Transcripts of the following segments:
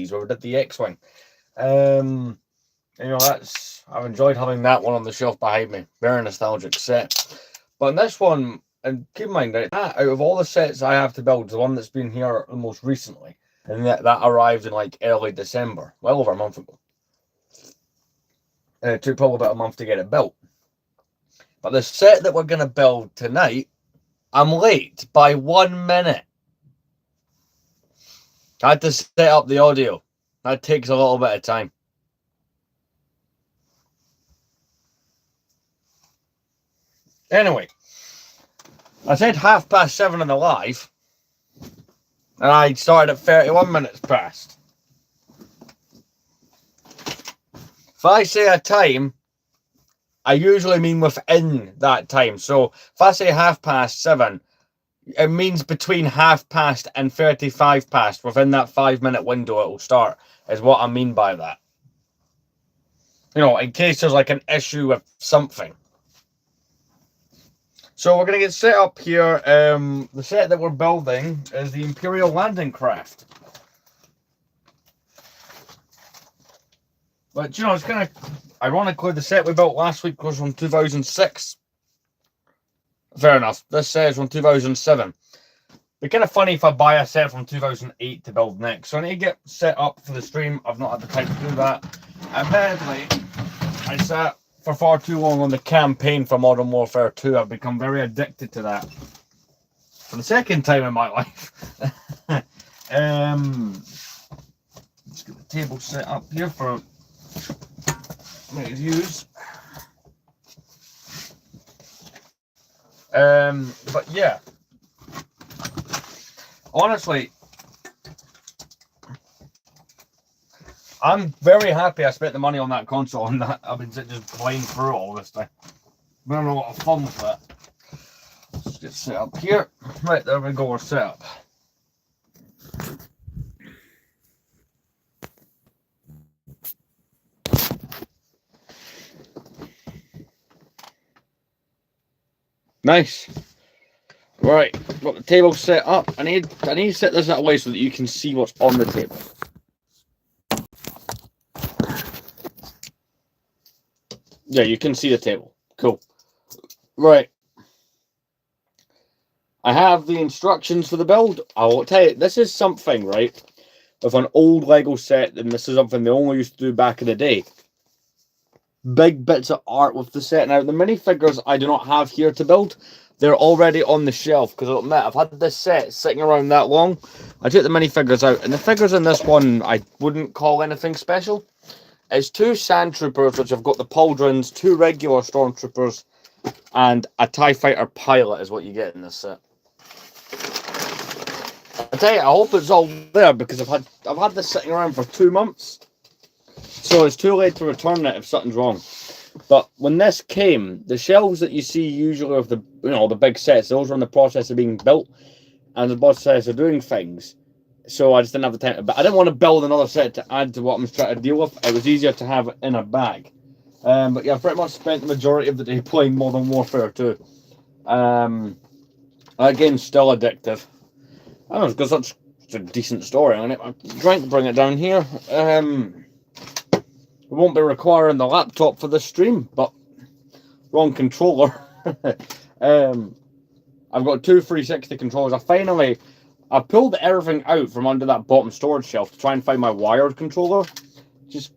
series where we did the X-Wing. You know, I've enjoyed having that one on the shelf behind me. Very nostalgic set. But in this one, and keep in mind that out of all the sets I have to build, the one that's been here the most recently, and that arrived in like early December, well over a month ago. And it took probably about a month to get it built. But the set that we're going to build tonight, I'm late by 1 minute. I had to set up the audio. That takes a little bit of time. Anyway, I said 7:30 in the live, and I started at 31 minutes past. If I say a time, I usually mean within that time. So if I say 7:30, it means between 7:30 and 35 past. Within that 5-minute window, it will start, is what I mean by that. You know, in case there's like an issue with something. So we're going to get set up here. The set that we're building is the Imperial Landing Craft. But, you know, it's kind of ironically, the set we built last week was from 2006. Fair enough. This set is from 2007. It'd be kind of funny if I buy a set from 2008 to build next. So I need to get set up for the stream. I've not had the time to do that. Admittedly, I sat for far too long on the campaign for Modern Warfare 2. I've become very addicted to that. For the second time in my life. Let's get the table set up here for me to use. But yeah, honestly, I'm very happy I spent the money on that console and that I've been just playing through all this time. I'm having a lot of fun with that. Let's get set up here. Right, there we go, we're set up. Nice. Right, got the table set up. I need to set this that way so that you can see what's on the table. Yeah, you can see the table. Cool. Right. I have the instructions for the build. I will tell you, this is something, right, with an old Lego set, and this is something they only used to do back in the day. Big bits of art with the set. Now, the minifigures I do not have here to build. They're already on the shelf, because I'll admit, I've had this set sitting around that long. I took the minifigures out, and the figures in this one I wouldn't call anything special. It's 2 sand troopers, which have got the pauldrons, 2 regular stormtroopers, and a TIE fighter pilot is what you get in this set. I tell you, I hope it's all there, because I've had this sitting around for 2 months. So it's too late to return it if something's wrong. But when this came, the shelves that you see usually of the the big sets, those were in the process of being built and the process of doing things. So I just didn't have the time. But I didn't want to build another set to add to what I'm trying to deal with. It was easier to have it in a bag. But yeah, I've pretty much spent the majority of the day playing Modern Warfare 2. That game's still addictive. I don't know, because that's a decent story on it. I'm trying to bring it down here. We won't be requiring the laptop for this stream, but wrong controller. I've got 2 360 controllers. I pulled everything out from under that bottom storage shelf to try and find my wired controller. Just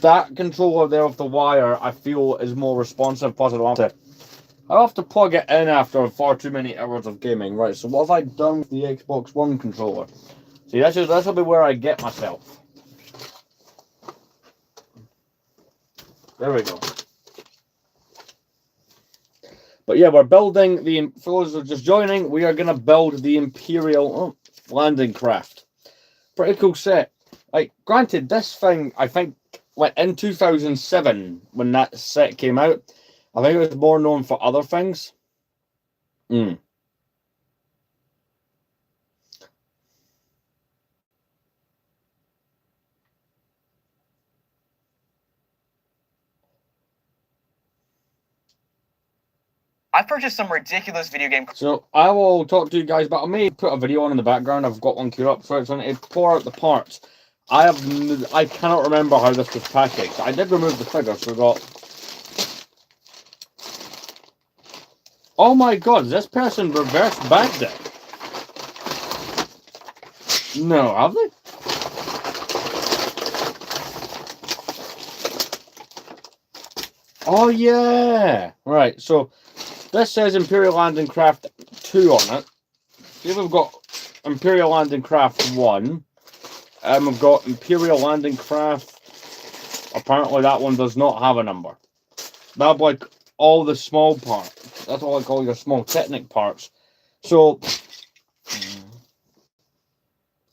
that controller there with the wire, I feel is more responsive. Plus, I'll have to plug it in after far too many hours of gaming. Right, so what have I done with the Xbox One controller? See, this will be where I get myself. There we go. But yeah, we're building for those who are just joining, we are going to build the Imperial Landing Craft. Pretty cool set. Like, granted, this thing, I think, went in 2007 when that set came out. I think it was more known for other things. I've purchased some ridiculous video game. So I will talk to you guys, but I may put a video on in the background. I've got one queued up, so it's going to pour out the parts. I cannot remember how this was packaged. I did remove the figures, so we got. Oh my god, this person reverse bagged it. No, have they? Oh yeah! Right, so this says Imperial Landing Craft 2 on it. Here we've got Imperial Landing Craft 1. We've got Imperial Landing Craft. Apparently that one does not have a number. That's like all the small parts. That's all I call your small Technic parts. So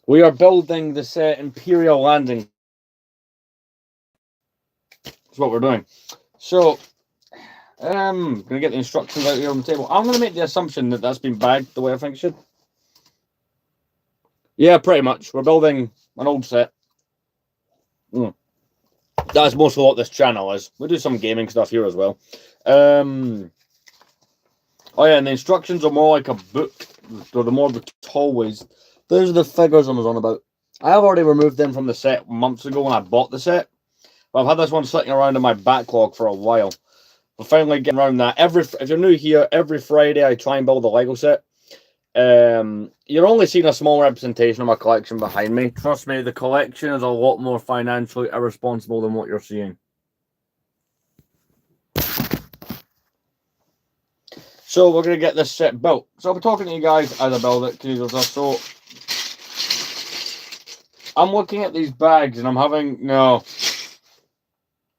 we are building the set Imperial Landing. That's what we're doing. So I'm gonna get the instructions out here on the table. I'm gonna make the assumption that that's been bagged the way I think it should. Yeah, pretty much. We're building an old set. That's mostly what this channel is. We do some gaming stuff here as well. Oh yeah, and the instructions are more like a book. They're more the toys. Those are the figures I was on about. I have already removed them from the set months ago when I bought the set. But I've had this one sitting around in my backlog for a while. We're finally getting around that. If you're new here, every Friday I try and build a Lego set. You're only seeing a small representation of my collection behind me. Trust me, the collection is a lot more financially irresponsible than what you're seeing. So we're going to get this set built. So I'll be talking to you guys as I build it. So I'm looking at these bags and I'm having... No,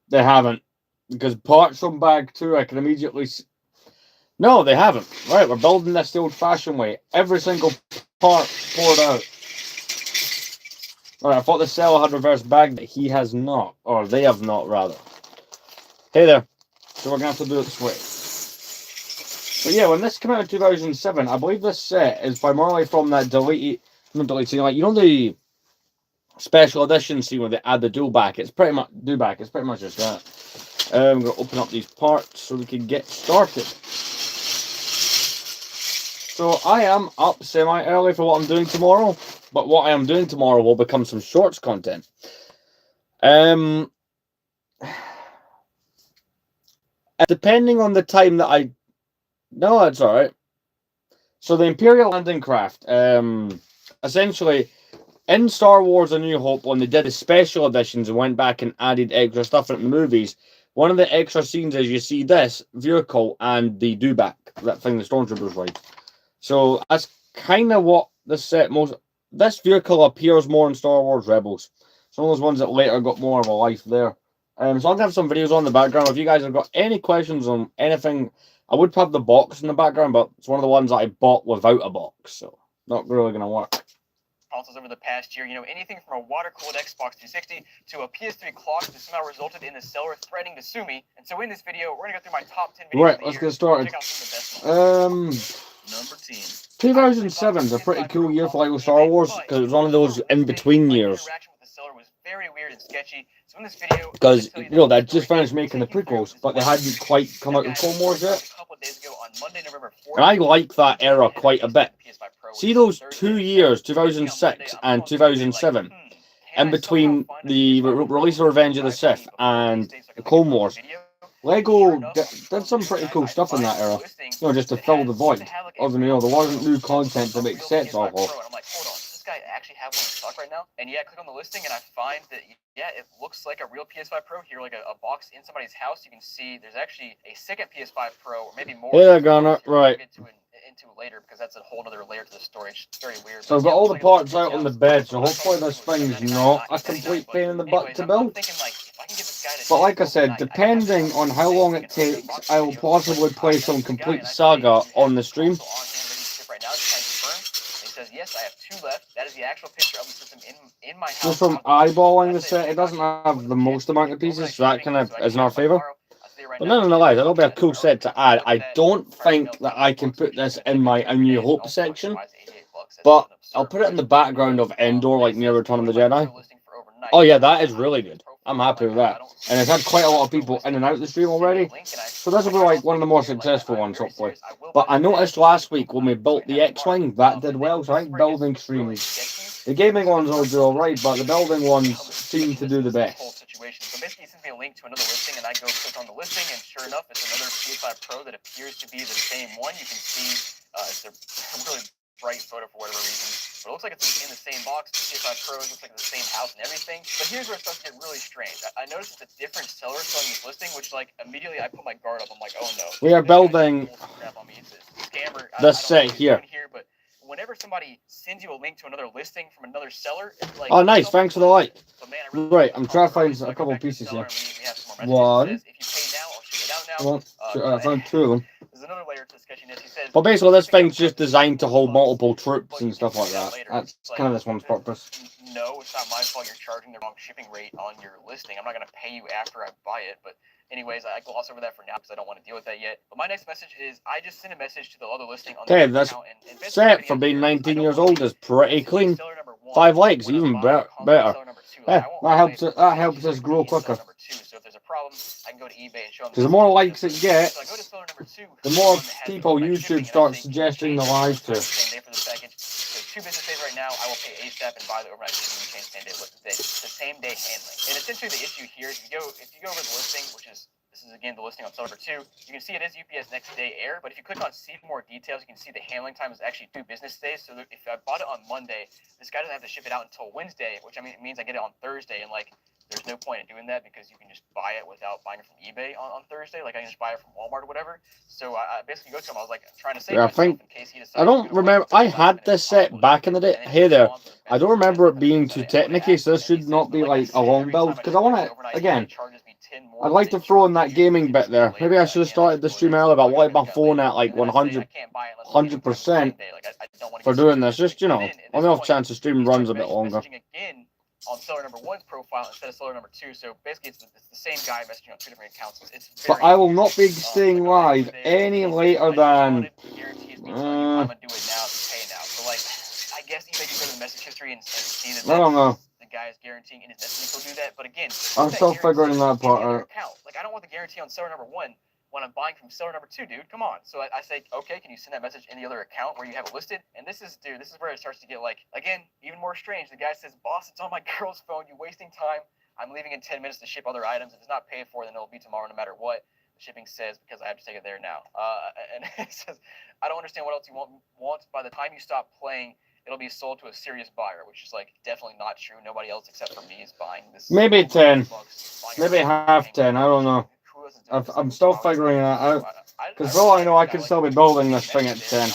they haven't. Because parts from bag 2, I can immediately... No, they haven't. Right, we're building this the old-fashioned way. Every single part poured out. Alright, I thought the seller had reverse bagged it. He has not. Or they have not, rather. Hey there. So we're going to have to do it this way. But yeah, when this came out in 2007, I believe this set is primarily from that not deleted scene, like, you know the special edition scene where they add the dual back? It's pretty much just that. I'm going to open up these parts so we can get started. So I am up semi-early for what I'm doing tomorrow, but what I am doing tomorrow will become some shorts content. Depending on the time that I... No, that's alright. So the Imperial Landing Craft, essentially, in Star Wars A New Hope, when they did the special editions and went back and added extra stuff in the movies, one of the extra scenes is you see this vehicle and the dewback, that thing the Stormtroopers ride. So that's kind of what this set this vehicle appears more in Star Wars Rebels. Some of those ones that later got more of a life there. So I'm going to have some videos on the background. If you guys have got any questions on anything, I would have the box in the background, but it's one of the ones that I bought without a box, so not really going to work. Consoles over the past year, anything from a water-cooled Xbox 360 to a PS3 clock that somehow resulted in the seller threatening to sue me. And so in this video, we're going to go through my top 10 videos. Right, let's get started. Check out some of the best ones. Number 10. 2007 is a pretty cool year for Lego Star Wars because it was one of those in-between years. Interaction with the seller was very weird and sketchy. So in this video, because they just finished making the prequels, but they hadn't quite come out with Clone Wars yet. And I like that era quite a bit. See those 2 years, 2006 and 2007, in between the release of Revenge of the Sith and the Clone Wars. Lego did some pretty cool stuff in that era, just to fill the void. Other than, there wasn't new content to make sets off of. Guy actually have one in stock right now, and yeah, click on the listing and I find that it looks like a real PS5 Pro here, like a box in somebody's house. You can see there's actually a second PS5 Pro, or maybe more. Yeah, Gunner, right. Into later because that's a whole other layer to the storage. It's very weird. So I've got all the parts out on the bed, so hopefully this thing's not a complete pain in the butt to build. But like I said, depending on how long it takes, I will possibly play some complete Saga on the stream. Says, yes, I have 2 left. That is the actual picture of the system in my house. Just from eyeballing the set, it doesn't have the most amount of pieces, so that kind of is in our favour. But nonetheless, it'll be a cool set to add. I don't think that I can put this in my A New Hope section, but I'll put it in the background of Endor, like near Return of the Jedi. Oh yeah, that is really good. I'm happy with that. And it's had quite a lot of people in and out of the stream already. So this will be like one of the more successful ones, hopefully. But I noticed last week when we built the X-Wing, that did well. So I think building streams, the gaming ones all do alright, but the building ones seem to do the best. So basically, he sends me a link to another listing, and I go click on the listing, and sure enough, it's another PS5 Pro that appears to be the same one. You can see it's a really bright photo for whatever reason, but it looks like it's in the same box. The PS5 Pros looks like the same house and everything. But here's where it starts to get really strange. I noticed it's a different seller selling this listing, which like immediately I put my guard up. I'm like, oh no. We are building this set here. But whenever somebody sends you a link to another listing from another seller, it's like, oh nice, thanks for the like. Really right, I'm trying to find a couple of pieces here. One. If you pay now, I'll ship it out now. I found two of them. There's another layer to sketchiness. He says, but basically, this thing's just designed to hold multiple troops and stuff like that. That's kind of this one's purpose. No, it's not my fault you're charging the wrong shipping rate on your listing. I'm not going to pay you after I buy it, but anyways, I gloss over that for now because I don't want to deal with that yet. But my next message is I just sent a message to the other listing on the this account, and set for being 19 years old is pretty clean. 5 likes, even better. Yeah, that helps us grow quicker. So if there's a problem, I can go to eBay and show them. Because the more likes it gets, the more people YouTube starts suggesting the live to. Same day for the package. So 2 business days right now, I will pay ASAP and buy the overnight shipping and change the same day handling. And essentially the issue here is if you go over the listing, which is this is again the listing on seller number 2, you can see it is UPS next day air, but if you click on see more details, you can see the handling time is actually 2 business days. So if I bought it on Monday, this guy doesn't have to ship it out until Wednesday, which I mean it means I get it on Thursday, and like there's no point in doing that because you can just buy it without buying it from eBay on Thursday. Like I can just buy it from Walmart or whatever. So I basically go to him. I was like trying to save myself in case he decides. I don't remember. I had this set back in the day. Hey there. I don't remember it being too technical, so this should not be like a long build because I want to again. I'd like to throw in that gaming bit there. Maybe I should have started the stream earlier, but I wanted my phone at like 100% for doing this. Just, you know, on the off chance the stream runs a bit longer. On seller number 1's profile instead of seller number 2, so basically it's the same guy messaging on 2 different accounts. But I will not be staying live any later than. I'm gonna do it now if you pay now. So like, I guess eBay can go to the message history and see that. I don't know. The guy is guaranteeing in his message he'll do that, but again, I'm still figuring that part out. Like I don't want the guarantee on seller number 1 when I'm buying from seller number 2, dude. Come on. So I say, okay, can you send that message in the other account where you have it listed? And this is where it starts to get like, again, even more strange. The guy says, boss, it's on my girl's phone. You're wasting time. I'm leaving in 10 minutes to ship other items. If it's not paid for, then it'll be tomorrow no matter what. The shipping says because I have to take it there now. And it says, I don't understand what else you want. By the time you stop playing, it'll be sold to a serious buyer, which is like definitely not true. Nobody else except for me is buying this. Maybe 10. Maybe half 10. I don't know. I'm still figuring that out. Because for all I know, I could still be building this thing at 10.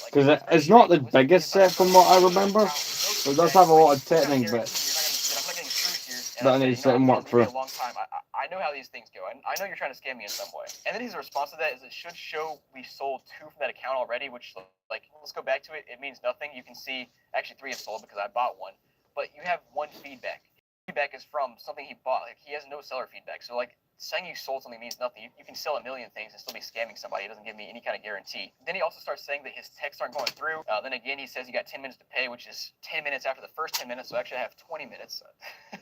Because it's not the biggest set from what I remember. It does have a lot of technique bits that I need to sit and work through. I know how these things go. I know you're trying to scam me in some way. And then his response to that is it should show we sold 2 from that account already, which, like, let's go back to it. It means nothing. You can see, actually 3 have sold because I bought 1. But you have 1 feedback. Feedback is from something he bought. Like, he has no seller feedback. So, like, saying you sold something means nothing. You can sell a million things and still be scamming somebody. It doesn't give me any kind of guarantee. Then he also starts saying that his texts aren't going through. Then again, he says you got 10 minutes to pay, which is 10 minutes after the first 10 minutes. So actually I have 20 minutes.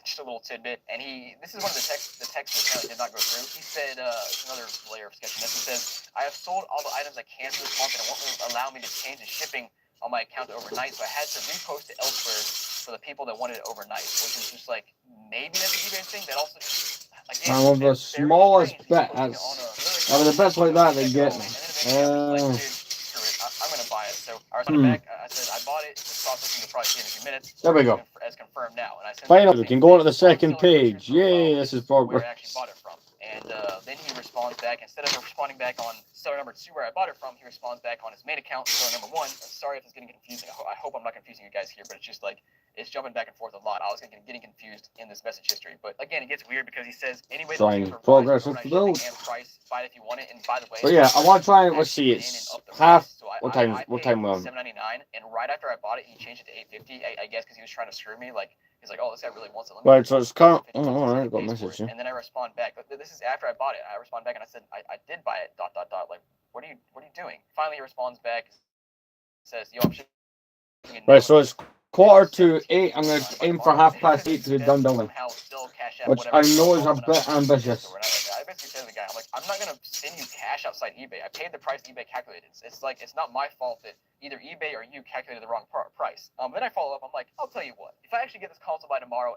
Just a little tidbit. And this is one of the texts that apparently did not go through. He said, another layer of sketchiness. He says, I have sold all the items I can for this month and it won't allow me to change the shipping on my account overnight. So I had to repost it elsewhere for the people that wanted it overnight, which is just like, maybe that's an eBay thing. That also just, again, I'm of the smallest bit. I mean, the best like that they get me. I'm gonna buy it. So I responded back. I said I bought it. It's processing. You'll probably see in a few minutes. There we go. As confirmed now. And I sent finally, we can go on to the second page. Yay! This is progress. Where I actually bought it from. And then he responds back. Instead of responding back on seller number 2 where I bought it from, he responds back on his main account, seller number 1. Sorry if it's getting confusing. I hope I'm not confusing you guys here, but it's just like it's jumping back and forth a lot. I was getting confused in this message history. But again, it gets weird because he says anyway. Progress with the build. And price, buy it if you want it. And by the way, but yeah, I want to try and let's see. It's half. What time? What time? $7.99. And right after I bought it, he changed it to $8.50. I guess because he was trying to screw me. Like he's like, oh, this guy really wants it. Right, so it's kind of. Oh, all right, I got a message. And then I respond back. But this is after I bought it. I respond back and I said, I did buy it. ... Like, what are you doing? Finally, he responds back. Says, yo, I'm shipping. Right, so it's 7:45. I'm gonna aim for 8:30 to be done building. Which whatever. I know is a And I'm bit ambitious. store. And I basically said to the guy, I'm like, I'm not gonna send you cash outside eBay. I paid the price eBay calculated. It's like it's not my fault that either eBay or you calculated the wrong price. Then I follow up. I'm like, I'll tell you what. If I actually get this console by tomorrow,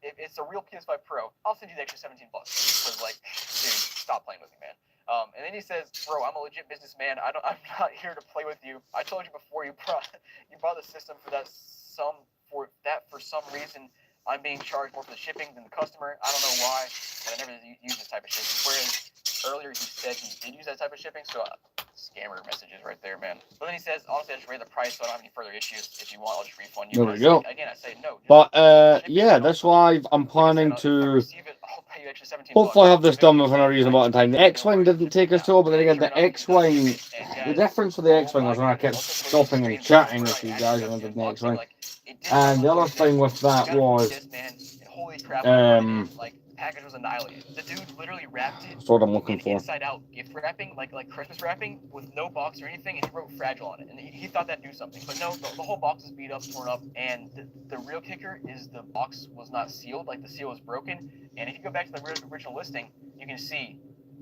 if it's a real PS5 Pro, I'll send you the extra $17. Because like, dude, stop playing with me, man. And then he says, bro, I'm a legit businessman. I'm not here to play with you. I told you before you bought the system for for some reason. I'm being charged more for the shipping than the customer. I don't know why, but I never use this type of shipping. Whereas earlier he said he did use that type of shipping, so scammer messages right there, man. But then he says, honestly, I just raise the price, so I don't have any further issues. If you want, I'll just refund you. There we go. Again, I say no. But yeah, that's why I'm planning to hopefully have this done within a reasonable amount of time. The X-Wing didn't take us so, but then again, the X-Wing, the difference with the X-Wing was when I kept stopping and chatting with you guys on the X-Wing. And the other thing with that was, package was annihilated. The dude literally wrapped it. that's what I'm looking for. Inside out gift wrapping, like Christmas wrapping, with no box or anything, and he wrote fragile on it. And he thought that'd do something, but no, the whole box is beat up, torn up. And the real kicker is the box was not sealed, like the seal was broken. And if you go back to the original listing, you can see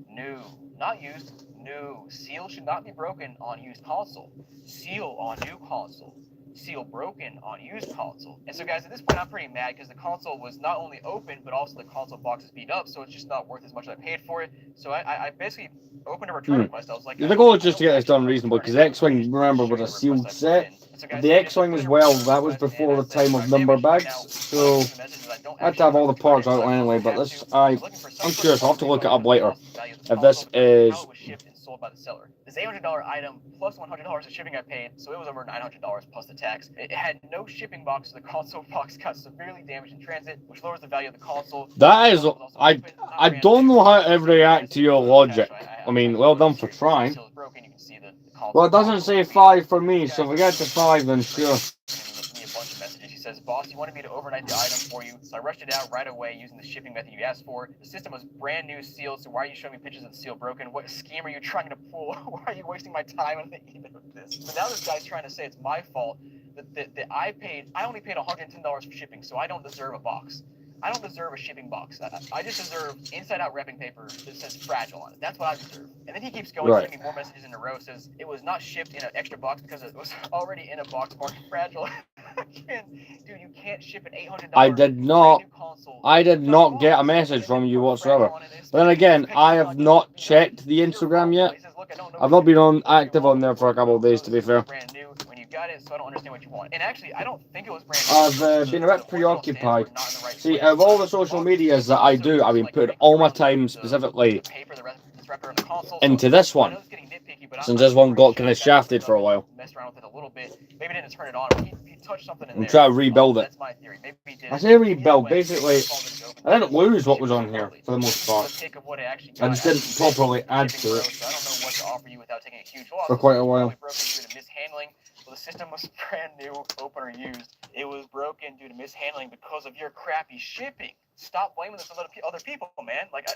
new, not used, new. Seal should not be broken on used console. Seal on new console. Seal broken on used console. And so guys, at this point I'm pretty mad because the console was not only open but also the console box is beat up, so it's just not worth as much as I paid for it. So I basically opened a return request. I was like, the goal is just to get this done reasonably, because the X-Wing, remember, was a sealed set. The X-Wing as well, that was before the time of number bags, so I had to have all the parts out anyway. But this, I'm curious, I'll have to look it up later if this is sold by the seller. This $800 item plus $100 of shipping I paid, so it was over $900 plus the tax. It had no shipping box, so the console box got severely damaged in transit, which lowers the value of the console. That is, I don't know how to react to your logic. I mean, well done for trying. Well, it doesn't say 5 for me, so if we get to 5, then sure. He says, boss, you wanted me to overnight the item for you, so I rushed it out right away using the shipping method you asked for. The system was brand new sealed, so why are you showing me pictures of the seal broken? What scheme are you trying to pull? Why are you wasting my time on the email with this? But now this guy's trying to say it's my fault that I only paid $110 for shipping, so I don't deserve a box. I don't deserve a shipping box. I just deserve inside-out wrapping paper that says fragile on it. That's what I deserve. And then he keeps going, sending me more messages in a row. Says it was not shipped in an extra box because it was already in a box marked fragile. Dude, you can't ship an $800. I did not get a message from you whatsoever. But then again, I have not checked the Instagram yet. I've not been active on there for a couple of days, to be fair. Got it, so I don't understand what you want. And actually, I don't think it was brand new. I've been a bit preoccupied. See, out of all the social medias that I do, I've been putting all my time specifically into this one, since this one got kind of shafted for a while. I'm trying to rebuild it. I say rebuild, basically, I didn't lose what was on here, for the most part. I just didn't properly add to it for quite a while. The system was brand new, open or used. It was broken due to mishandling because of your crappy shipping. Stop blaming this on other people, man. Like,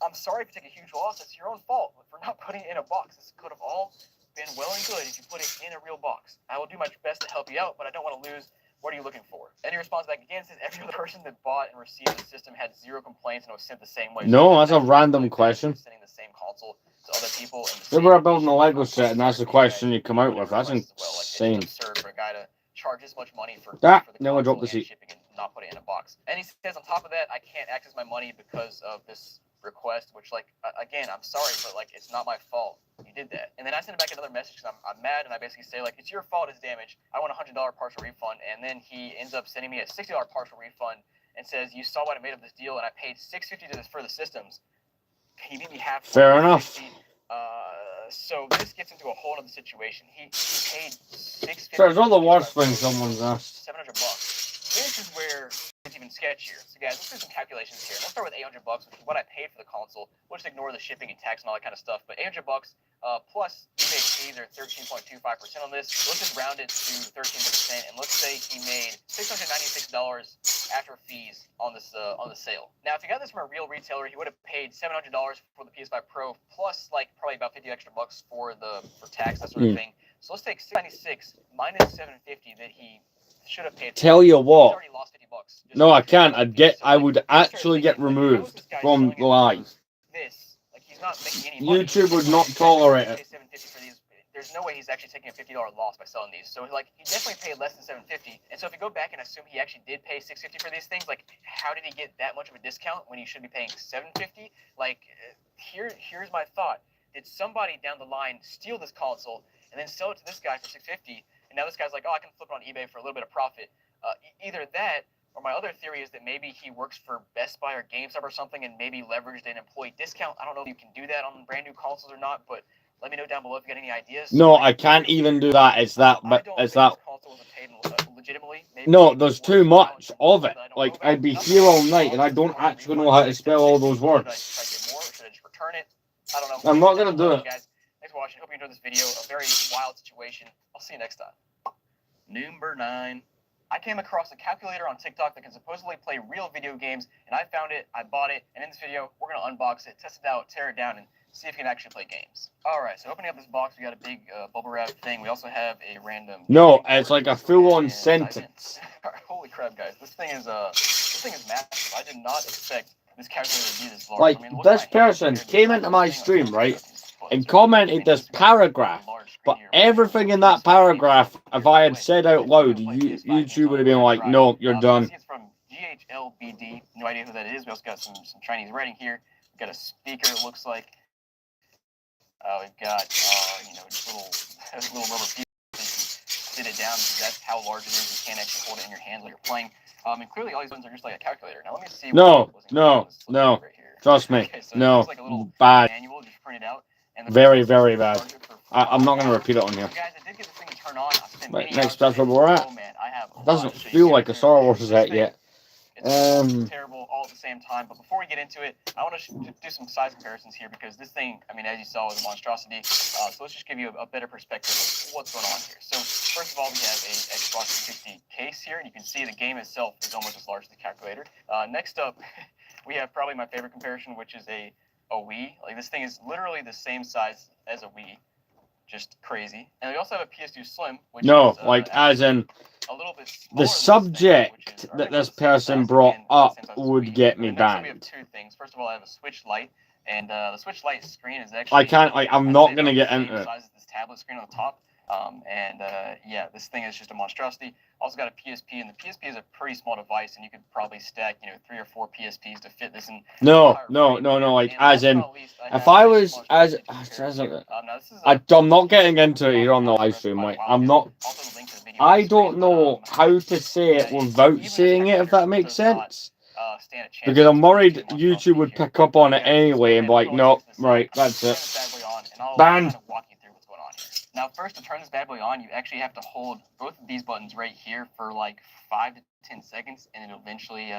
I'm sorry if you take a huge loss. It's your own fault for not putting it in a box. This could have all been well and good if you put it in a real box. I will do my best to help you out, but I don't want to lose. What are you looking for? And he responds back again, says every other person that bought and received the system had 0 complaints and it was sent the same way. No, that's a random question. Sending the same console to other people. They were building a Lego set, and that's the question you come out with. That's insane. It's absurd for a guy to charge this much money for no, I dropped the seat. Shipping and not put it in a box. And he says on top of that, I can't access my money because of this request, which, like, again, I'm sorry, but like, it's not my fault. You did that. And then I send him back another message because I'm mad, and I basically say, like, it's your fault it's damaged. I want a $100 partial refund. And then he ends up sending me a $60 partial refund and says, you saw what I made of this deal, and I paid $650 to this for the systems. Can you meet me half? Fair enough. So this gets into a whole other situation. He paid $650. Sure, it's not the worst thing someone's asked. $700. This is where it's even sketchier. So guys, let's do some calculations here. Let's start with $800, which is what I paid for the console. We'll just ignore the shipping and tax and all that kind of stuff. But $800 plus eBay fees are 13.25% on this. So let's just round it to 13%, and let's say he made $696 after fees on this on the sale. Now, if he got this from a real retailer, he would have paid $700 for the PS5 Pro plus like probably about 50 extra bucks for tax, that sort of thing. So let's take $696 minus $750 that he should have paid. Tell you He's what. already lost $50. No, I can't. So, I like, would you start actually get thinking, like, how is removed this guy from selling it the live. for this? Like, he's not making any money. YouTube would And not this guy tolerate paid it. $750 for these. There's no way he's actually taking a $50 loss by selling these. So like he definitely paid less than $750. And so if you go back and assume he actually did pay $650 for these things, like how did he get that much of a discount when he should be paying $750? Like here's my thought. Did somebody down the line steal this console and then sell it to this guy for $650? And now this guy's like, oh, I can flip it on eBay for a little bit of profit. Either that, or my other theory is that maybe he works for Best Buy or GameStop or something and maybe leveraged an employee discount. I don't know if you can do that on brand new consoles or not, but let me know down below if you got any ideas. No, I can't even do that. It's that, but it's that. No, there's too much of it. Like, I'd be here all night and I don't actually know how to spell all those words. I don't know. I'm not gonna do it. Guys, thanks for watching. Hope you enjoyed this video. A very wild situation. I'll see you next time. Number 9. I came across a calculator on TikTok that can supposedly play real video games, and I found it, I bought it, and in this video, we're going to unbox it, test it out, tear it down, and see if it can actually play games. Alright, so opening up this box, we got a big bubble wrap thing. We also have a random... No, it's like a full-on sentence. Holy crap, guys. This thing is massive. I did not expect this calculator to be this large. Like, I mean, this person came into my stream, right, and commented this paragraph. But everything in that paragraph, if I had said out loud, YouTube would have been like, no, you're done. It's from GHLBD. No idea who that is. We also got some Chinese writing here. We've got a speaker, it looks like. We've got, just little rubber pieces. Sit it down because that's how large it is. You can't actually hold it in your hand while you're playing. And clearly all these ones are just like a calculator. Now let me see. No. Right Trust me. Okay, so no. Like a little bad. manual just printed out. And Very, very bad. I'm not going to repeat it on here. So guys, I did get this thing to turn on. I spent Right, many next hours that's where we're at. Oh, man, I have Doesn't feel like a Star Wars set yet. It's terrible all at the same time. But before we get into it, I want to do some size comparisons here because this thing, I mean, as you saw, was a monstrosity. So let's just give you a better perspective of what's going on here. So first of all, we have a Xbox 360 case here, and you can see the game itself is almost as large as the calculator. Next up, we have probably my favorite comparison, which is a Wii. Like this thing is literally the same size as a Wii. Just crazy. And we also have a PS2 Slim, which is, like as in a little bit the subject that this person brought up would get me banned. We have two things. First of all, I have a Switch Lite, and the Switch Lite screen is actually... I can't, like, I'm not gonna get into it. Size as this tablet screen on the top. Yeah, this thing is just a monstrosity. Also got a PSP, and the PSP is a pretty small device, and you could probably stack, 3 or 4 PSPs to fit this in. No, like, as in, if I was, I'm not getting into it here on the live stream, like, I don't know how to say it without saying it, if that makes sense. Because I'm worried YouTube would pick up on it anyway and be like, no, right, that's it. Banned. Now, first, to turn this bad boy on, you actually have to hold both of these buttons right here for like 5 to 10 seconds, and it'll eventually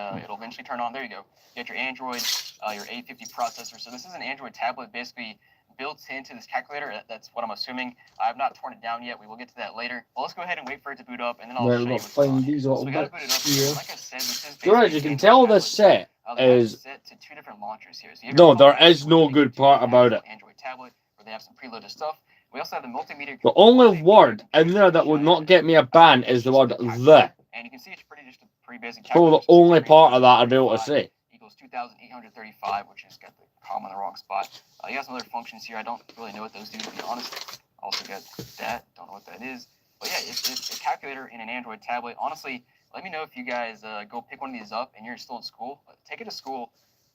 turn on. There you go. You got your Android, your A50 processor. So this is an Android tablet, basically built into this calculator. That's what I'm assuming. I have not torn it down yet. We will get to that later. Well, let's go ahead and wait for it to boot up, and then I'll show you what's going on. So we got to boot it up here. Like I said, this is Right, you can tell this set is set to 2 different launchers here. So no, there is no good part about it. Android tablet where they have some preloaded stuff. We also have the multimedia. The only word in there that would not get me a ban is the word the. And you can see it's just a pretty basic. So the only part of that I'd be able to say. Equals 2,835, which has got the comma in the wrong spot. You got some other functions here. I don't really know what those do, to be honest. Also got that. Don't know what that is. But yeah, it's a calculator in an Android tablet. Honestly, let me know if you guys go pick one of these up and you're still in school. Take it to school.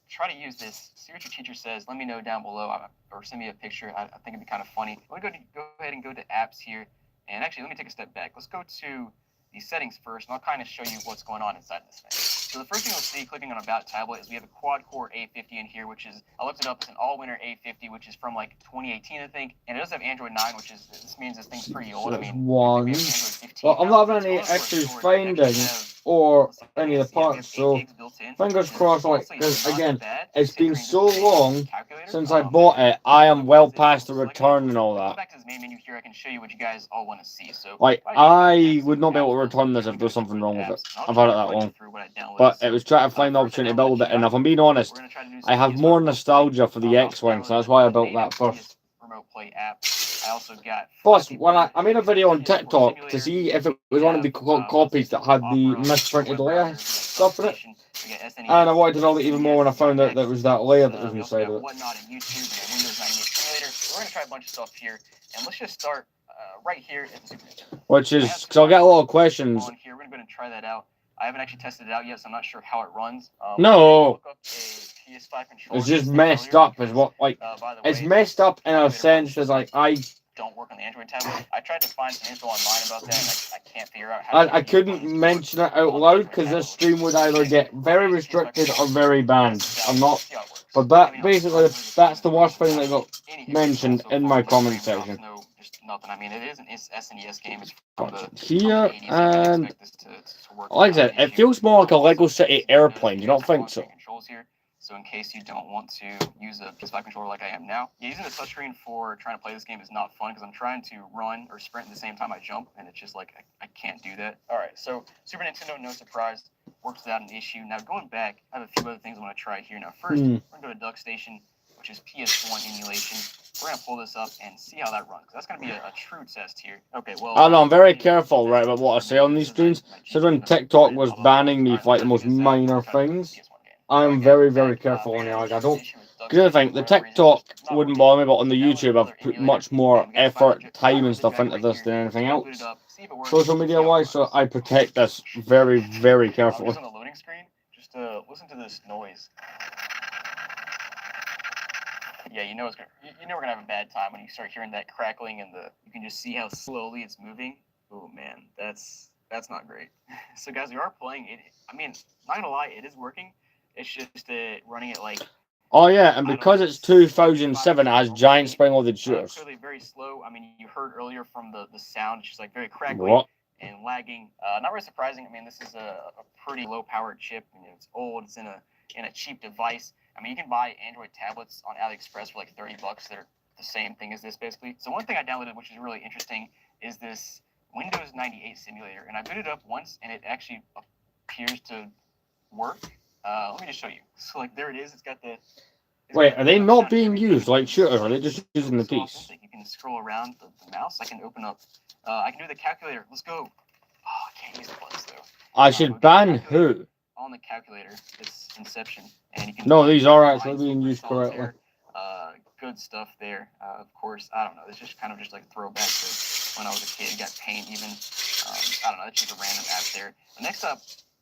Try to use this. See what your teacher says. Let me know down below, or send me a picture. I think it'd be kind of funny. I'm gonna go ahead and go to apps here, and actually, let me take a step back. Let's go to the settings first, and I'll kind of show you what's going on inside this thing. So the first thing you'll see clicking on About Tablet is we have a quad-core A50 in here, which is, I looked it up, it's an all-winner A50, which is from like 2018, I think, and it does have Android 9, which is, this means this thing's pretty old. I mean, well, I'm not having any extra findings or any of the parts, so fingers crossed, like, because again, it's been so long since I bought it, I am well past the return and all that. Back to this main menu here, I can show you what you guys all want to see. So, like, I would not be able to return this if there's something wrong with it. I've had it that long. But it was trying to find the opportunity to build it, and if I'm being honest, I have more nostalgia for the X-Wing, so that's why I built that first. Remote Play app. I also got. Plus, Flappy when Bird, I made a video on PS4 TikTok Simulator. to see if it was We one of the have, copies that had the Opera, misprinted web layer browser, stuff in it. we got SNES, And I wanted to know it even more when I found out SNES, that was that layer that was we also inside got of it. Whatnot and YouTube and a Windows 98 simulator. We're going to try a bunch of stuff here. And let's just start right here at the Super Nintendo. Which is, because I'll get a lot of questions. On here, we're going to try that out. I haven't actually tested it out yet, so I'm not sure how it runs. No. Look up a PS5 controller. It's just messed up, is what, like, by the it's way, messed up in a sense as, like, I don't work on the Android tablet. I tried to find some info online about that, and I can't figure out how I couldn't mention it out loud because this stream would either get very restricted or very banned. I'm not, but that basically that's the worst thing that got mentioned in my comment section. Just nothing. I mean, it is an SNES game. It's from the Here 80s. and to work like I said, it feels more like a Lego City airplane. You don't think so? Controls here. So in case you don't want to use a PS5 controller like I am now, using the touchscreen for trying to play this game is not fun because I'm trying to run or sprint at the same time I jump, and it's just like I can't do that. All right, so Super Nintendo, no surprise, works without an issue. Now going back, I have a few other things I want to try here. Now first, we're going to go to DuckStation, which is PS1 emulation. We're going to pull this up and see how that runs, because that's going to be a true test here. Okay, well... I know, I'm very careful, right, about what I say on these streams. So when TikTok was banning me for, like, the most minor things, I'm very, very careful on it. Like, I don't... Because the other thing, the TikTok wouldn't bother me, but on the YouTube, I've put much more effort, time, and stuff into this than anything else, social media-wise, so I protect this very, very carefully. On the loading screen, just listen to this noise. Yeah, you know we're gonna have a bad time when you start hearing that crackling and you can just see how slowly it's moving. Oh man, that's not great. So guys, we are playing it. I mean, not gonna lie, it is working. It's just running it like. Oh yeah, and because it's 2007, it has giant spring-loaded shooters. Clearly very slow. I mean, you heard earlier from the sound, it's just like very crackly and lagging. Not really surprising. I mean, this is a pretty low-powered chip. I mean, it's old. It's in a cheap device. I mean, you can buy Android tablets on AliExpress for like $30. They're the same thing as this, basically. So one thing I downloaded, which is really interesting, is this Windows 98 simulator. And I booted it up once, and it actually appears to work. Let me just show you. So, like, there it is. It's got the... Wait, are they not being used like shooters? Or are they just using the piece? You can scroll around the mouse. I can open up... I can do the calculator. Let's go. Oh, I can't use the buttons, though. I should ban who? On the calculator, it's Inception, and you can. No, these are actually being used correctly. Good stuff there. Of course, I don't know. It's just kind of just like a throwback to when I was a kid. Got Paint even. I don't know. That's just a random app there. But next up,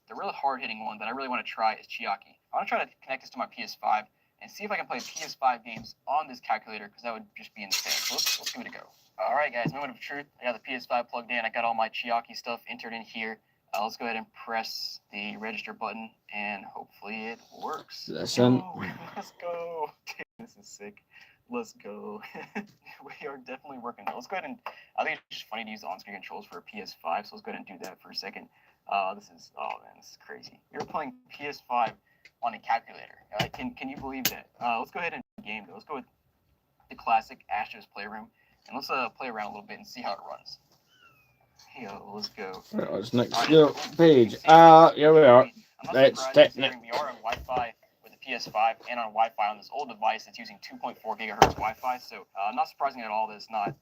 the really hard-hitting one that I really want to try is Chiaki. I want to try to connect this to my PS5 and see if I can play PS5 games on this calculator, because that would just be insane. So let's give it a go. All right, guys. Moment of truth. I got the PS5 plugged in. I got all my Chiaki stuff entered in here. Let's go ahead and press the register button, and hopefully it works. Listen. Let's go. This is sick. Let's go. We are definitely working. Let's go ahead and... I think it's just funny to use the on-screen controls for a PS5, so let's go ahead and do that for a second. This is crazy. You're playing PS5 on a calculator. Can you believe that? Let's go ahead and game, though. Let's go with the classic Astro's Playroom, and let's play around a little bit and see how it runs. Yo, let's go. It's next page. Here we are. It's technical. We are on Wi-Fi with the PS5 and on Wi-Fi on this old device that's using 2.4 gigahertz Wi-Fi. So not surprising at all that it's not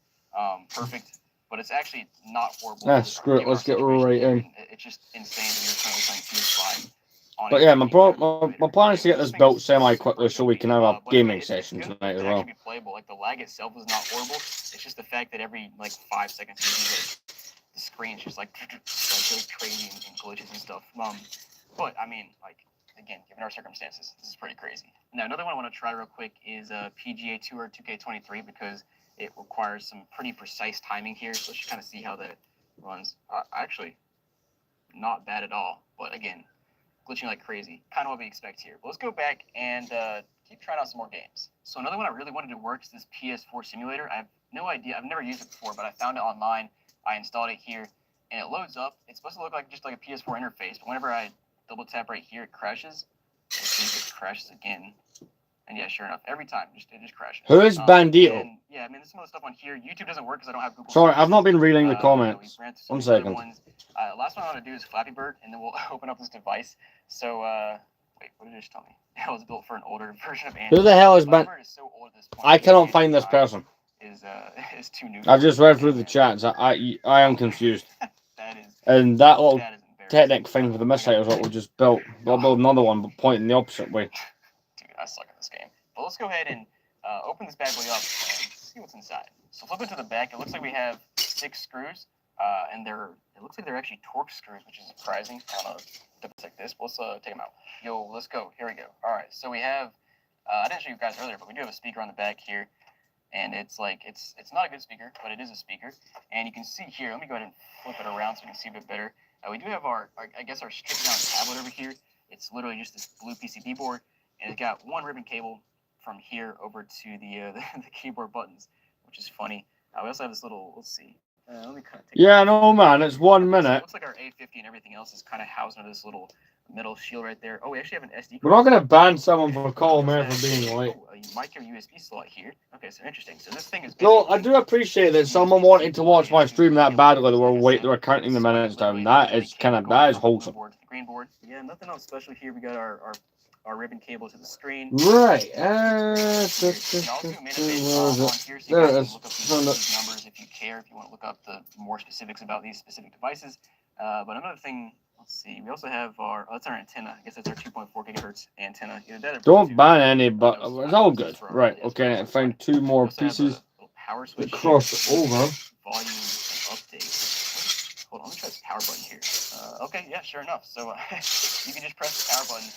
perfect, but it's actually not horrible. Screw it. Let's get right in. It's just insane that you're currently playing PS5. But yeah, my plan is to get this built semi-quickly so we can have a gaming session tonight as well. It can be playable. Like, the lag itself is not horrible. It's just the fact that every like 5 seconds the screen's just like really crazy and glitches and stuff. But I mean, like, again, given our circumstances, this is pretty crazy. Now, another one I want to try real quick is PGA Tour 2K23, because it requires some pretty precise timing here. So let's just kind of see how that runs. Actually, not bad at all. But again, glitching like crazy. Kind of what we expect here. But let's go back and keep trying out some more games. So another one I really wanted to work is this PS4 simulator. I have no idea. I've never used it before, but I found it online. I installed it here, and it loads up. It's supposed to look like just like a PS4 interface, but whenever I double tap right here, it crashes. Let's see if it crashes again. And yeah, sure enough, every time it just crashes. Who is Bandito? Yeah, I mean, there's some other stuff on here. YouTube doesn't work because I don't have Google. Sorry, I've not been reading the comments. 1 second. Last one I want to do is Flappy Bird, and then we'll open up this device. So, wait, what did it just tell me? It was built for an older version of Android. Who the hell is Flappy Bird is so old at this point. I cannot find this person. is too new. I've just read through the chats. I am confused. That is And that little that is embarrassing. Technic thing for the missile is what we just built. We'll build another one, but pointing the opposite way. Dude, I suck at this game. But let's go ahead and open this bad boy up and see what's inside. So flip into the back. It looks like we have 6 screws, and it looks like they're actually Torx screws, which is surprising. I don't know if it's like this, but let's take them out. Yo, let's go. Here we go. All right, so we have. I didn't show you guys earlier, but we do have a speaker on the back here, and it's not a good speaker, but it is a speaker. And you can see here. Let me go ahead and flip it around so you can see a bit better. We do have our stripped down tablet over here. It's literally just this blue PCB board, and it's got one ribbon cable from here over to the keyboard buttons, which is funny. We also have this little, let's see. Let me kind of take Yeah, no, man, it's 1 So it minute. looks like our A50 and everything else is kind of housed under this little metal shield right there. Oh, we actually have an SD card. We're not going to ban someone for calling me for being late. Oh, a micro USB slot here. Okay, so interesting. So this thing is. No, I do appreciate that someone wanted to watch my stream that badly. They were counting the minutes down. That is wholesome. The green board. Yeah, nothing else special here. We got our ribbon cable to the screen. Right. There it is. Look up these numbers if you care. If you want to look up the more specifics about these specific devices. But another thing. Let's see. We also have that's our antenna. I guess that's our 2.4 gigahertz antenna. Don't ban any, but it's all good. Right. Okay. I found 2 more pieces. Power switch. Cross over. Volume and update. Hold on. Let me try this power button here. Okay. Yeah. Sure enough. So you can just press the power button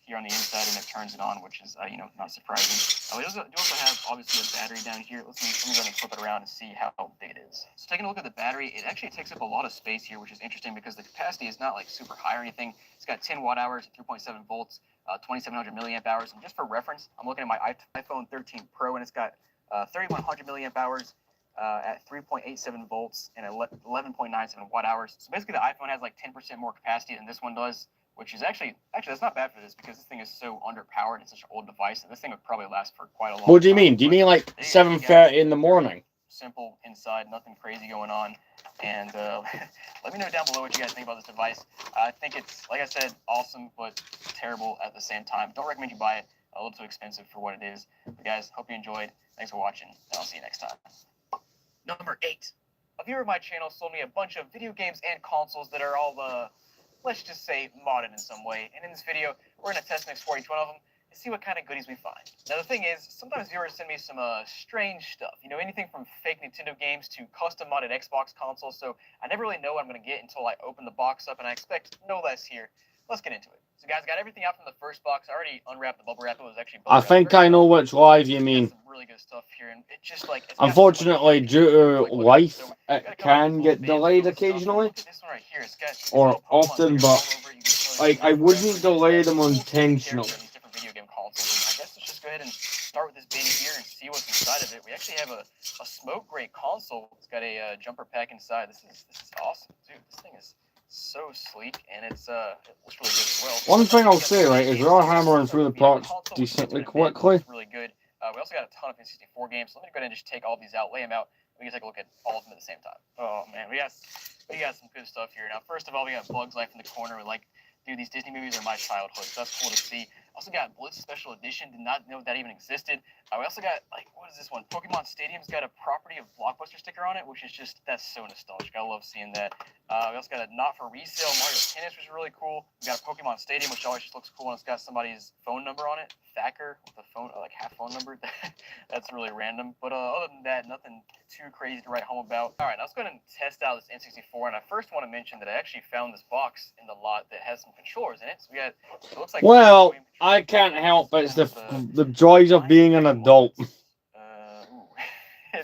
here on the inside and it turns it on, which is not surprising. We do also have obviously a battery down here. Let me go ahead and flip it around and see how big it is. So taking a look at the battery, it actually takes up a lot of space here, which is interesting because the capacity is not like super high or anything. It's got 10 watt hours, 3.7 volts, 2700 milliamp hours. And just for reference, I'm looking at my iPhone 13 Pro and it's got 3100 milliamp hours at 3.87 volts and 11.97 watt hours. So basically the iPhone has like 10% more capacity than this one does. Which is actually that's not bad for this because this thing is so underpowered. It's such an old device, and this thing would probably last for quite a long time. What do you mean? Do you mean like 7:30 in the morning? Simple inside, nothing crazy going on. And let me know down below what you guys think about this device. I think it's, like I said, awesome, but terrible at the same time. Don't recommend you buy it. A little too expensive for what it is. But guys, hope you enjoyed. Thanks for watching, and I'll see you next time. Number 8. A viewer of my channel sold me a bunch of video games and consoles that are all let's just say modded in some way. And in this video, we're going to test and explore each one of them and see what kind of goodies we find. Now, the thing is, sometimes viewers send me some strange stuff. Anything from fake Nintendo games to custom modded Xbox consoles. So I never really know what I'm going to get until I open the box up, and I expect no less here. Let's get into it. So, guys, got everything out from the first box. I already unwrapped the bubble wrap. It was actually I think I know which live you mean. Some really good stuff here, and it just like. Unfortunately, due to life, it can get delayed occasionally, or often, but like I wouldn't delay them intentionally. I guess let's just go ahead and start with this baby here and see what's inside of it. We actually have a smoke grate console. It's got a jumper pack inside. This is awesome, dude. This thing is so sleek, and it looks really good as well. One thing I'll say, right, is we are hammering through the parts decently quickly. It's really good. We also got a ton of N64 games, so let me go ahead and just take all these out, lay them out, and we can take a look at all of them at the same time. Oh man, we got some good stuff here. Now, first of all, we got Bugs Life in the corner. Dude, these Disney movies are my childhood, so that's cool to see. Also got Blitz Special Edition. Did not know that even existed. We also got, what is this one? Pokemon Stadium's got a Property of Blockbuster sticker on it, which is that's so nostalgic. I love seeing that. We also got a Not For Resale Mario Tennis, which is really cool. We got a Pokemon Stadium, which always just looks cool, and it's got somebody's phone number on it. Thacker with a phone, half phone number. That's really random. But other than that, nothing too crazy to write home about. All right, now let's go ahead and test out this N64. And I first want to mention that I actually found this box in the lot that has some controllers in it. So it looks like. Well, I can't help but it's the joys of being an adult.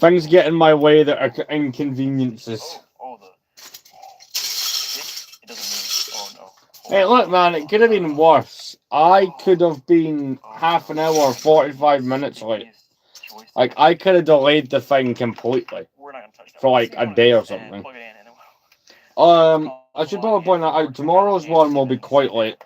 Things get in my way that are inconveniences. It doesn't move. Oh no. Hey, look, man, it could have been worse. I could have been half an hour, 45 minutes late. I could have delayed the thing completely for a day or something. I should probably point that out. Tomorrow's one will be quite late.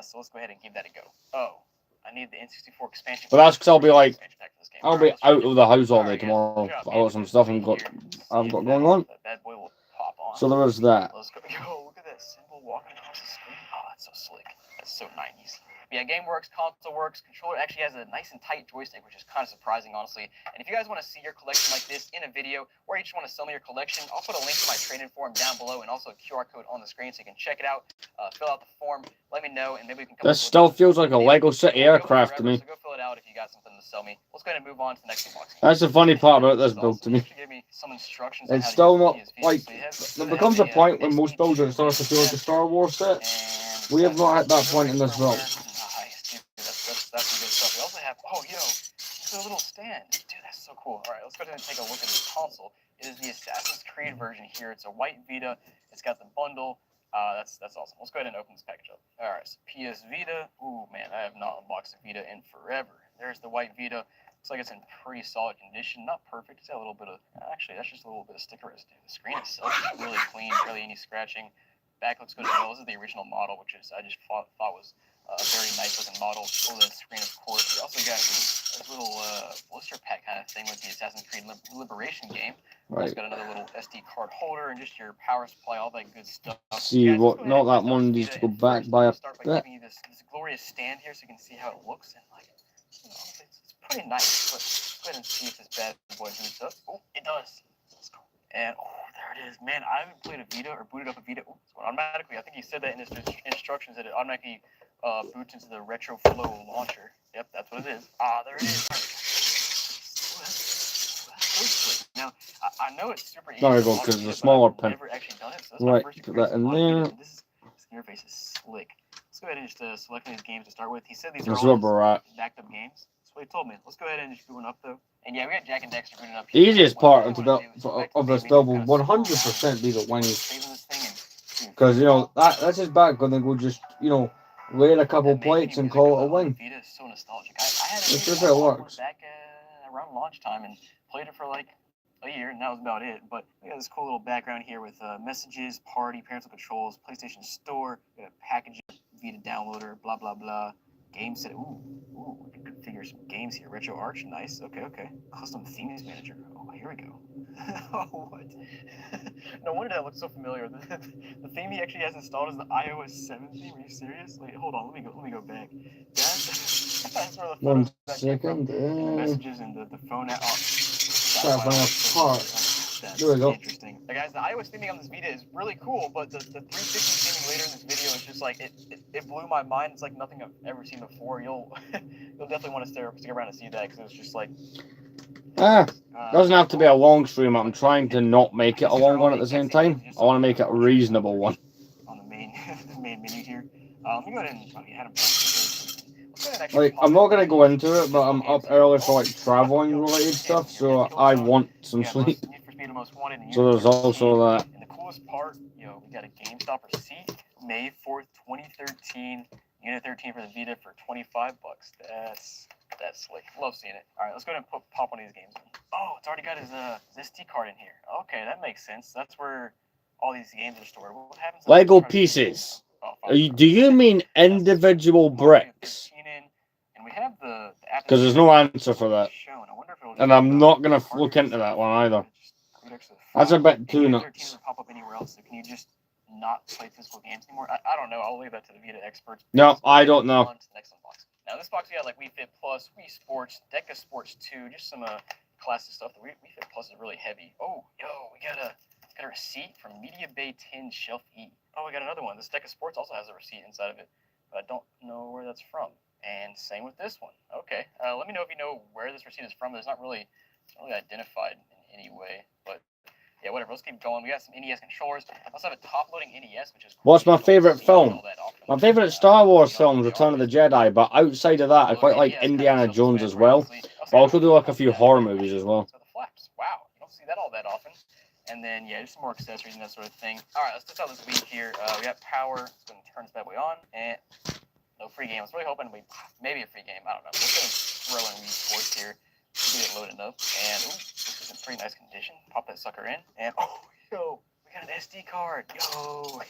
So let's go ahead and give that a go. Oh, I need the N64 expansion. But that's because I'll be out of the house all day tomorrow. I've got some stuff I've got going on. That boy will pop on. So there is that. Let's go. Yo, look at that symbol walking across the screen. Oh, that's so slick. That's so 90s. But yeah, game works, console works, controller actually has a nice and tight joystick, which is kind of surprising, honestly. And if you guys want to see your collection like this in a video, or you just want to sell me your collection, I'll put a link to my trade-in form down below, and also a QR code on the screen so you can check it out, fill out the form, let me know, and maybe we can come This up with still a feels like a Lego City It'll go aircraft to forever, me. so go fill it out if you got something to sell me. Let's go ahead and move on to the next unboxing. That's the funny part about this build to me. Actually gave me some instructions on It's how to still use not the PSV. like So there becomes a point when most builds it starts to feel like a Star Wars set. We have not hit that point in this build. Nice, dude. That's some good stuff. We also have, oh, yo, it's a little stand. Dude, that's so cool. All right, let's go ahead and take a look at this console. It is the Assassin's Creed version here. It's a white Vita. It's got the bundle. That's awesome. Let's go ahead and open this package up. All right, so PS Vita. Ooh, man, I have not unboxed a Vita in forever. There's the white Vita. Looks like it's in pretty solid condition. Not perfect. It's got a little bit of, actually, that's just a little bit of sticker residue. The screen itself is really clean, barely any scratching. Back looks good as well. This is the original model, which is I just thought was a very nice looking model. Oh, the screen, of course. We also got this little blister pack kind of thing with the Assassin's Creed Liberation game. Right. It's got another little SD card holder and just your power supply, all that good stuff. See Guys, what? Not that one needs to go back by a start by bit. giving you this glorious stand here, so you can see how it looks, and like, you know, it's pretty nice. But let's go ahead and see if this bad boy boots up. Oh, it does. Let's go. And oh, there it is. Man, I haven't played a Vita or booted up a Vita. Oh, it's going automatically. I think he said that in his instructions that it automatically boots into the RetroFlow launcher. Yep, that's what it is. Ah, there it is. Now, I know it's super easy. There we go, because it's a smaller pen. Never actually done it, so that's Right, my first put that in there. This interface is slick. Let's go ahead and just select these games to start with. He said these That's are where all we're at. backed up games. That's what he told me. Let's go ahead and just boot one up though. And yeah, we got Jack and Dexter booting up. The easiest part of What this build will 100% be the wings. Because, you know, that's just back when they go just, you know, lay a couple plates and call it a wing. Vita is so nostalgic. I had It's just how it works. Back around launch time and played it for like a year, and that was about it. But we got this cool little background here with messages, party, parental controls, PlayStation Store, we got packaging, Vita downloader, blah blah blah. Game set. Ooh, we can configure some games here. Retro Arch, nice. Okay. Custom themes manager. Oh, here we go. Oh, what? No wonder that looks so familiar. The theme he actually has installed is the iOS 7 theme. Are you serious? Wait, hold on. Let me go back. That's where the One photos came from. second. And the messages and the phone app. There we go. Interesting. Now, guys, the iOS theming on this Vita is really cool, but the 360 theming later in this video is just like it blew my mind. It's like nothing I've ever seen before. You'll definitely want to stick around and see that because it's just like. Doesn't have to be a long stream. I'm trying to not make it a long one at the same time. I want to make it a reasonable one. On the main menu here. Let me go ahead and had him. Like, I'm not gonna go into it, but I'm up early for like traveling related stuff, so I want some sleep. So there's also that. And the coolest part, you know, we got a GameStop receipt, May 4th, 2013, Unit 13 for the Vita for $25. That's slick. Love seeing it. All right, let's go ahead and pop one of these games in. Oh, it's already got his SD card in here. Okay, that makes sense. That's where all these games are stored. What happens? Lego pieces. Do you mean individual bricks? Because there's no answer for that. And I'm not going to look into that one either. That's a bit too nuts. Pop up anywhere else. So can you just not play physical games anymore? I don't know. I'll leave that to the Vita experts. No, I don't know. Now, this box we got like Wii Fit Plus, Wii Sports, Deca Sports 2, just some classic stuff. The Wii Fit Plus is really heavy. Oh, yo, we got a receipt from Media Bay 10 Shelf E. Oh, we got another one. This Deca Sports also has a receipt inside of it, but I don't know where that's from. And same with this one. Okay, let me know if you know where this receipt is from. It's not really identified in any way, but yeah, whatever. Let's keep going. We got some NES controllers. I also have a top-loading NES, which is cool. What's my favorite film? My favorite Star Wars film is Return of the Jedi, but outside of that, I quite like Indiana Jones as well. I also do like a few horror movies as well. So the flaps. Wow, you don't see that all that often. And then, yeah, just some more accessories and that sort of thing. All right, let's test out this week here. We got power. Let's go and turn this bad boy on. And no free game. I was really hoping maybe a free game. I don't know. Let's go and throw in Wii Sports here. Get it loaded up. And, ooh, this is in pretty nice condition. Pop that sucker in. And, oh, yo, we got an SD card. Yo.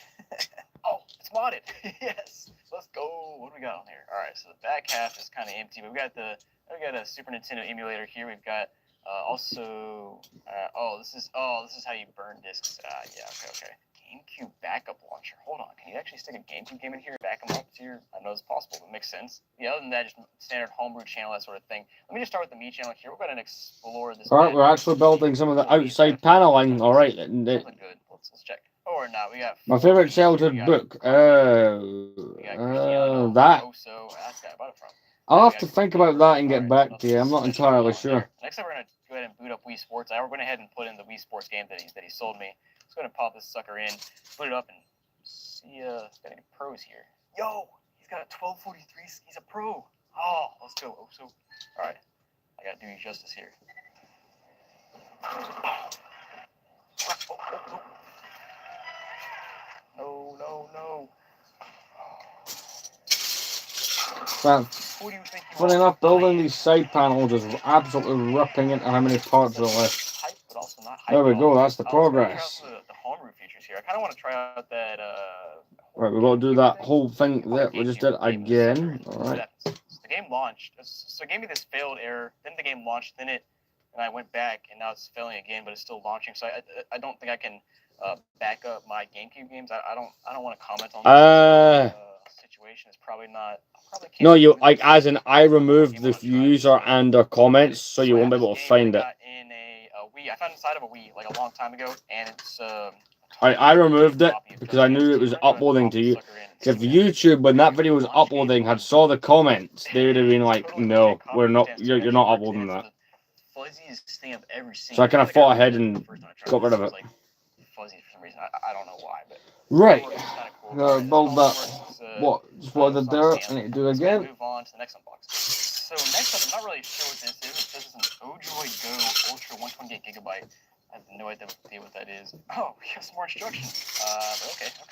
Oh, it's modded. Yes. Let's go. What do we got on here? All right, so the back half is kind of empty. But we got a Super Nintendo emulator here. We've got also, this is how you burn discs. Yeah, okay. GameCube backup launcher. Hold on, can you actually stick a GameCube game in here and back them up to your? I know it's possible, but it makes sense. Yeah, other than that, just standard homebrew channel, that sort of thing. Let me just start with the me channel here. We'll go ahead and explore this. All right, we're actually building some of the outside paneling. All right, Something good. Let's check. Oh, or not. We got my favorite childhood book. That. So that's got about it from. I'll have to think about that and get back to you. I'm not entirely sure. Next up, we're gonna go ahead and boot up Wii Sports. I went ahead and put in the Wii Sports game that he sold me. Let's go ahead and pop this sucker in, boot it up, and see. Got any pros here? Yo, he's got a 1243. He's a pro. Oh, let's go. Oh, so. All right, I gotta do you justice here. No. Well, funny enough, building these side panels is absolutely ripping into how many parts are left. There we go, that's the progress. The homebrew features here. I kind of want to try out that. Right, we've got to do that whole thing that we just did again. Alright. The game launched, so it gave me this failed error. Then the game launched, and I went back, and now it's failing again, but it's still launching. So I don't think I can back up my GameCube games. I don't want to comment on this situation. It's probably not. No, you like as in I removed the user and their comments, so you won't be able to find it. In a Wii, I found it inside of a Wii like a long time ago, and it's. I removed it because I knew it was uploading to you. If YouTube, when that video was uploading, had saw the comments, they would have been like, "No, we're not. You're not uploading that." So I kind of fought ahead and got rid of it. Fuzzy for some reason. I don't know why, but. Right. Build that. What? Just what I did there. I need to do again. Move on to the next unboxing. So next up, I'm not really sure what this is. This is an Odroid Go Ultra 128 gigabyte. I have no idea what that is. Oh, we have some more instructions. But okay. We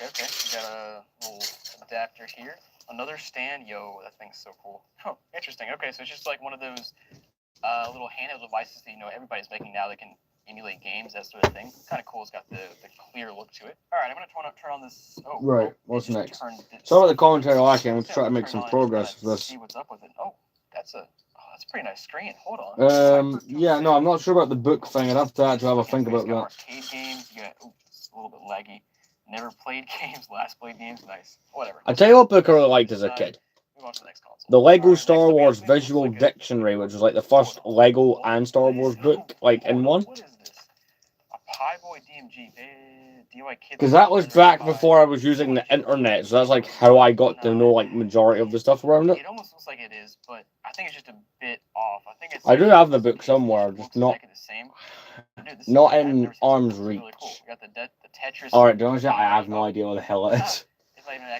got a little adapter here. Another stand. Yo, that thing's so cool. Oh, interesting. Okay, so it's just like one of those little handheld devices that everybody's making now that can emulate games, that sort of thing. Kind of cool. It's got the clear look to it. All right, I'm gonna turn on this. Oh, right. What's next? So the commentary lacking. I'm trying to make some progress with this. See what's up with it. Oh, that's a pretty nice screen. Hold on. Yeah, no, I'm not sure about the book thing. I'd have to actually have a think about that. Arcade games. You got. It's a little bit laggy. Never played games. Last played games. Nice. Whatever. I tell you what book I really liked as a kid. The Lego Star Wars Visual Dictionary, which was like the first Lego and Star Wars book, like in one. What is this? A Pi Boy DMG. Because that was back before I was using the internet, so that's like how I got to know like majority of the stuff around it. It almost looks like it is, but I think it's just a bit off. I think it's. I do have the book somewhere, just not in arm's reach. Alright, to be honest, I have no idea what the hell it is.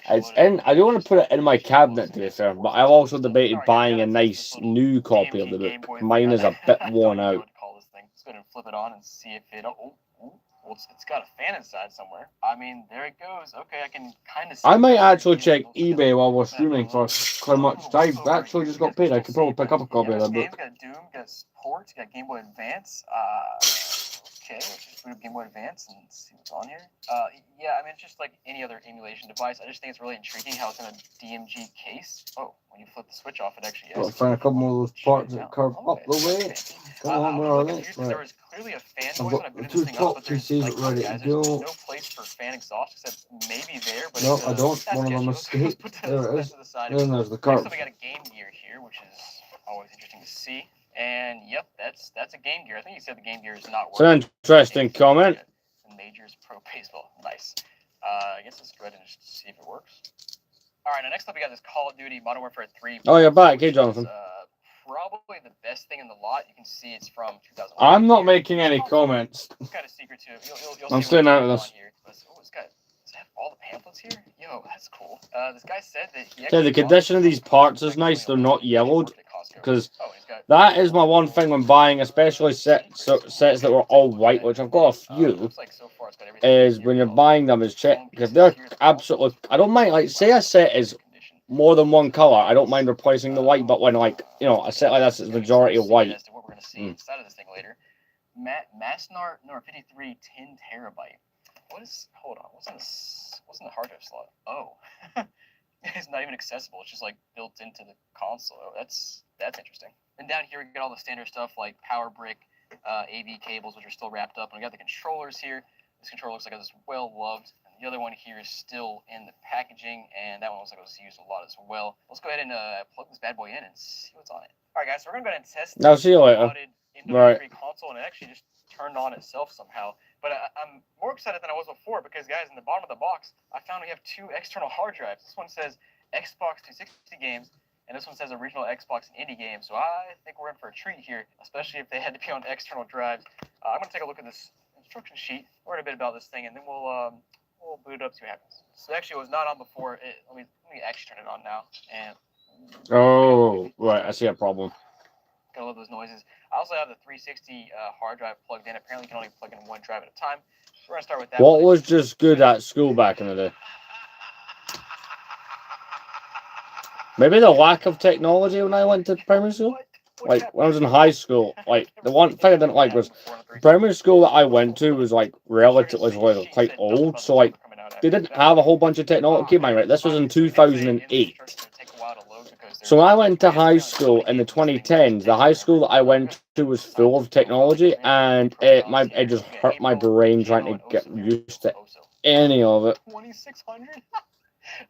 It's in. I don't want to put it in my cabinet, to be fair, but I've also debated buying a nice new copy of the book. Mine is a bit worn out. Let's go ahead and flip it on and see if it. Well, it's got a fan inside somewhere. I mean, there it goes. Okay, I can kind of see. I might actually check eBay while we're streaming for how much. I actually just got paid. I could probably pick up a copy of that book. Got Doom, got Sports, got Game Boy Advance. Okay, let's just boot up Game Boy Advance and see what's on here. Yeah, I mean, it's just like any other emulation device. I just think it's really intriguing how it's in a DMG case. Oh, when you flip the switch off, it actually is. Got to find a couple more of those parts that curve up the way. Come on, where are they? There was clearly a fan noise when I booted two this thing up, but tops there's receiver ready to go. no place for fan exhaust except maybe there. But No, I don't. One of them escaped. There it is. Then there's the curve. So we got a Game Gear here, which is always interesting to see. And yep, that's a Game Gear. I think you said the Game Gear is not working. It's an interesting comment. The Majors Pro Baseball. Nice. I guess let's go ahead and just see if it works. All right, now next up we got this Call of Duty Modern Warfare 3. Oh, you're back. Hey, Jonathan. Probably the best thing in the lot. You can see it's from 2000. I'm not making any comments. It's got a secret to it. You'll I'm staying out of this. Oh, it's got. Does it have all the pamphlets here? Yo, that's cool. This guy said that he. Yeah, the condition of these parts is nice. They're not yellowed. Because that is my one thing when buying, especially sets that were all white, which I've got a few, is when you're buying them is check, because they're absolutely, I don't mind, like, say a set is more than one color, I don't mind replacing the white, but when, like, you know, a set like this is majority of white. What we're going to see inside of this thing later. Masnar 53 10 terabyte. What is, hold on, what's in the hard drive slot? Oh. It's not even accessible. It's just like built into the console. Oh, that's interesting. And down here we got all the standard stuff like power brick, AV cables, which are still wrapped up, and we got the controllers here. This controller looks like it's well loved. And The other one here is still in the packaging, and that one looks like it was used a lot as well. Let's go ahead and plug this bad boy in and see what's on it. All right, guys, so we're going to go ahead and test I'll see you later. MW3 console, and it actually just turned on itself somehow. But I'm more excited than I was before because, guys, in the bottom of the box, I found we have 2 external hard drives. This one says Xbox 360 games, and this one says original Xbox and indie games. So I think we're in for a treat here, especially if they had to be on external drives. I'm going to take a look at this instruction sheet, learn a bit about this thing, and then we'll boot it up, see what happens. So actually, it was not on before. Let me actually turn it on now. And oh, right, I see a problem. Gotta love those noises. I also have the 360 hard drive plugged in. Apparently, you can only plug in 1 drive at a time. So we're gonna start with that. What was just good at school back in the day? Maybe the lack of technology when I went to primary school. Like when I was in high school, like the one thing I didn't like was primary school that I went to was like relatively quite old, so like they didn't have a whole bunch of technology. Keep in mind, right? This was in 2008. So when I went to high school in the 2010s, the high school that I went to was full of technology, and it just hurt my brain trying to get used to any of it. 2600.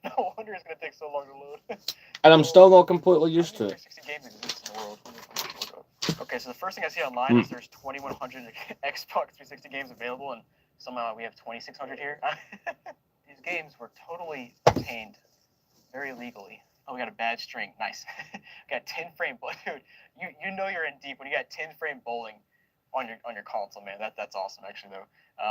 No wonder it's gonna take so long to load. And I'm still not completely used to it. 360 games exist in the world. Okay, so the first thing I see online is there's 2100 Xbox 360 games available, and somehow we have 2600 here. These games were totally obtained very legally. Oh, we got a bad string. Nice. Got 10 frame, dude. You know you're in deep when you got 10 frame bowling on your console, man. That's awesome, actually, though.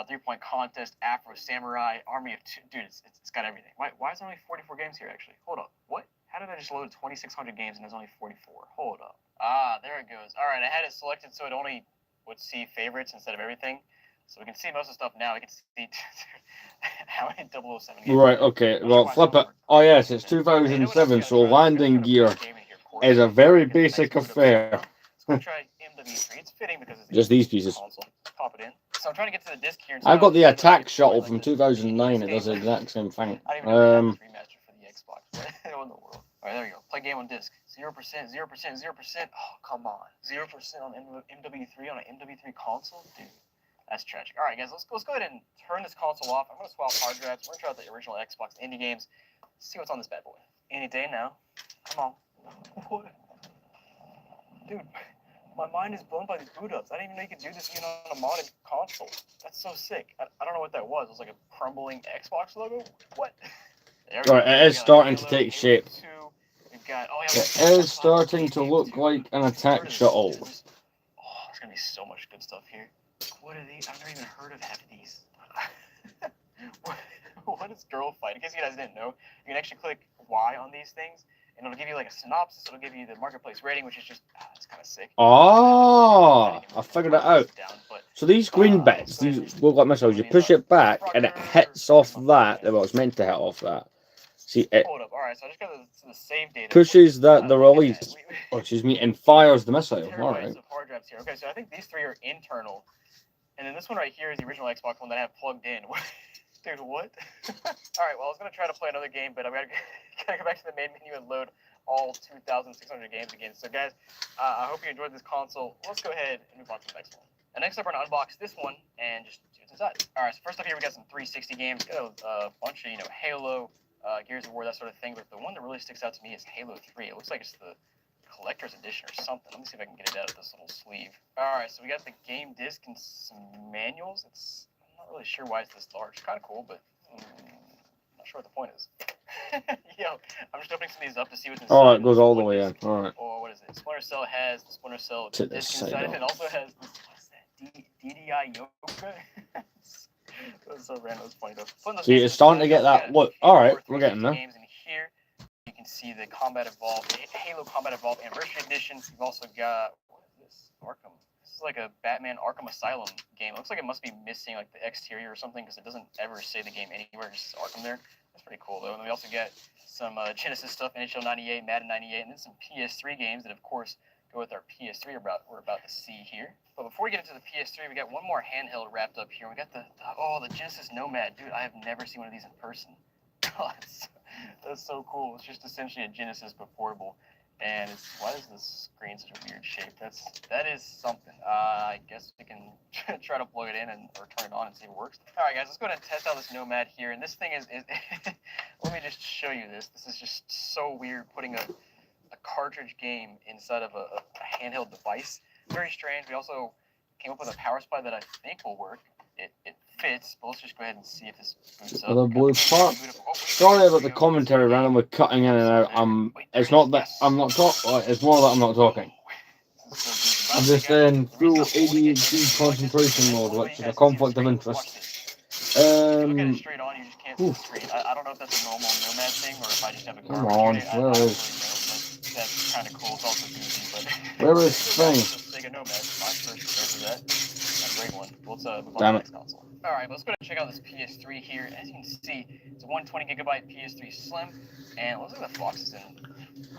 3-point contest, Afro Samurai, Army of Two. Dude, it's got everything. Why is there only 44 games here, actually? Hold up. What? How did I just load 2600 games and there's only 44? Hold up. Ah, there it goes. All right, I had it selected so it only would see favorites instead of everything. So we can see most of the stuff now. We can see how many 007 games. Right, okay. Well, flip it. Oh, yes, it's 2007, so landing gear is a very basic affair. So we'll try MW3. It's fitting because it's just these pieces. Console. Pop it in. So I'm trying to get to the disc here. I've got the attack shuttle from 2009. It does the exact same thing. I didn't even know we had a remaster for the Xbox. What in the world? All right, there we go. Play game on disc. 0%, 0%, 0%. Oh, come on. 0% on MW3 on an MW3 console? Dude, that's tragic. All right, guys, let's go ahead and turn this console off. I'm going to swap hard drives. We're going to try out the original Xbox indie games. See what's on this bad boy. Any day now. Come on. What? Dude, my mind is blown by these boot ups. I didn't even know you could do this even on a modded console. That's so sick. I don't know what that was. It was like a crumbling Xbox logo? What? Right, it is starting to take shape. It is starting to look like an attack shuttle. Oh, there's gonna be so much good stuff here. What are these? I've never even heard of half of these. What is Girl Fight? In case you guys didn't know, you can actually click Y on these things, and it'll give you like a synopsis. It'll give you the marketplace rating, which is just it's kind of sick. Oh, I figured it out. So these green bits, these look like missiles. You push it back, and it hits off that. Well, it's meant to hit off that. See, it Hold up. All right, so I just got to the save data. pushes the release, and fires the missile. All right. Hard drives here. Okay, so I think these 3 are internal, and then this one right here is the original Xbox one that I have plugged in. Dude, what? All right, well, I was gonna try to play another game, but I gotta go back to the main menu and load all 2,600 games again. So, guys, I hope you enjoyed this console. Let's go ahead and move on to the next one. And next up, we're gonna unbox this one and just see what's inside. All right, so first up here, we got some 360 games. Got a bunch of Halo. Gears of War, that sort of thing, but the one that really sticks out to me is Halo 3. It looks like it's the collector's edition or something. Let me see if I can get it out of this little sleeve. Alright, so we got the game disc and some manuals. I'm not really sure why it's this large. It's kind of cool, but I'm not sure what the point is. Yo, I'm just opening some of these up to see what's inside. Oh, it goes all the way in. Alright. Or what is it? Splinter Cell has the Splinter Cell disc inside of it, and also has this, what's that? DDI Yoga? That's so random. It's funny though. See, it's starting to get that look. Alright, we're getting there. Games in here. You can see the Combat Evolved, Halo Combat Evolved Anniversary Edition. You've also got, what is this? Arkham. This is like a Batman Arkham Asylum game. It looks like it must be missing like the exterior or something because it doesn't ever say the game anywhere. Just Arkham there. That's pretty cool though. And then we also get some Genesis stuff, NHL 98, Madden 98, and then some PS3 games that of course go with our PS3 we're about to see here. But before we get into the PS3, we got one more handheld wrapped up here. We got the Genesis Nomad. Dude, I have never seen one of these in person. God, that's so cool. It's just essentially a Genesis but portable. And why is this screen such a weird shape? That is something. I guess we can try to plug it in or turn it on and see if it works. All right, guys, let's go ahead and test out this Nomad here. And this thing is let me just show you this. This is just so weird, putting a cartridge game inside of a handheld device. Very strange. We also came up with a power supply that I think will work. It fits, but let's just go ahead and see if this boots up. The blue part. Sorry about the commentary randomly cutting in and out. It's not that I'm not talking. It's more that I'm not talking. I'm just in full ADHD concentration mode, which is a conflict of interest. Look at it straight on, you just can't see the screen. I don't know if that's a normal Nomad thing or if I just have a Come garbage on, unit. where I don't is- really know. That's kind of cool. It's also goofy, but Where is thing? Sega Nomad. My first repair for that. A great one. Let's move on to Damn the it. next console. All right, let's go ahead and check out this PS3 here. As you can see, it's a 120GB PS3 Slim, and it looks like the box is in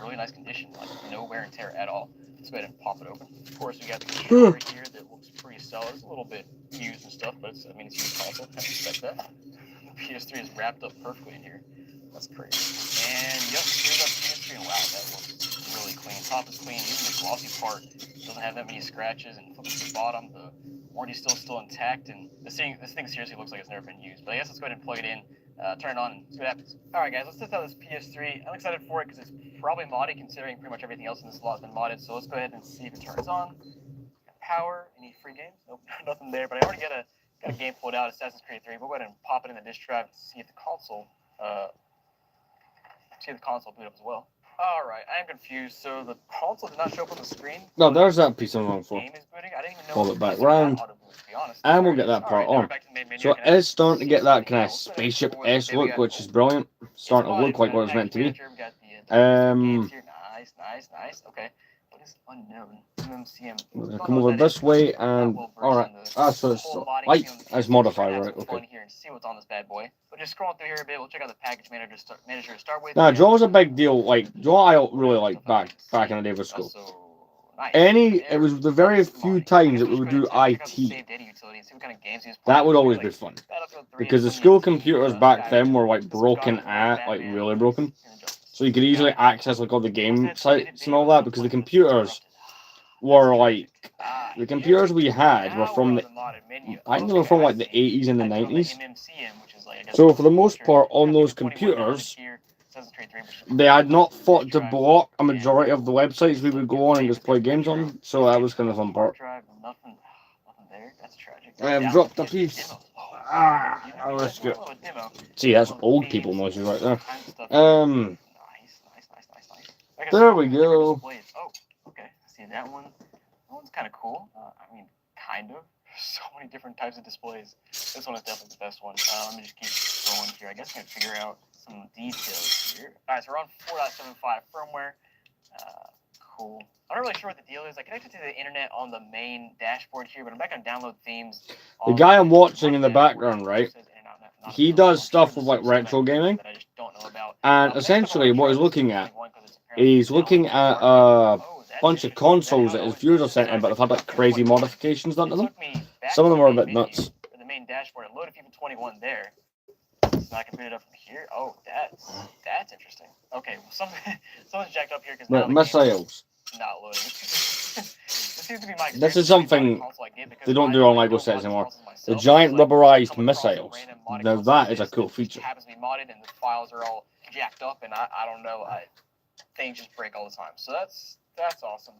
really nice condition, like no wear and tear at all. Let's go ahead and pop it open. Of course, we got the controller here that looks pretty solid. It's a little bit used and stuff, but it's used console. I expect that. The PS3 is wrapped up perfectly in here. That's crazy. And yep, here's our PS3, and wow, that looks really clean. Top is clean. Even the glossy part doesn't have that many scratches. And flip to the bottom, the warranty's still intact. And this thing seriously looks like it's never been used. But I guess let's go ahead and plug it in, turn it on, and see what happens. All right, guys, let's test out this PS3. I'm excited for it because it's probably modded, considering pretty much everything else in this lot has been modded. So let's go ahead and see if it turns on. Power. Any free games? Nope, nothing there. But I already got a game pulled out, Assassin's Creed 3. We'll go ahead and pop it in the disk drive and see if the console boot up as well. All right, I am confused. So the console did not show up on the screen. No, there's that piece I'm wrong for. Game is booting. I didn't even know. Pull it back PS3 had round. auto boot, to be honest. And we'll get that All part right, now we're on. back to the main menu. So it Can I is starting to get that kind Yeah, of let's go ahead and spaceship-esque forward. look, which is brilliant. Starting to It's look like modded. what it's meant to be. Manager, we got the Um, games here. Nice. Okay. What is unknown? MMCM. We're gonna come over this way and alright. So it's light as modify, right? Okay. Here and see what's on this bad boy. But just scrolling through here a bit, we'll check out the package manager to start with. Now, Jaw's a big deal. Like Jaw, I really like back in the day for school. So, nice. It was the very few times that we would do IT. That would always be fun because the school computers back then were like broken like really broken. So you could easily access like all the game sites and all that because the computers were like the computers we had were from I think they were from like the 80s and the 90s. So for the most part on those computers, they had not thought to block a majority of the websites we would go on and just play games on. So that was kind of the fun part. I have dropped a piece. Let's go. See, that's old people noises right there. There we go. Oh, okay. See that one? That one's kind of cool. I mean, kind of. So many different types of displays. This one is definitely the best one. Let me just keep scrolling here. I guess I'm going to figure out some details here. All right, so we're on 4.75 firmware. Cool. I'm not really sure what the deal is. I connected to the internet on the main dashboard here, but I'm back on download themes. The guy I'm watching in the background, right? He does stuff with like retro gaming. And essentially what he's looking at a bunch of consoles that his viewers have sent in, but they've had like crazy modifications done to them. Some of them are a bit nuts. The main dashboard, it loaded FIFA 21 there. So I can boot it up from here. Oh, that's interesting. Okay, well, someone's jacked up here because now the missiles. game's not loading. This seems to be my This is something they don't do on LEGO sets anymore. The giant rubberized missiles. Now that is a cool feature. It happens to be modded and the files are all jacked up and I don't know, things just break all the time. So that's awesome.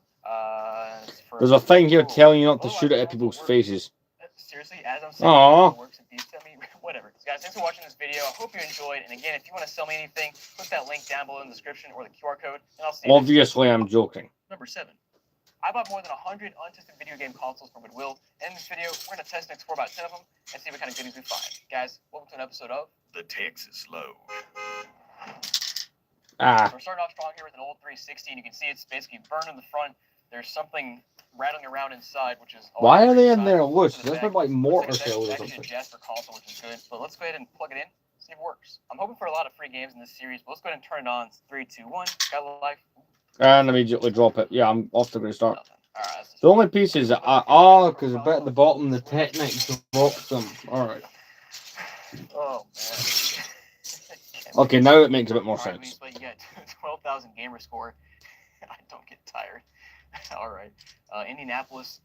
There's a thing here telling you not to shoot it at people's faces. Seriously, as I'm saying, Aww. it works and beats at me. Whatever. Guys, thanks for watching this video. I hope you enjoyed. And again, if you want to sell me anything, click that link down below in the description or the QR code, and I'll see you. Obviously, I'm joking. Number 7. I bought more than 100 untested video game consoles from Goodwill. And in this video, we're going to test and explore about 10 of them and see what kind of goodies we find. Guys, welcome to an episode of The Texas Load. So we're starting off strong here with an old 360, and you can see it's basically burned in the front. There's something rattling around inside, which is... Why are they in there loose? This is like mortar shells or something. Jasper console, which is good. But let's go ahead and plug it in, see if it works. I'm hoping for a lot of free games in this series, but let's go ahead and turn it on. 3, 2, 1. Got a little life. And immediately drop it. Yeah, I'm off to the start. Alright, the only pieces that are... because about at the bottom, the Technics dropped them. Alright. Oh, man. Okay, now it makes a bit more sense. But you got 12,000 gamer score. I don't get tired. All right. Indianapolis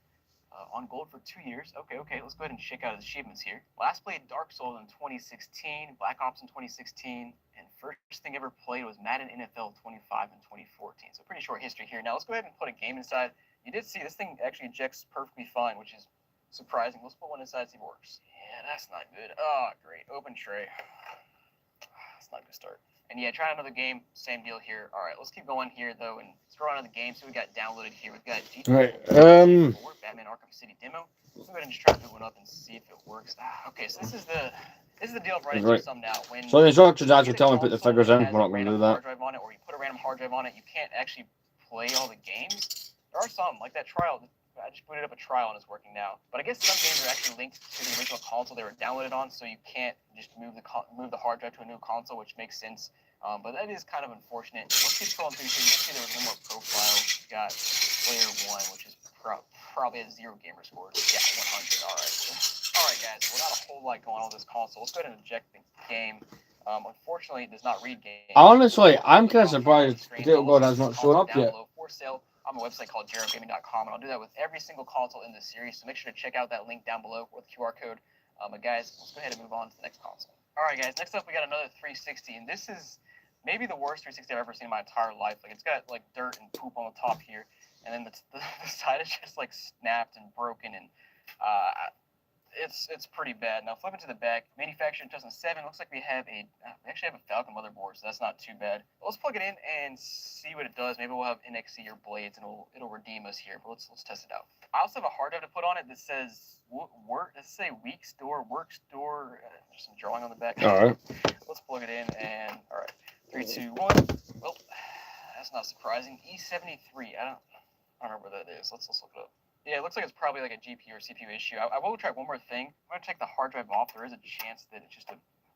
on gold for 2 years. Okay. Let's go ahead and check out his achievements here. Last played Dark Souls in 2016, Black Ops in 2016, and first thing ever played was Madden NFL 25 in 2014. So pretty short history here. Now let's go ahead and put a game inside. You did see this thing actually ejects perfectly fine, which is surprising. Let's put one inside, see if it works. Yeah, that's not good. Oh, great. Open tray. That's not a good start. And yeah, try another game. Same deal here. All right, let's keep going here, though, and let's throw another game. So we got downloaded here. We've got GTA 4, Batman Arkham City demo. Let's go ahead and just try to boot one up and see if it works. Okay, so this is the deal of running through some now. When so the instructions actually tell me to put the figures in. We're not going to do that. Hard drive on it, or you put a random hard drive on it, you can't actually play all the games. There are some, like that trial. I just booted up a trial and it's working now. But I guess some games are actually linked to the original console they were downloaded on, so you can't just move the hard drive to a new console, which makes sense. But that is kind of unfortunate. Let's keep scrolling through here. You can see there was one more profile. We got player 1, which is probably has 0 gamer scores. Yeah, 100. All right, guys. Without a whole lot going on with this console, let's go ahead and eject the game. Unfortunately, it does not read game. Honestly, I'm kind of surprised Potato God has not shown up yet. For sale on my website called JeremGaming.com, and I'll do that with every single console in this series. So make sure to check out that link down below with the QR code. But guys, let's go ahead and move on to the next console. All right, guys. Next up, we got another 360, and this is maybe the worst 360 I've ever seen in my entire life. Like, it's got like dirt and poop on the top here, and then the side is just like snapped and broken, and it's pretty bad. Now flipping to the back, manufactured in 2007. Looks like we actually have a Falcon motherboard, so that's not too bad. Let's plug it in and see what it does. Maybe we'll have NXE or blades, and it'll redeem us here. But let's test it out. I also have a hard drive to put on it that says work. Does it say weak store, work store? There's some drawing on the back. All right. Let's plug it in, and all right, 3, 2, 1. Well, that's not surprising. E73. I don't remember what that is. Let's look it up. Yeah, it looks like it's probably like a GPU or CPU issue. I will try one more thing. I'm going to take the hard drive off. There is a chance that it's just a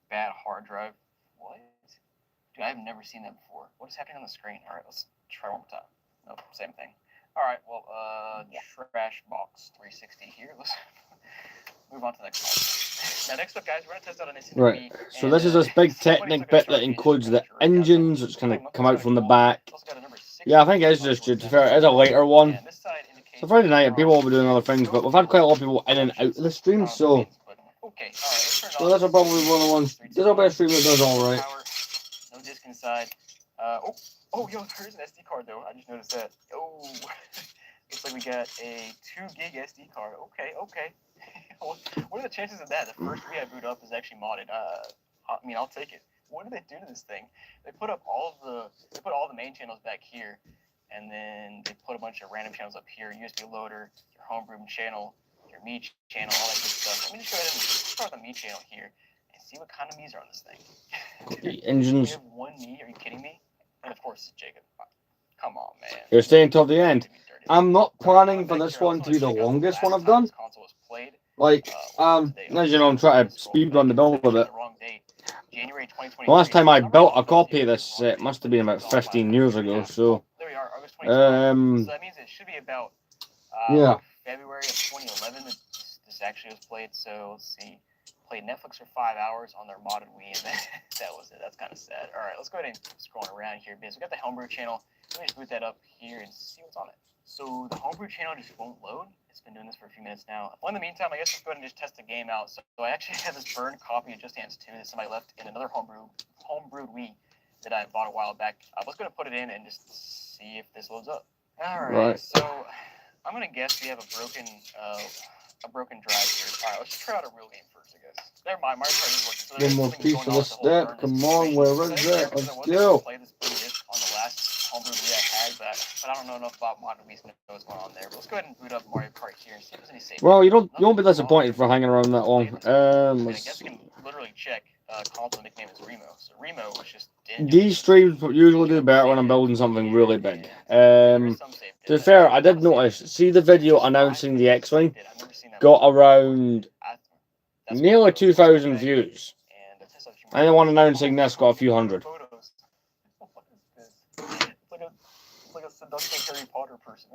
bad hard drive. What? Dude, I've never seen that before. What is happening on the screen? All right, let's try one more time. Nope, same thing. All right, well, trash box 360 here. Let's move on to the next one. Now, next up, guys, we're going to test out an SNB. Right, so this is this big Technic bit that includes the engines, which kind of come out from the back. Yeah, I think it's just, to be fair, it's a later one. So Friday night, people will be doing other things, but we've had quite a lot of people in and out of the stream, so... So that's probably one of the ones... This will be a stream that does alright. No disc inside. Yo, there's an SD card, though. I just noticed that. Oh, looks like we got a 2 gig SD card. Okay. What are the chances of that? The first I boot up is actually modded. I mean, I'll take it. What do they do to this thing? They put all the main channels back here, and then they put a bunch of random channels up here. USB loader, your homebrew channel, your me channel, all that good stuff. Let me just go ahead and start the me channel here and see what kind of me's are on this thing. The engines. We have one me. Are you kidding me? And of course, it's Jacob. Come on, man. You're staying till the end. I'm not planning for this one to be the longest one I've done. Like, as you know, I'm trying to speed run the build of it. The last time I built a copy of this set must have been about 15 years ago, so... There we are, August 2020. So that means it should be about February of 2011 that this actually was played. So let's see. Played Netflix for 5 hours on their modded Wii, and that was it. That's kind of sad. All right, let's go ahead and keep scrolling around here because we got the homebrew channel. Let me just boot that up here and see what's on it. So the homebrew channel just won't load. It's been doing this for a few minutes now. Well, in the meantime, I guess let's go ahead and just test the game out. So I actually have this burned copy of Just Dance 2 that somebody left in another homebrewed Wii that I bought a while back. Let's go ahead and put it in and just see if this loads up. All right. So I'm gonna guess we have a broken drive here. All right, let's try out a real game first, I guess. Never mind, Mario Kart is working. So one more piece of the step. Come on, where is it? Let's go. Play this disc on the last homebrew Wii I had, but I don't know enough about modern Wii to know what's going on there. But let's go ahead and boot up Mario Kart here and see if there's any save. Well, you won't be disappointed for hanging around that long. I guess we can literally check. Console nickname is Remo. So Remo was just. These streams usually do better when I'm building something really big. To be fair, I did notice. See the video announcing the X-Wing got around nearly 2,000 views, and the one announcing this got a few hundred. It's like a seductive Harry Potter person.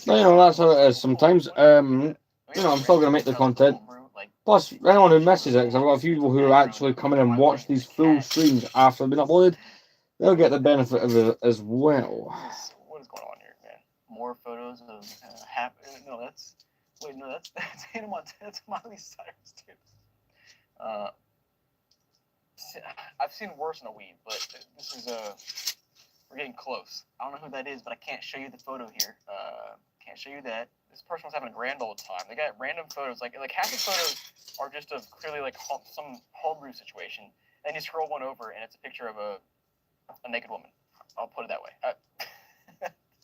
No, that's how it is sometimes. I'm still gonna make the content. Plus, anyone who misses it, because I've got a few people who actually come in and watch these full streams after they've been uploaded. They'll get the benefit of it as well. What is going on here, man? More photos of No, that's wait, no, that's Hannah Montana. That's Miley Cyrus, dude. Uh, I've seen worse in a weed, but this is we're getting close. I don't know who that is, but I can't show you the photo here. Can't show you that. This person was having a grand old time. They got random photos, like half the photos are just of clearly like some homebrew situation. And you scroll one over, and it's a picture of a naked woman. I'll put it that way.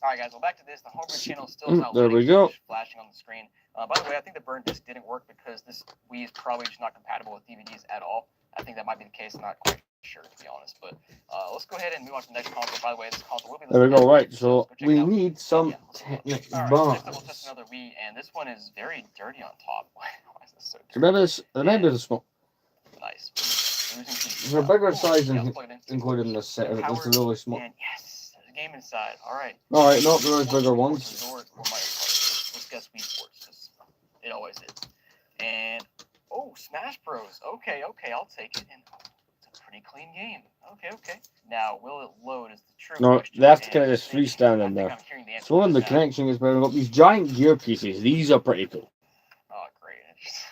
All right, guys. Well, back to this. The homebrew channel still is not There we go. flashing on the screen. By the way, I think the burn disc didn't work because this Wii is probably just not compatible with DVDs at all. I think that might be the case. I'm not quite sure, to be honest. But let's go ahead and move on to the next console. By the way, this console will be There we go. Right, so check it we out. need some Yeah, Technic All right, bars. next up we'll test another Wii, and this one is very dirty on top. Why is this so dirty? Maybe the small. Nice. There's a bigger size Yeah, included in this set. It's really small. And yes, there's a game inside. All right. All right, not those bigger ones. Resort or Mario Kart. Let's guess Wii Sports, because it always is. And oh, Smash Bros. Okay, I'll take it. And it's a pretty clean game. Okay. Now, will it load? Is the true No, question. they have to And kind of just freestyle in there. I'm hearing the answer So when to the that. connection is better, we've got these giant gear pieces. These are pretty cool. Oh, great. It's just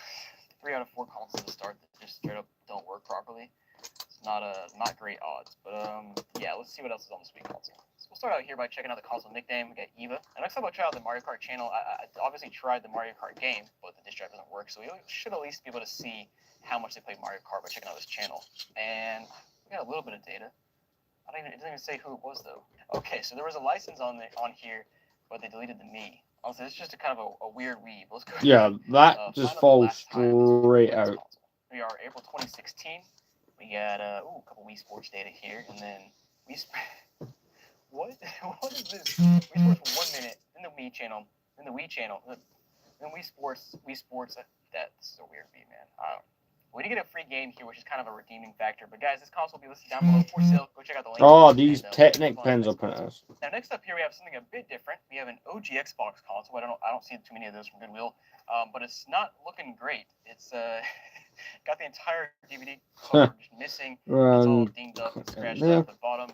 3 out of 4 consoles to start that just straight up don't work properly. It's not great odds. But yeah, let's see what else is on this Wii console. So we'll start out here by checking out the console nickname. We got Eva. And next time I'll try out the Mario Kart channel. I obviously tried the Mario Kart game, but the disc drive doesn't work. So we should at least be able to see how much they play Mario Kart by checking out this channel. And we got a little bit of data. It doesn't even say who it was though. Okay, so there was a license on here, but they deleted the me. Also, it's just a kind of a weird Wii. Let's go. Yeah, that just falls straight out. We are April 2016. We got a couple Wii Sports data here, and then what? What is this? Wii Sports 1 minute in the Wii channel. In the Wii channel. Then Wii Sports. That's a weird Wii, man. We did get a free game here, which is kind of a redeeming factor. But guys, this console will be listed down below for sale. Go check out the link. Oh, these Technic pens are pretty nice. Now, next up here, we have something a bit different. We have an OG Xbox console. I don't see too many of those from Goodwill, but it's not looking great. It's got the entire DVD cover just missing. It's all dinged up and scratched out at the bottom.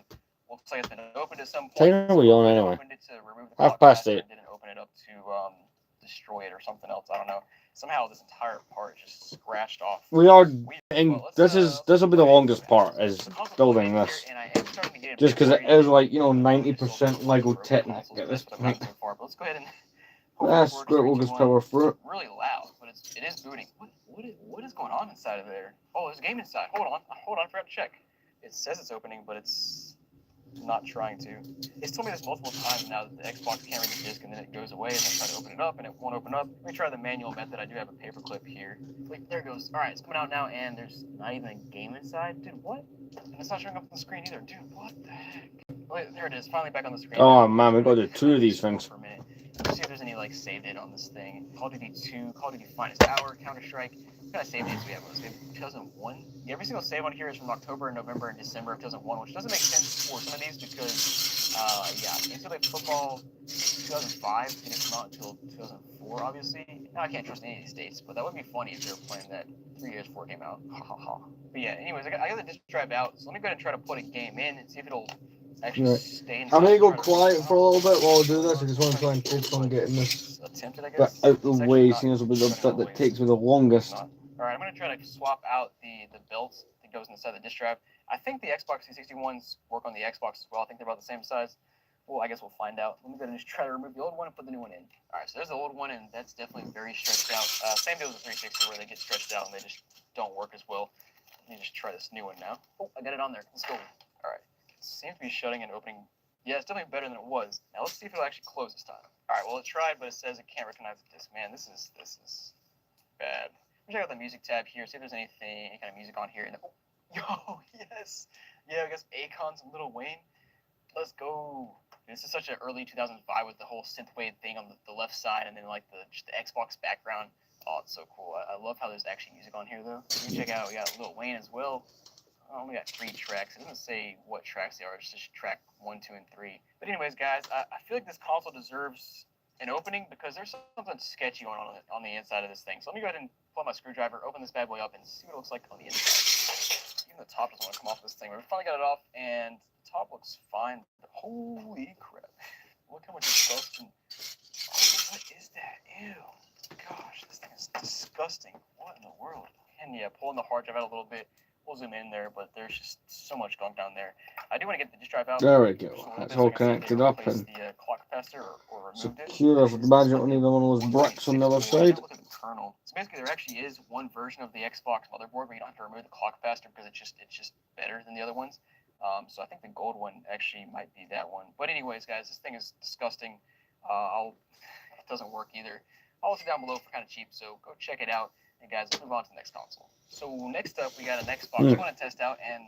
Looks like it's been opened at some point. Technically on anyway. Opened it to remove the 8:30. didn't open it up to destroy it or something else. I don't know. Somehow this entire part is just scratched off. We are, and this will be the longest part, is building this. Just because it is like, 90% Lego Technic at this point. Let's go ahead and That's great, we'll just power through it. Really loud, but it is booting. What is going on inside of there? Oh, there's a game inside. Hold on, I forgot to check. It says it's opening, but it's not trying to. It's told me this multiple times now that the Xbox can't read the disc, and then it goes away, and then try to open it up, and it won't open up. Let me try the manual method. I do have a paperclip here. Wait, there it goes. All right, it's coming out now, and there's not even a game inside. Dude, what? And it's not showing up on the screen either. Dude, what the heck? Wait, there it is. Finally back on the screen. Oh man, we got to do 2 of these things. For a minute. Let's see if there's any save data on this thing. Call of Duty 2, Call of Duty Finest Hour, Counter-Strike. What kind of save dates we have on this? We have 2001. Yeah, every single save on here is from October, November, and December of 2001, which doesn't make sense for some of these because, NCAA football 2005 didn't come out until 2004, obviously. Now I can't trust any of these dates, but that would be funny if they were playing that 3 years before it came out. Ha ha ha. But yeah, anyways, I got the disc drive out, so let me go ahead and try to put a game in and see if it'll actually stay inside. I'm going to go quiet for a little bit while I do this. I just want to try and focus on getting this bit out the way, seeing as it'll be the bit that takes me the longest. Alright, I'm going to try to swap out the belt that goes inside the disc drive. I think the Xbox 360 ones work on the Xbox as well. I think they're about the same size. Well, I guess we'll find out. Let me go ahead and just try to remove the old one and put the new one in. Alright, so there's the old one, and that's definitely very stretched out. Same deal with the 360 where they get stretched out and they just don't work as well. Let me just try this new one now. Oh, I got it on there. Let's go. Alright. It seems to be shutting and opening. Yeah, it's definitely better than it was. Now let's see if it'll actually close this time. Alright, well it tried, but it says it can't recognize the disc. Man, this is bad. Check out the music tab here, see if there's any kind of music on here. And yo, yes. Yeah, I guess Akon's and Lil Wayne. Let's go. This is such an early 2005 with the whole synthwave thing on the left side, and then just the Xbox background. Oh, it's so cool. I love how there's actually music on here though. Let me check out. We got Lil Wayne as well. I only got 3 tracks. It doesn't say what tracks they are. It's just track 1, 2, and 3. But anyways, guys, I feel like this console deserves an opening because there's something sketchy on the inside of this thing. So let me go ahead and pull out my screwdriver, open this bad boy up, and see what it looks like on the inside. Even the top doesn't want to come off this thing. We finally got it off, and top looks fine. But holy crap. Look how much disgusting. Oh, what is that? Ew. Gosh, this thing is disgusting. What in the world? And yeah, pulling the hard drive out a little bit. We'll zoom in there, but there's just so much going down there. I do want to get the disk drive out. There we go. just a little That's bit so all I can see if they connected up replaced and the clock capacitor or removed it. secure. I It would is imagine we fucking need one of those bricks on the other 1.64. side. Look at the kernel. So basically, there actually is one version of the Xbox motherboard where you don't have to remove the clock capacitor because it's just better than the other ones. So I think the gold one actually might be that one. But anyways, guys, this thing is disgusting. It doesn't work either. I'll list it down below for kind of cheap, so go check it out. And guys, let's move on to the next console. So next up, we got an Xbox One to test out, and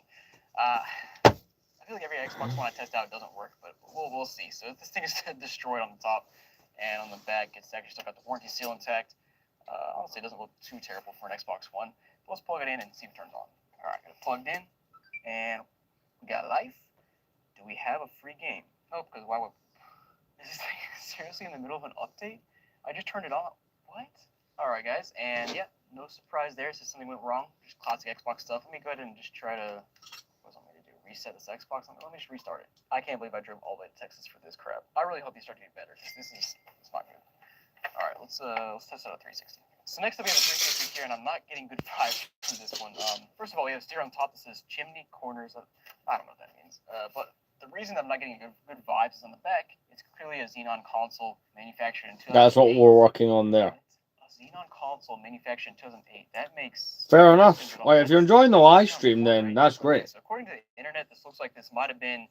I feel like every Xbox One I test out doesn't work, but we'll see. So this thing is destroyed on the top, and on the back, it's actually still got the warranty seal intact. Honestly, it doesn't look too terrible for an Xbox One. But let's plug it in and see if it turns on. All right, got it plugged in, and we got life. Do we have a free game? No, because why would... Is this thing seriously in the middle of an update? I just turned it on. What? All right, guys, and yeah, no surprise there. Since something went wrong, just classic Xbox stuff. Let me go ahead and just try to... What was I going to do? Reset this Xbox? Let me just restart it. I can't believe I drove all the way to Texas for this crap. I really hope these start to get better. This is not good. All right, let's test out a 360. So next up we have a 360 here, and I'm not getting good vibes from this one. First of all, we have a sticker on top that says Chimney Corners. I don't know what that means, but the reason I'm not getting good vibes is on the back. It's clearly a Xenon console manufactured in 2008. That's what we're working on there. A Xenon console manufactured in 2008. That makes... Fair enough. Well, if you're enjoying the live stream, then that's great. So according to the internet, this looks like this might have been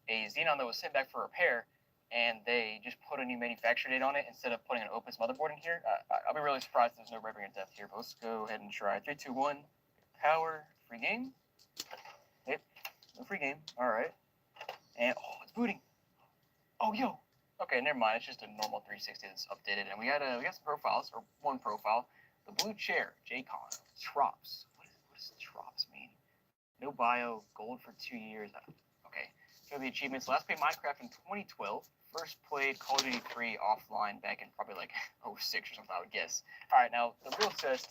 a Xenon that was sent back for repair, and they just put a new manufacturer date on it instead of putting an Opus motherboard in here. I'll be really surprised if there's no rendering depth here, but let's go ahead and try 3, 2, 1. Power, free game. Yep, no free game. All right. And, oh, it's booting. Oh, yo. Okay, never mind. It's just a normal 360 that's updated. And we got some profiles, or one profile. The blue chair, J-Con, Trops. What does Trops mean? No bio, gold for 2 years. Okay. Here are the achievements. Last played Minecraft in 2012. First played Call of Duty 3 offline back in probably like 06 or something, I would guess. All right, now, the real test.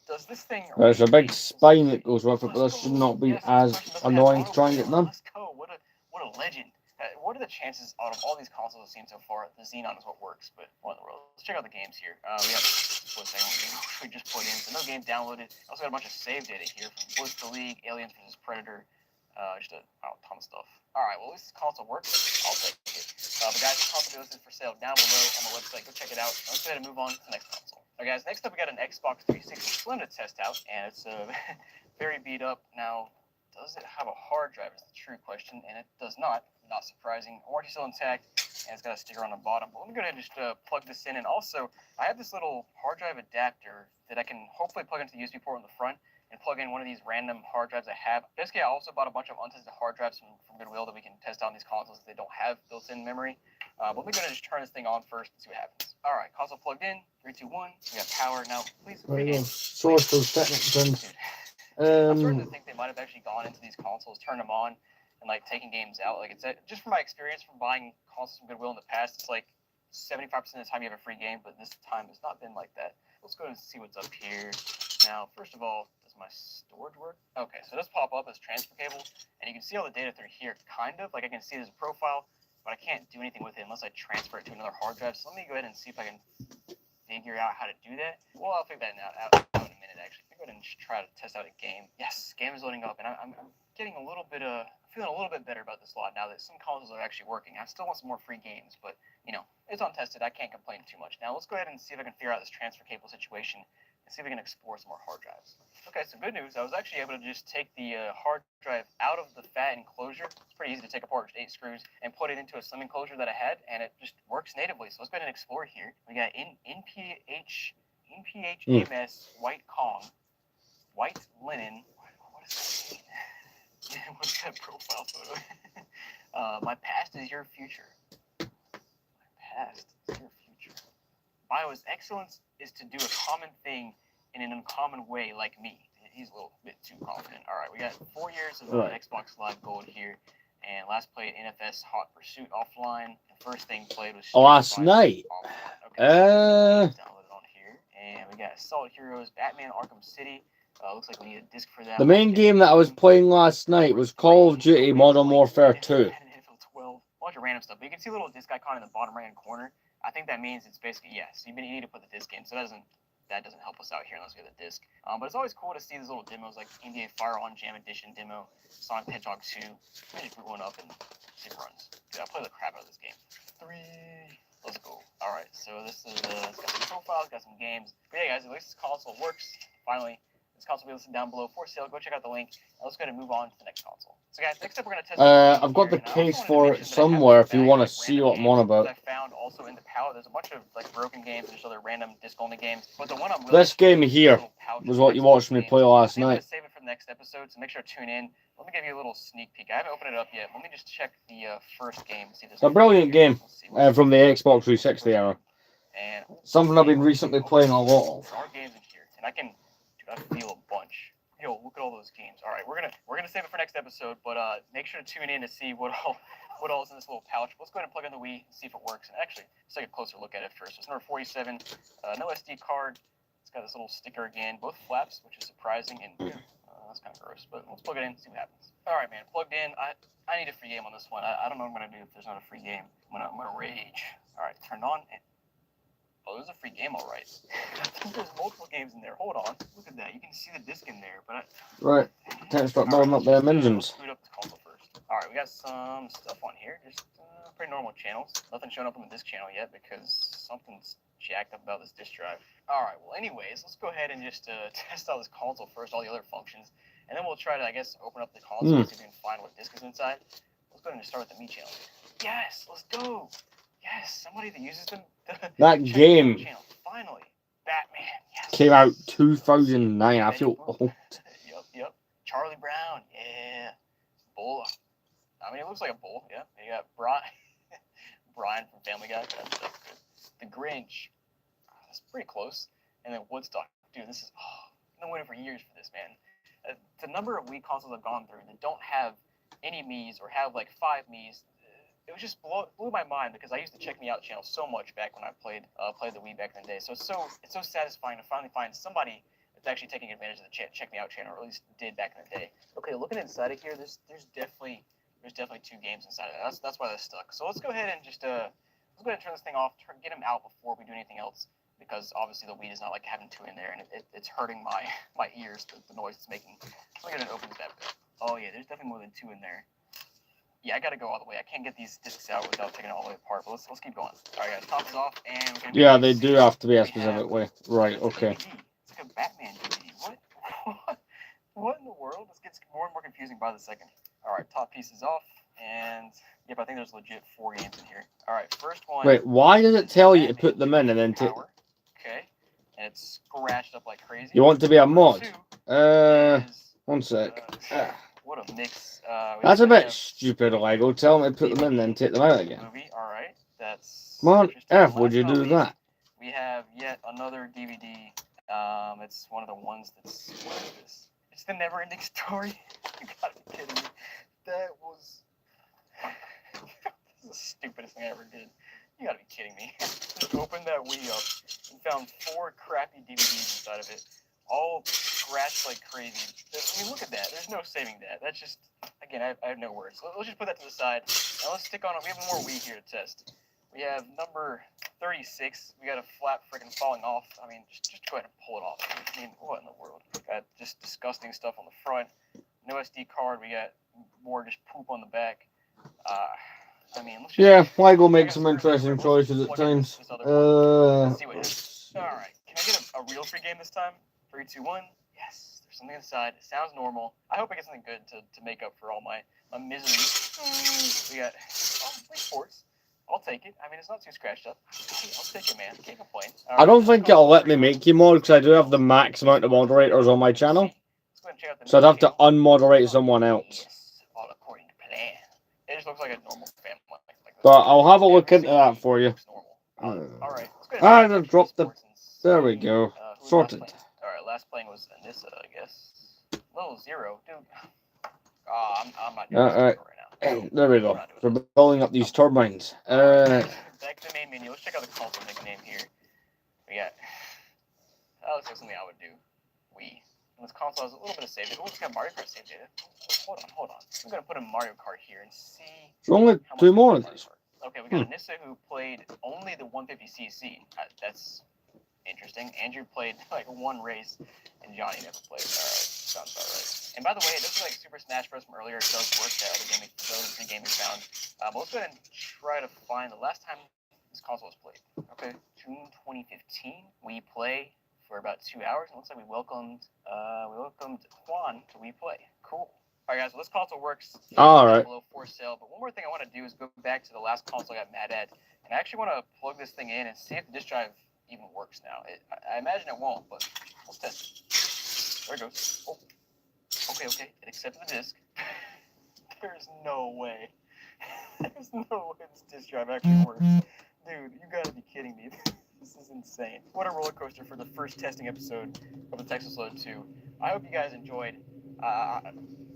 Does this thing... There's a big spine that goes with it, but this should not be as annoying to try and get done. Let's go. What a legend. What are the chances out of all these consoles I've seen so far? The Xenon is what works, but what in the world? Let's check out the games here. We have we just put in, so no games downloaded. Also got a bunch of save data here from Blitz the League, Aliens vs Predator, just a ton of stuff. All right, well, at least this console works. I'll take it. But guys, this console is for sale down below on the website. Go check it out. Let's go ahead and move on to the next console. All right, guys, next up we got an Xbox 360 Slim to test out, and it's very beat up. Now, does it have a hard drive is the true question, and it does not. Not surprising. Warranty still intact, and it's got a sticker on the bottom. But let me go ahead and just plug this in. And also, I have this little hard drive adapter that I can hopefully plug into the USB port on the front and plug in one of these random hard drives I have. Basically, I also bought a bunch of untested hard drives from Goodwill that we can test out on these consoles if they don't have built-in memory. But let me go ahead and just turn this thing on first and see what happens. All right, console plugged in. 3, 2, 1. We got power now. Please. There you go. Source for technical things. I'm starting to think they might have actually gone into these consoles, turned them on, and like taking games out. Like, it's just from my experience from buying consoles from Goodwill in the past, it's like 75% of the time you have a free game, but this time it's not been like that. Let's go and see what's up here. Now, first of all, does my storage work? Okay, so it does pop up as transfer cable, and you can see all the data through here, kind of. Like, I can see there's a profile, but I can't do anything with it unless I transfer it to another hard drive. So let me go ahead and see if I can figure out how to do that. Well, I'll figure that out in a minute, actually. Let me go ahead and just try to test out a game. Yes, game is loading up, and I'm getting a little bit feeling a little bit better about this lot now that some consoles are actually working. I still want some more free games, but, you know, it's untested. I can't complain too much. Now, let's go ahead and see if I can figure out this transfer cable situation and see if we can explore some more hard drives. Okay, so good news. I was actually able to just take the hard drive out of the fat enclosure. It's pretty easy to take apart, just 8 screws, and put it into a slim enclosure that I had, and it just works natively. So let's go ahead and explore here. We got NPH EMS White Kong, White Linen. What does that mean? What's that profile photo? My past is your future. My past is your future. BIOS excellence is to do a common thing in an uncommon way, like me. He's a little bit too confident. All right, we got 4 years of Xbox Live Gold here, and last played NFS Hot Pursuit offline. The first thing played was last night. Okay, downloaded on here, and we got Assault Heroes, Batman Arkham City. Looks like we need a disc for that. The main game that I was playing last night was Call of Duty Modern Warfare 2. NFL 12. A bunch of random stuff. But you can see a little disc icon in the bottom right hand corner. I think that means it's basically yes. You need to put the disc in. So that doesn't help us out here unless we have the disc. But it's always cool to see these little demos like NBA Fire on Jam Edition demo, Sonic the Hedgehog 2. Let me just boot one up and see if it runs. Dude, I'll play the crap out of this game. 3. Let's go. All right, so this is it's got some profiles, got some games. But yeah, guys, at least this console works. Finally, this console will be listed down below for sale. Go check out the link. And let's go ahead and move on to the next console. So guys, next up we're gonna test. I've got the case for it somewhere if you want to see what I'm on about. I found also in the palette. There's a bunch of like broken games and just other random disc-only games. But the one I'm really this game here was what you watched me play last night. I'm gonna save it for the next episode, so make sure to tune in. Let me give you a little sneak peek. I haven't opened it up yet. Let me just check the first game. See if it's a brilliant game from the Xbox 360 era. And something I've been recently playing a lot of. There are games in here, and I feel a bunch. Yo, look at all those games. All right, we're gonna save it for next episode, but make sure to tune in to see what all is in this little pouch. Let's go ahead and plug in the Wii and see if it works. And actually, let's take a closer look at it first. It's number 47. No SD card. It's got this little sticker again, both flaps, which is surprising, and that's kind of gross. But let's plug it in and see what happens. All right, man, plugged in. I need a free game on this one. I don't know what I'm gonna do if there's not a free game. I'm gonna rage. All right, turned on. Oh, there's a free game, all right. I think there's multiple games in there. Hold on. Look at that. You can see the disc in there, but right. Time to start building up their engines. Boot up the console first. All right, we got some stuff on here. Just pretty normal channels. Nothing showing up on the disc channel yet because something's jacked up about this disc drive. All right. Well, anyways, let's go ahead and just test out this console first, all the other functions, and then we'll try to, I guess, open up the console and see if we can find what disc is inside. Let's go ahead and just start with the Me channel. Yes, let's go. Yes, somebody that uses them. That game finally, Batman. Yes. Came out 2009. I feel old. Yep. Charlie Brown. Yeah. Bull. I mean, it looks like a bull. Yeah. You got Brian from Family Guy. That's good. The Grinch. That's pretty close. And then Woodstock. Dude, this is. I've been waiting for years for this, man. The number of Wii consoles I've gone through that don't have any Miis or have like 5 Miis. It was just blew my mind because I used to check Me Out channel so much back when I played the Wii back in the day. So it's so satisfying to finally find somebody that's actually taking advantage of the Check Me Out channel, or at least did back in the day. Okay, looking inside of here, there's definitely 2 games inside of that. That's why that's stuck. So let's go ahead and just turn this thing off, get them out before we do anything else, because obviously the Wii does not like having 2 in there, and it's hurting my ears, the noise it's making. So I'm gonna open this bad boy. Oh yeah, there's definitely more than 2 in there. Yeah, I gotta go all the way. I can't get these discs out without taking it all the way apart. But let's keep going. All right, guys, top is off, and we're gonna yeah, they do have to be a specific way. Right. Okay. It's like a Batman DVD. What in the world? This gets more and more confusing by the second. All right, top piece is off, and yep, I think there's legit 4 games in here. All right, first one. Wait, why does it tell you to put them in and then take? Okay, and it's scratched up like crazy. You want to be a mod? One sec. What a mix. That's a bit stupid, Lego. Tell them to put them in, then take them out again. Movie. All right, that's. Come on, F, would you do that? We have yet another DVD. It's one of the ones that's. What is this? It's the Never-Ending Story. You gotta be kidding me. That was. This is the stupidest thing I ever did. You gotta be kidding me. Just opened that Wii up and found 4 crappy DVDs inside of it. All scratched like crazy. I mean, look at that. There's no saving that. That's just, again, I have no words. Let's just put that to the side. Now let's stick on it. We have more Wii here to test. We have number 36. We got a flap freaking falling off. I mean, just go ahead and pull it off. I mean, what in the world? Got just disgusting stuff on the front. No SD card. We got more just poop on the back. I mean, let's just, yeah, Lego makes some interesting choices at times. Let's see what happens. All right. Can I get a real free game this time? 3, 2, 1. Yes, there's something inside. It sounds normal. I hope I get something good to make up for all my misery. We got Wii Sports. I'll take it. I mean, it's not too scratched up. I'll take it, man. Can't complain. I don't think it'll let me make you mod because I do have the max amount of moderators on my channel. So I'd have to unmoderate someone else. Yes, all according to plan. It just looks like a normal family. But I'll have a look into that for you. All right. I just dropped the. There we go. Sorted. All right, last playing was Anissa, I guess. Level 0, dude. I'm not doing right now. There we go. We're building up these turbines. Back to the main menu. Let's check out the console nickname here. We got. That looks like something I would do. Wii. And this console has a little bit of save data. Oh, it's got Mario Kart save data. Hold on. I'm gonna put in Mario Kart here and see. There's only how much 2 we more play of Mario these. Kart. Okay, we got Anissa who played only the 150cc. That's interesting. Andrew played like one race, and Johnny never played. All right, sounds about right. And by the way, it does look like Super Smash Bros. From earlier. It does work. That other game we found. But let's go ahead and try to find the last time this console was played. Okay, June 2015. We play for about 2 hours. It looks like we welcomed Juan to We Play. Cool. All right, guys. Well, this console works. All right. Below for sale. But one more thing I want to do is go back to the last console I got mad at, and I actually want to plug this thing in and see if the disk drive even works now. I imagine it won't, but let's test it. There it goes. Oh. Okay. It accepted the disk. There's no way. There's no way this disk drive actually works. Dude, you gotta be kidding me. This is insane. What a roller coaster for the first testing episode of the Texas Load 2. I hope you guys enjoyed.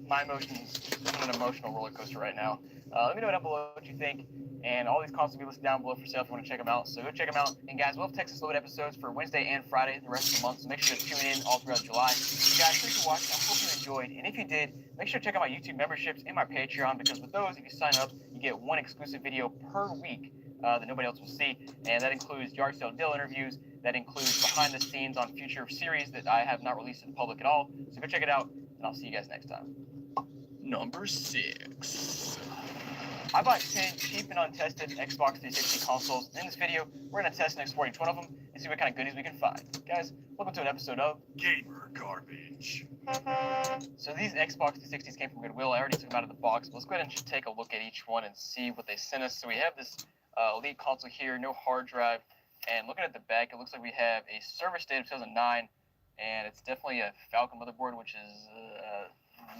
My emotions, I'm on an emotional roller coaster right now. Let me know down below what you think. And all these consoles will be listed down below for sale if you want to check them out. So go check them out. And guys, we'll have Texas Load episodes for Wednesday and Friday the rest of the month. So make sure to tune in all throughout July. So guys, thanks for watching. I hope you enjoyed. And if you did, make sure to check out my YouTube memberships and my Patreon, because with those, if you sign up, you get one exclusive video per week that nobody else will see. And that includes Yard Sale Dill interviews. That includes behind the scenes on future series that I have not released to the public at all. So go check it out, and I'll see you guys next time. Number 6. I bought 10 cheap and untested Xbox 360 consoles. In this video, we're going to test and export each one of them and see what kind of goodies we can find. Guys, welcome to an episode of Gamer Garbage. So these Xbox 360s came from Goodwill. I already took them out of the box, but let's go ahead and just take a look at each one and see what they sent us. So we have this Elite console here, no hard drive. And looking at the back, it looks like we have a service date of 2009, and it's definitely a Falcon motherboard, which is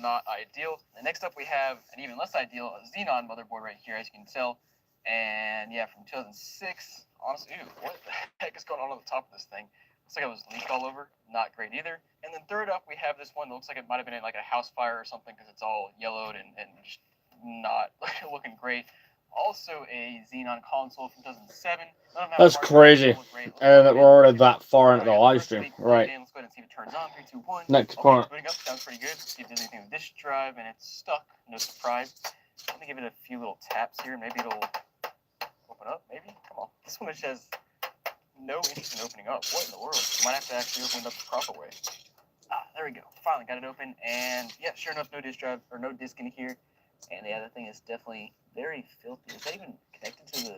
not ideal. And next up, we have an even less ideal Xenon motherboard right here, as you can tell. And yeah, from 2006. Honestly, ew, what the heck is going on the top of this thing? Looks like it was leaked all over. Not great either. And then third up, we have this one that looks like it might have been in like a house fire or something, because it's all yellowed and just not looking great. Also a Xenon console from 2007. That's crazy. And that we're already that far into the live stream. Right. Let's go ahead and see if it turns on. 3, 2, 1. Next Okay, part. it's booting up. Sounds pretty good. Let's see if there's anything with this drive, and it's stuck. No surprise. Let me give it a few little taps here. Maybe it'll open up. Maybe. Come on. This one just has no interest in opening up. What in the world? Might have to actually open it up the proper way. There we go. Finally got it open, and yeah, sure enough, no disk drive or no disk in here. And the other thing is definitely very filthy. Is that even connected to the?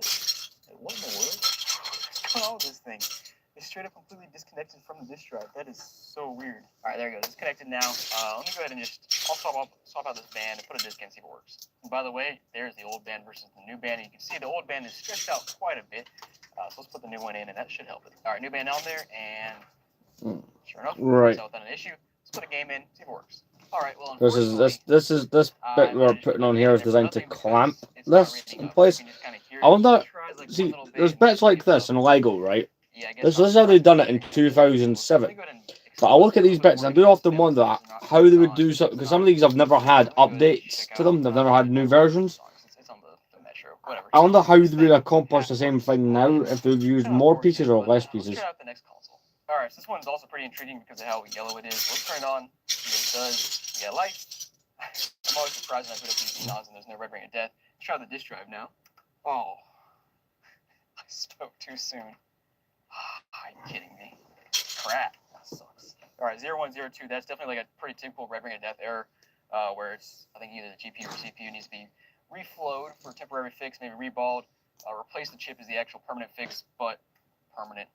What in the world? What's going on with this thing? It's straight up completely disconnected from the disk drive. That is so weird. All right, there we go. It's connected now. Let me go ahead and I'll swap out this band and put a disk in and see if it works. And by the way, there's the old band versus the new band. And you can see the old band is stretched out quite a bit. So let's put the new one in, and that should help it. All right, new band on there, and sure enough, right. without an issue. Let's put a game in, see if it works. All right, well, this bit we're putting on here is designed to clamp this in place. I wonder, see, there's bits like this in Lego, right? This is how they done it in 2007. But I look at these bits and I do often wonder how they would do so, because some of these have never had updates to them. They've never had new versions. I wonder how they would accomplish the same thing now if they've used more pieces or less pieces. Alright, so this one's also pretty intriguing because of how yellow it is. Let's turn it on, see what it does. We got lights. I'm always surprised when I put up these Xenons and there's no red ring of death. Let's try the disk drive now. Oh, I spoke too soon. Are you kidding me? Crap, that sucks. Alright, 0102, that's definitely like a pretty typical red ring of death error, where it's, I think either the GPU or CPU needs to be reflowed for temporary fix, maybe reballed. Replace the chip is the actual permanent fix, but permanent.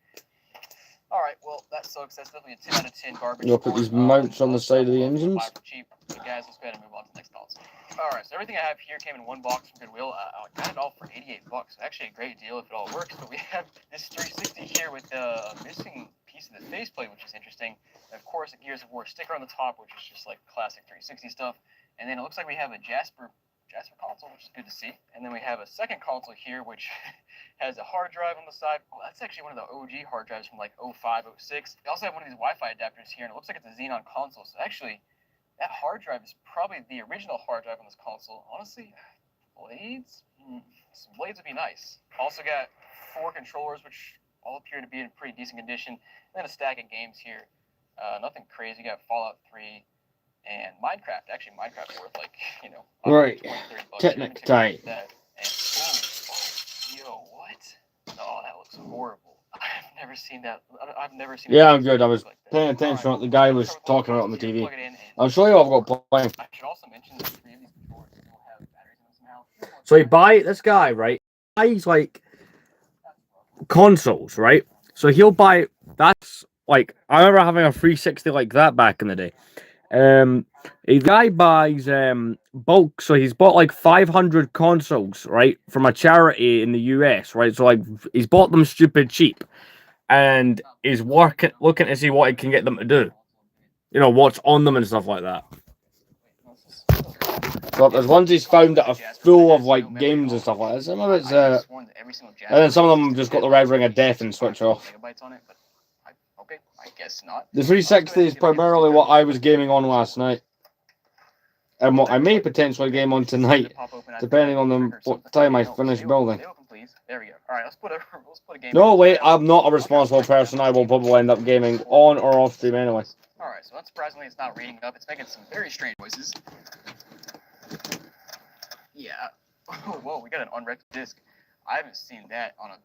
Alright, well, that sucks. That's definitely a 10 out of 10 garbage. You'll put these mounts on the side of the engines. Cheap. So guys, let's go ahead and move on to the next console. Alright, so everything I have here came in one box from Goodwill. I got it all for $88. Actually a great deal if it all works. But we have this 360 here with a missing piece of the faceplate, which is interesting. And of course, a Gears of War sticker on the top, which is just like classic 360 stuff. And then it looks like we have a Jasper console, which is good to see. And then we have a second console here, which has a hard drive on the side. Oh, that's actually one of the OG hard drives from like 05, 06. We also have one of these Wi-Fi adapters here, and it looks like it's a Xenon console. So actually, that hard drive is probably the original hard drive on this console. Honestly, blades? Some blades would be nice. Also got 4 controllers, which all appear to be in pretty decent condition. And then a stack of games here. Nothing crazy. You got Fallout 3 and Minecraft. Actually, Minecraft's worth like, you know, Right. 20, 30 bucks. Technic time. That. And, yo, what? Oh, that looks horrible. I've never seen that. I've never seen. Yeah, I'm good. I was like that. paying attention to what the guy was talking about on the TV. Plug it in and I'll show you what I've got playing. I should also mention that 3 of these controllers will have batteries in them somehow. So you buy this guy, right? Buys like consoles, right? So he'll buy. That's like I remember having a 360 like that back in the day. A guy buys bulk, so he's bought like 500 consoles, right, from a charity in the US, right? So like he's bought them stupid cheap, and is looking to see what he can get them to do. You know what's on them and stuff like that. So there's ones he's found that are full of like games and stuff like that. Some of it's and then some of them just got the red ring of death and switch off. Okay, I guess not. The 360 is primarily what I was gaming on last night, and what I may potentially game on tonight, depending on what time I finish building. There we go. All right, let's put a game. No, wait, I'm not a responsible person. I will probably end up gaming on or off stream anyway. All right, so unsurprisingly, it's not reading up. It's making some very strange noises. Yeah. Oh, whoa, we got an unread disc. I haven't seen that on a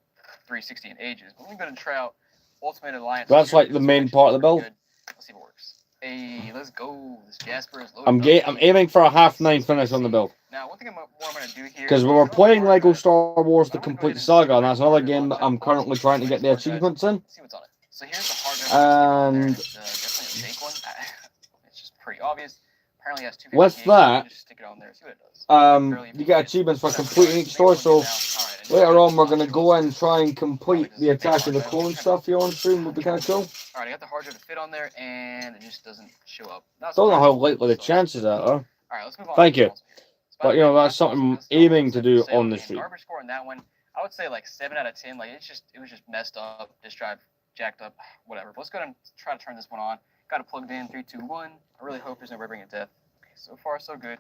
360 in ages. But we're going to try out Ultimate Alliance. That's like the main part of the build. Let's see if it works. Hey, let's go. This Jasper is loaded. I'm aiming for a half-9 finish on the build. Now, one thing I'm going to do here. Because we were playing Lego Star Wars: The Complete Saga, and that's another game that I'm currently trying to get the achievements in. See what's on it. So here's the hard drive. And definitely a fake one. It's just pretty obvious. Apparently has 250 with that, just stick it on there, see what it does. you get achievements for completing each story. So later on, we're gonna go in and try and complete the Attack of the Clone stuff here on stream. Would be kind of cool. All right, I got the hard drive to fit on there, and it just doesn't show up. Don't know how likely the chances are. All right, let's move on. Thank you. But you know that's something I'm aiming to do on the stream. Garbage score on that one, I would say like 7 out of 10. Like it was just messed up. Disk drive jacked up, whatever. But let's go ahead and try to turn this one on. Got it plugged in. 3, 2, 1. I really hope there's no red ring of death. Okay, so far so good.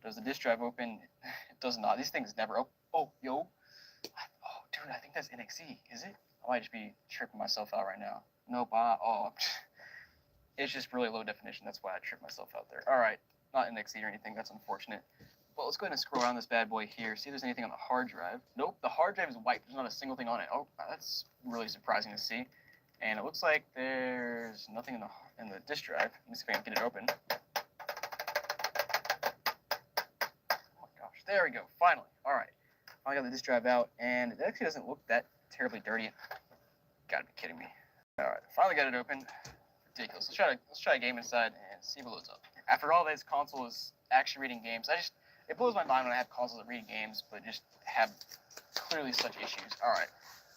Does the disk drive open? It does not. These things never open. Oh, yo. Oh, dude, I think that's NXE. Is it? I might just be tripping myself out right now. Nope. It's just really low definition. That's why I tripped myself out there. All right. Not NXE or anything. That's unfortunate. Well, let's go ahead and scroll around this bad boy here. See if there's anything on the hard drive. Nope. The hard drive is white. There's not a single thing on it. Oh, that's really surprising to see. And it looks like there's nothing in the disk drive. Let me see if I can get it open. Oh my gosh. There we go. Finally. All right. I got the disk drive out, and it actually doesn't look that terribly dirty. Gotta be kidding me. All right. Finally got it open. Ridiculous. Let's try a game inside and see if it loads up. After all, this console is actually reading games. It blows my mind when I have consoles that read games, but just have clearly such issues. All right.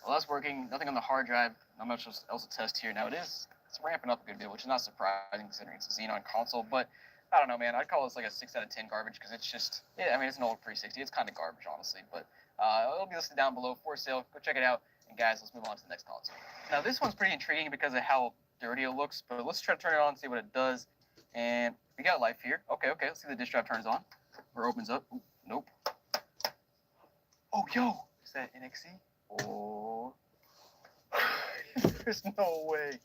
Well, that's working. Nothing on the hard drive. Not much else to test here. Now it's ramping up a good bit, which is not surprising considering it's a Xenon console. But I don't know, man. I'd call this like a 6 out of 10 garbage because it's just, yeah. I mean, it's an old 360. It's kind of garbage, honestly. But it'll be listed down below for sale. Go check it out. And guys, let's move on to the next console. Now this one's pretty intriguing because of how dirty it looks. But let's try to turn it on and see what it does. And we got life here. Okay. Let's see if the disk drive turns on or opens up. Ooh, nope. Oh, yo. Is that NXE? Oh. There's no way.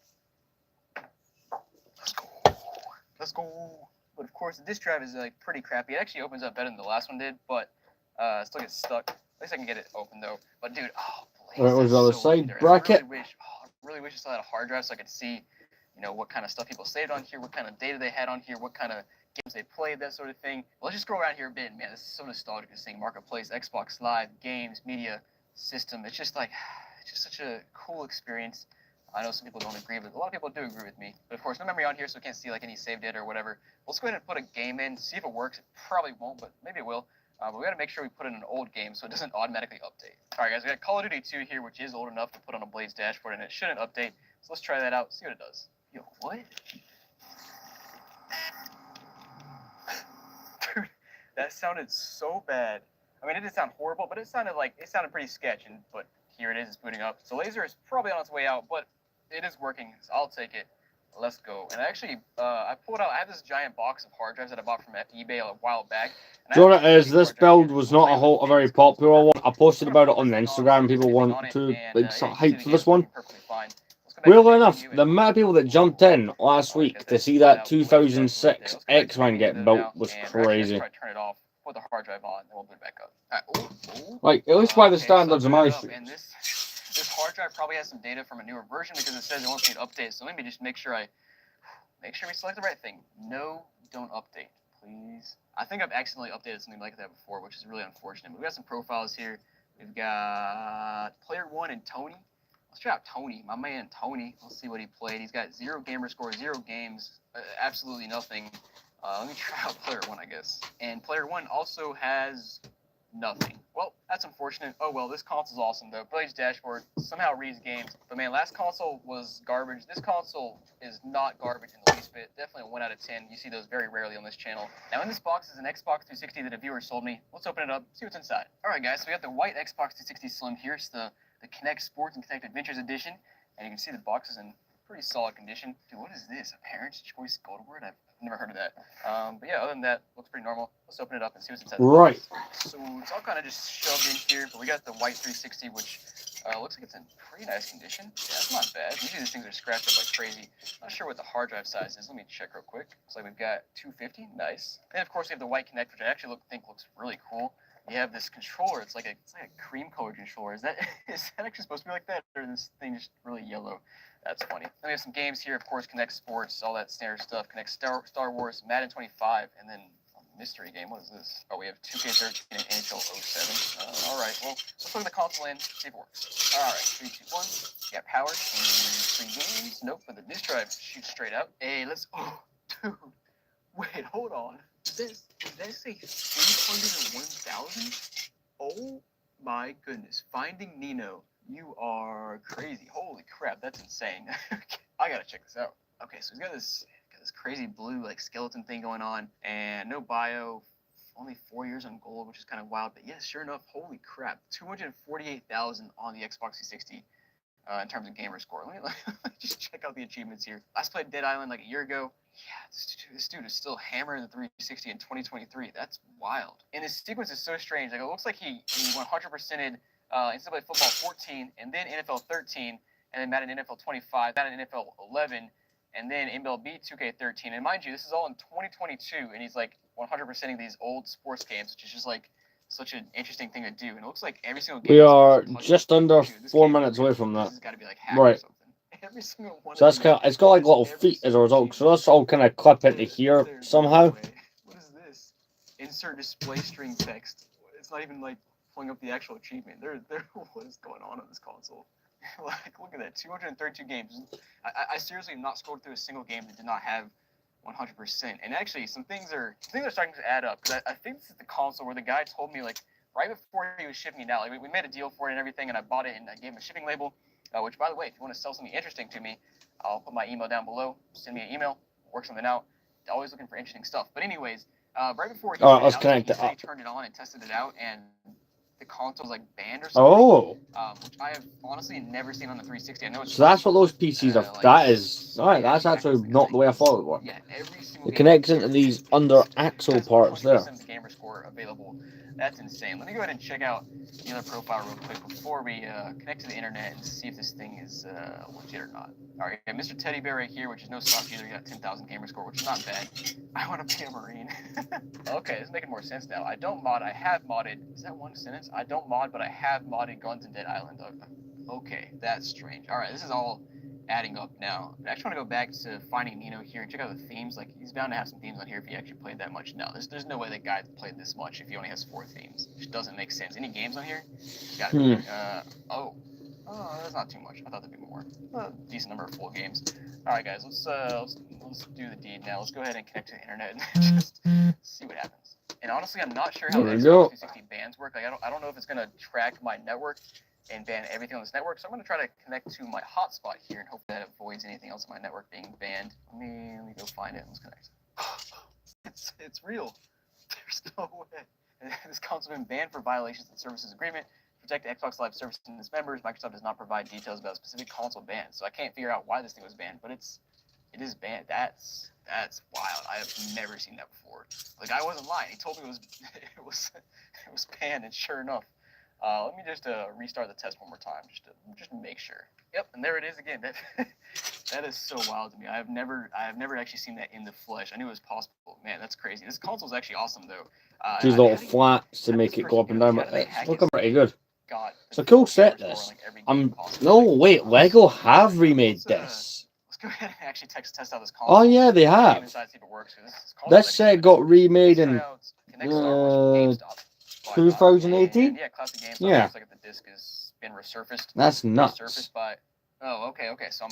Let's go. But of course, the disk drive is like pretty crappy. It actually opens up better than the last one did, but still gets stuck. At least I can get it open though. But dude, it was on the side bracket. I really wish I still had a hard drive so I could see, what kind of stuff people saved on here, what kind of data they had on here, what kind of games they played, that sort of thing. Well, let's just scroll around here a bit. Man, this is so nostalgic. This thing, Marketplace, Xbox Live, games, media, system. It's just such a cool experience. I know some people don't agree, but a lot of people do agree with me. But of course, no memory on here, so we can't see like any save data or whatever. Let's go ahead and put a game in, see if it works. It probably won't, but maybe it will. But we got to make sure we put in an old game so it doesn't automatically update. All right, guys, we got Call of Duty 2 here, which is old enough to put on a Blaze dashboard, and it shouldn't update. So let's try that out, see what it does. Yo, what? Dude, that sounded so bad. I mean, it didn't sound horrible, but it sounded pretty sketchy. But here it is, it's booting up. So laser is probably on its way out, but it is working, so I'll take it. Let's go. And actually, I have this giant box of hard drives that I bought from eBay a while back. Jonah, this build was not a very popular one. I posted about it on Instagram. People want to hype for this one. back to Weirdly the enough, menu the and- amount of people that jumped in last Alright, week guys, to that's see flat that out Blaze Dashboard 2006 right there. Let's go back to X-Wing the get menu built now, was and we're actually crazy. gonna try to turn it off, put the hard drive on, and we'll boot it back up. Alright, Like, at least by the okay, so standards of boot my it up, streams. and this hard drive probably has some data from a newer version because it says it wants me to update. So let me just make sure we select the right thing. No, don't update, please. I think I've accidentally updated something like that before, which is really unfortunate. We've got some profiles here. We've got player 1 and Tony. Let's try out Tony, my man Tony. Let's see what he played. He's got 0 gamer score, 0 games, absolutely nothing. Let me try out player 1, I guess. And player 1 also has nothing. Well, that's unfortunate. Oh well, this console's awesome though. Blaze Dashboard somehow reads games. But man, last console was garbage. This console is not garbage in the least bit. Definitely a 1 out of 10. You see those very rarely on this channel. Now in this box is an Xbox 360 that a viewer sold me. Let's open it up, see what's inside. Alright guys, so we got the white Xbox 360 Slim here. It's the Kinect Sports and Kinect Adventures Edition. And you can see the box is in pretty solid condition. Dude, what is this? A Parent's Choice Gold Award? I've never heard of that. But yeah, other than that, looks pretty normal. Let's open it up and see what's inside. Right. So it's all kind of just shoved in here, but we got the white 360, which looks like it's in pretty nice condition. Yeah, it's not bad. Usually these things are scratched up like crazy. Not sure what the hard drive size is. Let me check real quick. Looks like we've got 250. Nice. And of course we have the white Kinect, which I actually think looks really cool. You have this controller. It's like a cream colored controller. Is that actually supposed to be like that, or is this thing just really yellow? That's funny. Then we have some games here, of course, Kinect Sports, all that standard stuff. Kinect Star Wars, Madden 25, and then a mystery game. What is this? Oh, we have 2K13 and NHL 07. All right, well, let's plug the console in, see if it works. All right, 3, 2, 1. You got power, 3 games. Nope, but the disk drive shoots straight out. Hey, let's. Oh, dude. Wait, hold on. Did that say 301,000? Oh my goodness. Finding Nino. You are crazy. Holy crap, that's insane. I gotta check this out. Okay, so he's got this crazy blue like skeleton thing going on, and no bio. Only 4 years on gold, which is kind of wild. But yes, sure enough, holy crap, 248,000 on the Xbox 360 in terms of gamer score. Let me just check out the achievements here. Last played Dead Island like a year ago. Yeah, this dude is still hammering the 360 in 2023. That's wild. And this sequence is so strange. Like it looks like he 100%ed NCAA Football 14, and then NFL 13, and then Madden NFL 25, Madden NFL 11, and then MLB 2K13. And mind you, this is all in 2022, and he's like 100%ing these old sports games, which is just like such an interesting thing to do. And it looks like every single game. We are just under 4 minutes away from that. This has got to be like hacked right. or something. Every single one. So that's kind of, it's got like little feet as a result. So that's all kind of clip into here somehow. No, what is this? Insert display string text. It's not even like pulling up the actual achievement. What is going on this console? Like, look at that, 232 games. I seriously have not scrolled through a single game that did not have 100%. And actually, some things are starting to add up. Because I think this is the console where the guy told me, like, right before he was shipping it out, like, we made a deal for it and everything, and I bought it and I gave him a shipping label. Which, by the way, if you want to sell something interesting to me, I'll put my email down below. Send me an email, work something out. Always looking for interesting stuff. But anyways, right before he let's connect it up. he turned it on and tested it out, and the console was like banned or something. Oh. Which I have honestly never seen on the 360. I know it's so that's what those PCs are. like, that is alright. yeah, that's actually not the way I thought it would. Yeah, every single It connects into these under axle parts there. The gamer score available. That's insane. Let me go ahead and check out the other profile real quick before we connect to the internet and see if this thing is legit or not. All right, Mr. Teddy Bear right here, which is no slouch either. You got 10,000 gamer score, which is not bad. I want to be a Marine. Okay, this is making more sense now. I don't mod. I have modded. Is that one sentence? I don't mod, but I have modded Guns and Dead Island. Okay, that's strange. All right, this is all adding up now. I actually want to go back to Finding Nino here and check out the themes. Like, he's bound to have some themes on here if he actually played that much. No, there's no way that guy played this much if he only has 4 themes. Which doesn't make sense. Any games on here? Got it. Oh, that's not too much. I thought there'd be more. A decent number of full games. All right, guys, let's do the deed now. Let's go ahead and connect to the internet and just see what happens. And honestly, I'm not sure how the Xbox 360 bans work. Like, I don't know if it's gonna track my network and ban everything on this network. So I'm going to try to connect to my hotspot here and hope that avoids anything else on my network being banned. Let me go find it. Let's connect. It's real. There's no way. This console has been banned for violations of the services agreement. To protect Xbox Live Service and its members, Microsoft does not provide details about a specific console ban. So I can't figure out why this thing was banned, but it is banned. That's wild. I have never seen that before. Like, I wasn't lying. He told me it was banned, and sure enough. Let me just restart the test one more time, just to make sure. Yep, and there it is again. That is so wild to me. I have never actually seen that in the flesh. I knew it was possible. Man, that's crazy. This console is actually awesome though. These little flats to make it go up and down, but it's looking pretty good. It's a cool set, this. No, wait, Lego have remade this. Let's go ahead and actually test out this console. Oh yeah, they have. Inside, see if it works, this set got remade in 2018. Yeah, classic GameStop. Yeah. Looks like the disc has been resurfaced. That's nuts. Resurfaced by. Oh, okay. So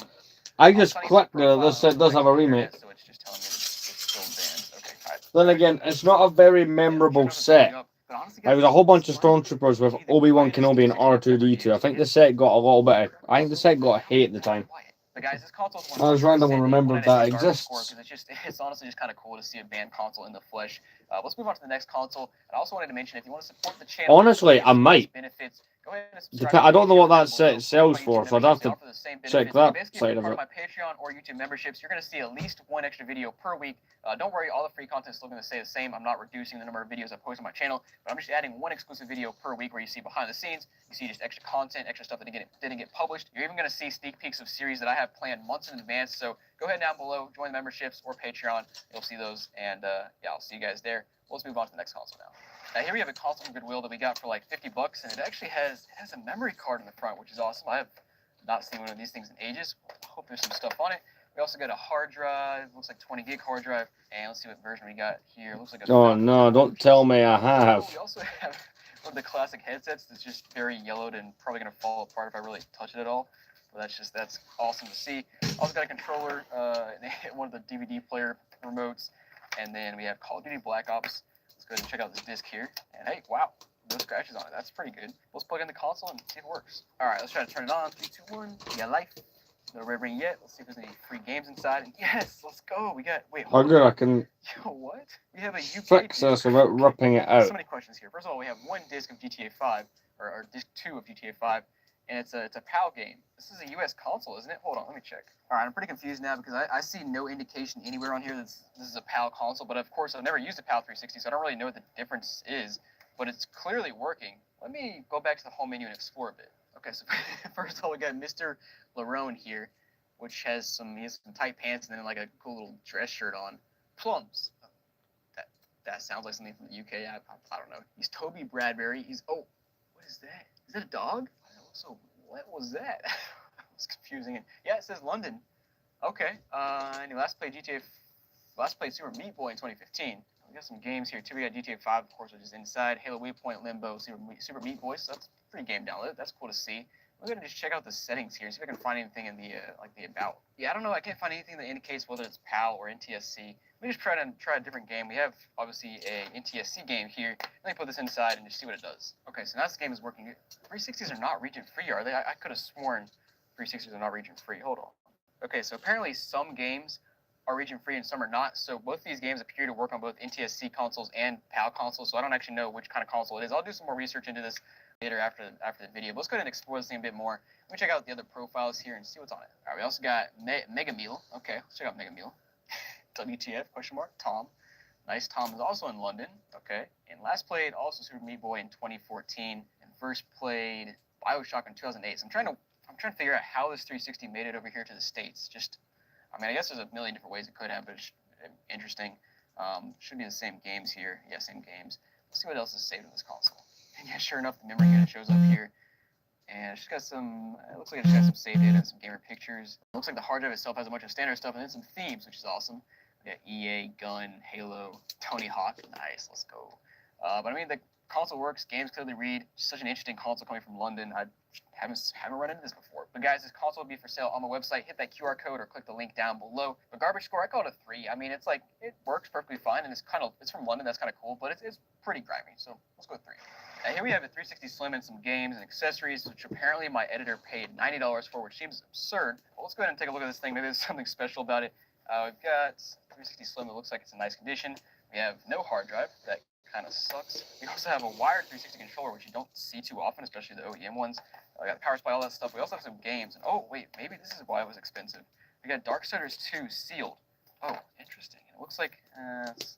I just clicked this set does have a remake. So it's just telling me it's still banned. Okay, right. Then again, it's not a very memorable set. There was a whole bunch of Stormtroopers with Obi-Wan Kenobi and R2-D2. I think the set got a little bit of, I think the set got hate at the time. But guys, this console is one I was randomly remembered that exists. It's honestly just kind of cool to see a banned console in the flesh. Let's move on to the next console. And I also wanted to mention, if you want to support the channel, honestly, I might. Benefits, go ahead and subscribe. I don't know what that set sells for, so I'd have to check that side of it. it. My Patreon or YouTube memberships, you're going to see at least one extra video per week. Don't worry, all the free content is still going to stay the same. I'm not reducing the number of videos I post on my channel, but I'm just adding one exclusive video per week where you see behind the scenes, you see just extra content, extra stuff that didn't get published. You're even going to see sneak peeks of series that I have planned months in advance. So go ahead down below, join the memberships or Patreon. You'll see those, and yeah, I'll see you guys there. Let's move on to the next console now. Now here we have a console from Goodwill that we got for like $50, and it actually has a memory card in the front, which is awesome. I have not seen one of these things in ages. I hope there's some stuff on it. We also got a hard drive, looks like 20 gig hard drive, and let's see what version we got here. Looks like a oh no, don't tell me I have. We also have one of the classic headsets that's just very yellowed and probably gonna fall apart if I really touch it at all. But that's awesome to see. Also got a controller, one of the DVD player remotes, and then we have Call of Duty Black Ops. Let's go ahead and check out this disc here. And hey, wow, no scratches on it. That's pretty good. Let's plug in the console and see if it works. All right, let's try to turn it on. 3, 2, 1. Yeah, life. No red ring yet. Let's see if there's any free games inside. And yes, let's go. We got. Wait, hold on. Good, I can. Yo, what? We have a UK fix this without ripping it out. So many questions here. First of all, we have one disc of GTA 5, or disc 2 of GTA 5. And it's a PAL game. This is a US console, isn't it? Hold on, let me check. All right, I'm pretty confused now because I see no indication anywhere on here that this is a PAL console. But of course, I've never used a PAL 360, so I don't really know what the difference is. But it's clearly working. Let me go back to the home menu and explore a bit. Okay, so first of all, we got Mr. Larone here, which has some tight pants and then like a cool little dress shirt on. Plums. That sounds like something from the UK. I don't know. He's Toby Bradbury. Oh, what is that? Is that a dog? So what was that? It's confusing. And yeah, it says London. Okay. And he last played Super Meat Boy in 2015. We got some games here too. We got GTA 5, of course, which is inside. Halo Waypoint, Limbo, Super Meat Boy. So that's a pretty game download. That's cool to see. I'm gonna just check out the settings here, see if I can find anything in the the about. Yeah, I don't know. I can't find anything that indicates whether it's PAL or NTSC. Let me just try a different game. We have obviously a NTSC game here. Let me put this inside and just see what it does. Okay, so now this game is working. 360s are not region free, are they? I could have sworn 360s are not region free. Hold on. Okay, so apparently some games are region free and some are not. So both these games appear to work on both NTSC consoles and PAL consoles. So I don't actually know which kind of console it is. I'll do some more research into this later after the video. But let's go ahead and explore this thing a bit more. Let me check out the other profiles here and see what's on it. All right, we also got Mega Meal. Okay, let's check out Mega Meal. WTF, question mark, Tom. Nice, Tom is also in London. Okay, and last played also Super Meat Boy in 2014, and first played BioShock in 2008. So I'm trying to figure out how this 360 made it over here to the States. I mean, I guess there's a million different ways it could have, but it's interesting. Should be the same games here. Yeah, same games. Let's see what else is saved in this console. And yeah, sure enough, the memory unit shows up here. And it's just got some, it looks like it's got some save data and some gamer pictures. It looks like the hard drive itself has a bunch of standard stuff and then some themes, which is awesome. We got EA, Gun, Halo, Tony Hawk. Nice, let's go. But I mean, the console works, games clearly read. Such an interesting console coming from London. I haven't run into this before. But guys, this console will be for sale on the website. Hit that QR code or click the link down below. The garbage score, I call it a 3. I mean, it's like, it works perfectly fine, and it's from London, that's kind of cool, but it's pretty grimy, so let's go with 3. Now here we have a 360 Slim and some games and accessories, which apparently my editor paid $90 for, which seems absurd. Well, let's go ahead and take a look at this thing. Maybe there's something special about it. We've got 360 Slim. It looks like it's in nice condition. We have no hard drive. That kind of sucks. We also have a wired 360 controller, which you don't see too often, especially the OEM ones. We got the power supply, all that stuff. We also have some games. And oh, wait, maybe this is why it was expensive. We got Darksiders 2 sealed. Oh, interesting. It looks like it's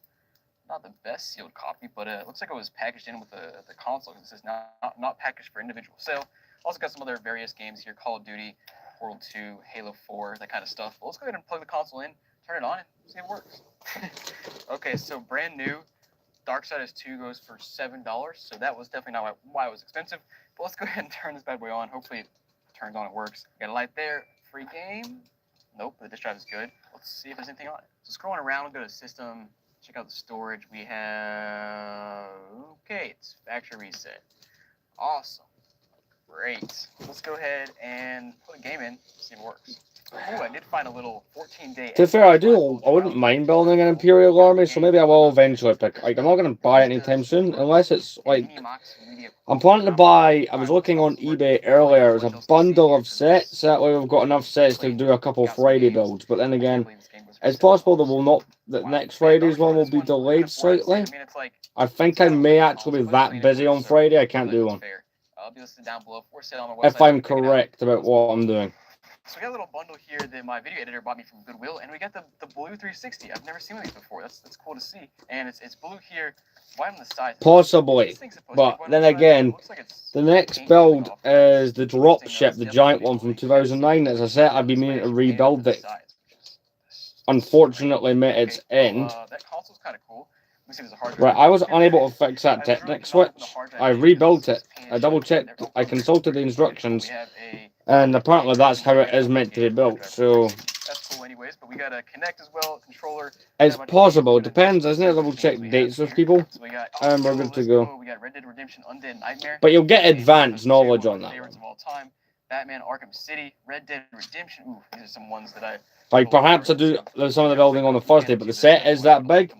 not the best sealed copy, but it looks like it was packaged in with the console. This is not packaged for individual sale. Also got some other various games here. Call of Duty, Portal 2, Halo 4, that kind of stuff. But let's go ahead and plug the console in, turn it on, and see if it works. Okay, so brand new. Darksiders 2 goes for $7, so that was definitely not why it was expensive. But let's go ahead and turn this bad boy on. Hopefully it turns on, it works. Got a light there. Free game. Nope, the disk drive is good. Let's see if there's anything on it. So scrolling around, we'll go to system, check out the storage. We have, okay, it's factory reset. Awesome. Great. Let's go ahead and put a game in, see if it works. Ooh, I did find a little 14-day. To be fair, I wouldn't mind building an Imperial army, so maybe I will eventually pick. Like, I'm not going to buy it anytime soon, unless it's like. I'm planning to buy. I was looking on eBay earlier. It was a bundle of sets. That way, we've got enough sets to do a couple Friday builds. But then again, it's possible that we'll not. That next Friday's one will be delayed slightly. I think I may actually be that busy on Friday. I can't do one. I'll be listed down below. If I'm correct about what I'm doing. So we got a little bundle here that my video editor bought me from Goodwill, and we got the blue 360. I've never seen one of these before. That's cool to see. And it's blue here, white on the sides. Possibly, but then again, the next build is the drop ship, the giant one from 2009. As I said, I'd be meaning to rebuild it. Unfortunately, met its end. That console's kind of cool. Right, I was unable to fix that Technic switch. I rebuilt it. I double checked. I consulted the instructions. And apparently that's how it is meant to be built, so... That's cool anyways, but we got a Kinect as well, controller... It's possible, it depends, isn't it? Double check dates with people, and we're good to go. We got Red Dead Redemption Undead Nightmare. But you'll get advanced knowledge on that one. Batman Arkham City, Red Dead Redemption... Ooh, these are some ones that I... Like, perhaps I do some of the building on the first day, but the set is that big.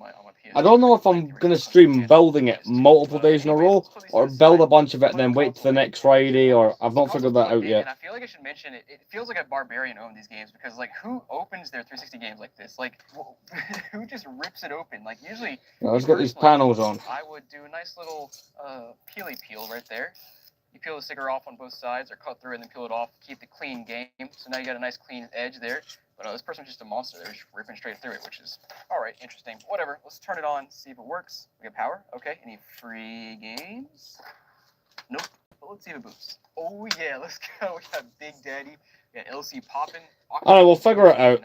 I don't know if I'm going to stream building it multiple days in a row, or build a bunch of it and then wait till the next Friday, or I've not figured that out yet. And I feel like I should mention, it feels like a Barbarian owned these games, because, like, who opens their 360 games like this? Like, who just rips it open? Like, usually... Yeah, let's get these panels on. I would do a nice little peely peel right there. You peel the sticker off on both sides, or cut through and then peel it off, keep the clean game. So now you got a nice clean edge there. But this person's just a monster. They're just ripping straight through it, which is, alright, interesting. Whatever, let's turn it on, see if it works. We got power, okay. Any free games? Nope, but let's see if it boosts. Oh yeah, let's go. We got Big Daddy, we got LC popping. Alright, we'll figure it out.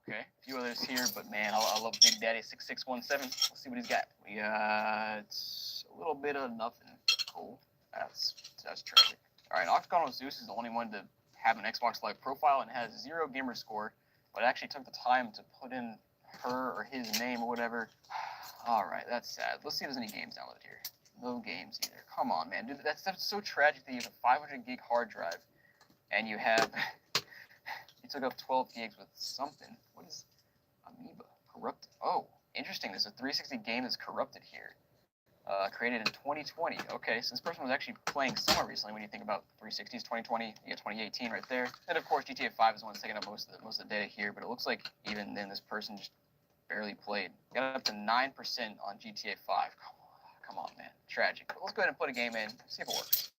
Okay, a few others here, but man, I love Big Daddy 6617. Let's see what he's got. We got a little bit of nothing. Cool. That's tragic. Alright, Octagon Zeus is the only one to have an Xbox Live profile and has 0 gamer score, but it actually took the time to put in her or his name or whatever. Alright, that's sad. Let's see if there's any games downloaded here. No games either. Come on, man. Dude, that's so tragic that you have a 500 gig hard drive and you have... you took up 12 gigs with something. What is Amoeba? Corrupted? Oh, interesting. There's a 360 game that's corrupted here. Created in 2020. Okay, so this person was actually playing somewhere recently when you think about 360s, 2020, you get 2018 right there. And of course, GTA 5 is the one that's taking up most of the data here, but it looks like even then this person just barely played. Got up to 9% on GTA 5. Come on, man. Tragic. But let's go ahead and put a game in, see if it works.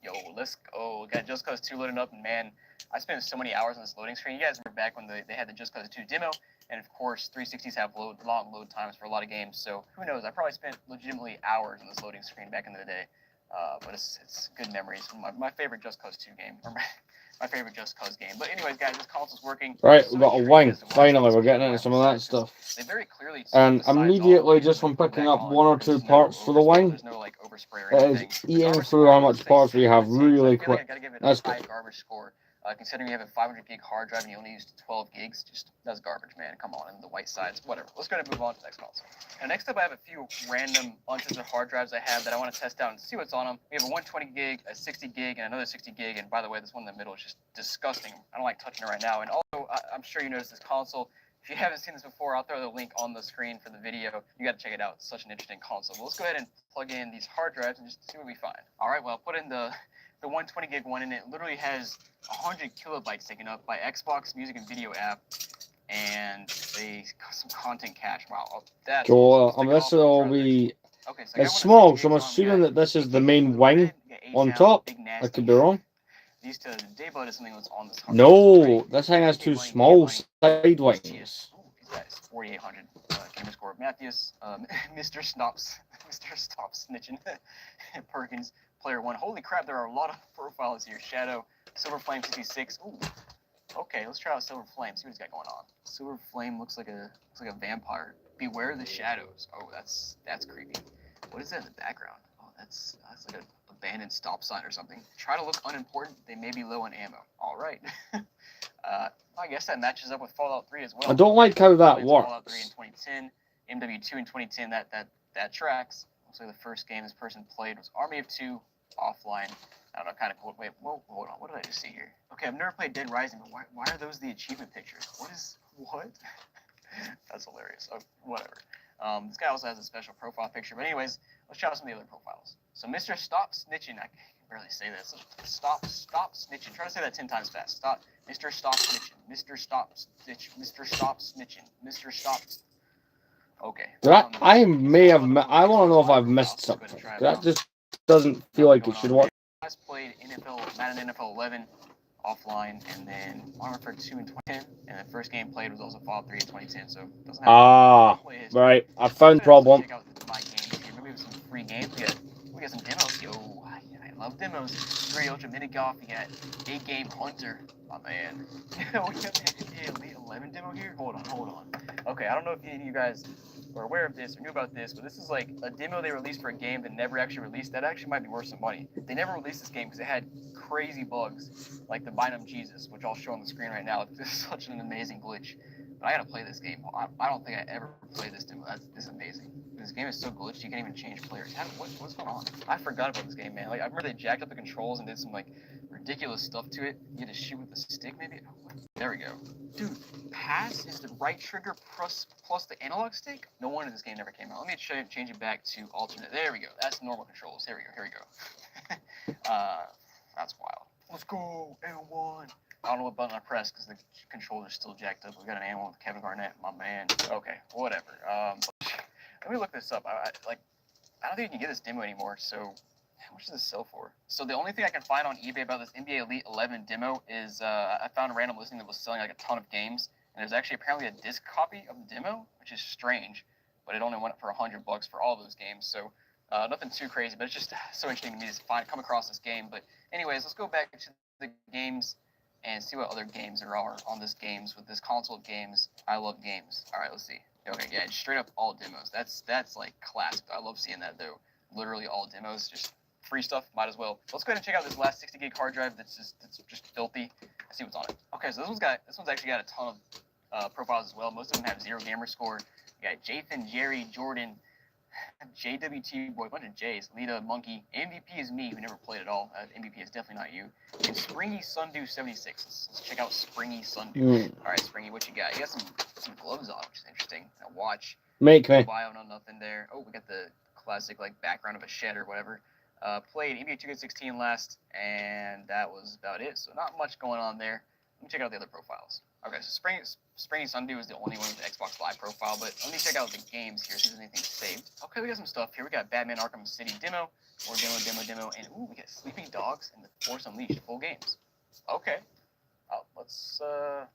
Yo, let's go. We got Just Cause 2 loading up, and man, I spent so many hours on this loading screen. You guys remember back when they had the Just Cause 2 demo, and of course, 360s have long load times for a lot of games, so who knows? I probably spent legitimately hours on this loading screen back in the day, but it's good memories. My favorite Just Cause 2 game, or my favorite Just Cause game. But anyways, guys, this console's working. Right, we've got a wing. Finally, we're getting into some of that stuff. They very clearly and immediately, just from picking up 1 or 2 parts for the wing, there's no, like, overspray or anything. It is eating through how much parts we have really quick. That's good. Garbage score. Considering you have a 500 gig hard drive and you only used 12 gigs, just that's garbage, man. Come on, and the white sides, whatever. Let's go ahead and move on to the next console. Now, next up, I have a few random bunches of hard drives I have that I want to test out and see what's on them. We have a 120 gig, a 60 gig, and another 60 gig. And by the way, this one in the middle is just disgusting. I don't like touching it right now. And also, I'm sure you noticed this console. If you haven't seen this before, I'll throw the link on the screen for the video. You got to check it out. It's such an interesting console. Well, let's go ahead and plug in these hard drives and just see what we find. All right, well, put in the 120 gig one, and it literally has 100 kilobytes taken up by Xbox Music and Video app and some content cache. Wow, that's so this will be. Okay, so it's small, so I'm assuming that this is the main wing on top. I could be wrong. These two, the Dayblood is something that's on this hard. No, this thing has 2 small side wings. These guys, 4,800 gamer score. Matthews, Mr. Stop Snitching, Perkins. Player 1. Holy crap, there are a lot of profiles here. Shadow, Silver Flame 66. Ooh, Okay, let's try out Silver Flame. See what he's got going on. Silver Flame looks like a vampire. Beware the shadows. Oh, that's creepy. What is that in the background? Oh, that's like an abandoned stop sign or something. Try to look unimportant. They may be low on ammo. All right. I guess that matches up with Fallout 3 as well. I don't like how that Fallout 3 in works. 2010, MW2 in 2010. That tracks. Looks like the first game this person played was Army of Two offline. I don't know, kind of cool. Wait, whoa, hold on. What did I just see here? Okay, I've never played Dead Rising, but why are those the achievement pictures? What? That's hilarious. Oh, whatever. This guy also has a special profile picture. But anyways, let's check out some of the other profiles. So Mr. Stop Snitching. I can barely say this. Stop Snitching. Try to say that 10 times fast. Mr. Stop Snitching. Mr. Stop Snitch. Mr. Stop Snitching. Mr. Stop. Okay. I may have. I want to know if I've missed something. That just doesn't feel like it should work. I played Madden NFL 11 offline, and then Modern Warfare 2 in 2010, and the first game played was also Fallout 3 in 2010. So it doesn't have right. I found problem. Check out my games here. Maybe with some free games. We got some demos. Yo, I love demos. 3 Ultra Mini Golf. We got 8 Game Hunter. Oh man. We got the Elite 11 demo here. Hold on. Okay, I don't know if any of you guys are aware of this or knew about this, but this is like a demo they released for a game that never actually released. That actually might be worth some money. They never released this game because it had crazy bugs, like the Bynum Jesus, which I'll show on the screen right now. It's such an amazing glitch. But I gotta play this game. I don't think I ever played this demo. This is amazing. This game is so glitchy, you can't even change players. What's going on? I forgot about this game, man. Like I remember they jacked up the controls and did some like ridiculous stuff to it. You had to shoot with the stick, maybe. Oh, there we go. Dude, pass is the right trigger plus the analog stick? No wonder this game never came out. Let me change it back to alternate. There we go. That's normal controls. Here we go. That's wild. Let's go, L1. I don't know what button I pressed because the controller's still jacked up. We got an animal with Kevin Garnett, my man. Okay, whatever. Let me look this up. I don't think you can get this demo anymore. So, how much does this sell for? So the only thing I can find on eBay about this NBA Elite 11 demo is I found a random listing that was selling like a ton of games, and there's actually apparently a disc copy of the demo, which is strange, but it only went for $100 for all those games. So nothing too crazy, but it's just so interesting to me to come across this game. But anyways, let's go back to the games and see what other games there are on this games with this console of games. I love games. All right, let's see. Okay, yeah, straight up all demos. That's like classic. I love seeing that though. Literally all demos, just free stuff. Might as well. Let's go ahead and check out this last 60 gig hard drive. That's just filthy. Let's see what's on it. Okay, so this one's actually got a ton of profiles as well. Most of them have 0 gamer score. You got Jathan, Jerry, Jordan, JWT boy, a bunch of J's. Lita, Monkey. MVP is me, who never played at all. MVP is definitely not you. And Springy Sundew 76. Let's check out Springy Sundew. All right, Springy, what you got? You got some gloves on, which is interesting. A watch. Make me. Bio, no nothing there. Oh, we got the classic like background of a shed or whatever. Played NBA 2K16 last, and that was about it. So not much going on there. Let me check out the other profiles. Okay, so Springy Sundew is the only one with the Xbox Live profile, but let me check out the games here, see if there's anything saved. Okay, we got some stuff here. We got Batman Arkham City demo, more demo, and ooh, we got Sleeping Dogs and the Force Unleashed full games. Okay. Let's I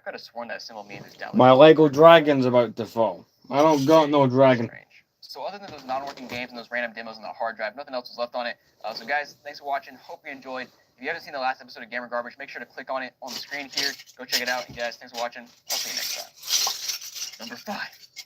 could have sworn that symbol means it's downloaded. My Lego dragon's about to fall. I don't got no dragon. Strange. So other than those non-working games and those random demos on the hard drive, nothing else was left on it. So guys, thanks for watching. Hope you enjoyed. If you haven't seen the last episode of Gamer Garbage, make sure to click on it on the screen here. Go check it out. And guys, thanks for watching. I'll see you next time. Number 5.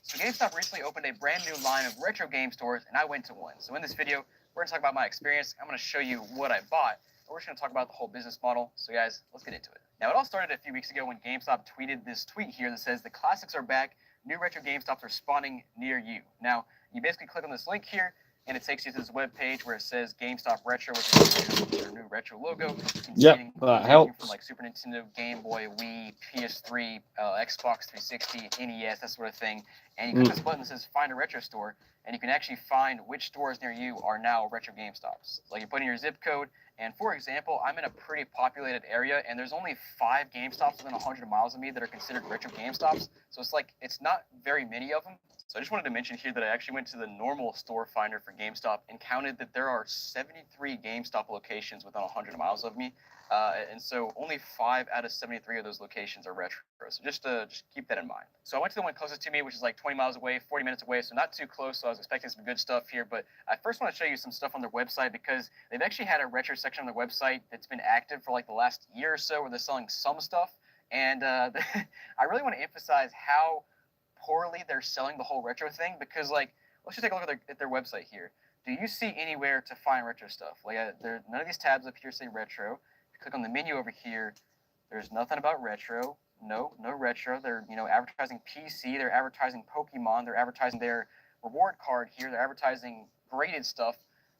So GameStop recently opened a brand new line of retro game stores, and I went to one. So in this video, we're going to talk about my experience. I'm going to show you what I bought. We're just going to talk about the whole business model. So guys, let's get into it. Now, it all started a few weeks ago when GameStop tweeted this tweet here that says, "The classics are back. New retro GameStops are spawning near you." Now, you basically click on this link here, and it takes you to this web page where it says GameStop Retro, which is their new retro logo. Yep, that helps. From like Super Nintendo, Game Boy, Wii, PS3, Xbox 360, NES, that sort of thing. And you click this button that says Find a Retro Store, and you can actually find which stores near you are now retro GameStops. Like you put in your zip code, and for example, I'm in a pretty populated area, and there's only 5 GameStops within 100 miles of me that are considered retro GameStops. So it's not very many of them. So I just wanted to mention here that I actually went to the normal store finder for GameStop and counted that there are 73 GameStop locations within 100 miles of me. And so only 5 out of 73 of those locations are retro. So just keep that in mind. So I went to the one closest to me, which is like 20 miles away, 40 minutes away, so not too close. So I was expecting some good stuff here. But I first want to show you some stuff on their website because they've actually had a retro section on their website that's been active for like the last year or so where they're selling some stuff. And I really want to emphasize how poorly they're selling the whole retro thing because, like, let's just take a look at their website here. Do you see anywhere to find retro stuff? Like, none of these tabs up here say retro. If you click on the menu over here, there's nothing about retro. No retro. They're advertising PC. They're advertising Pokemon. They're advertising their reward card here. They're advertising graded stuff.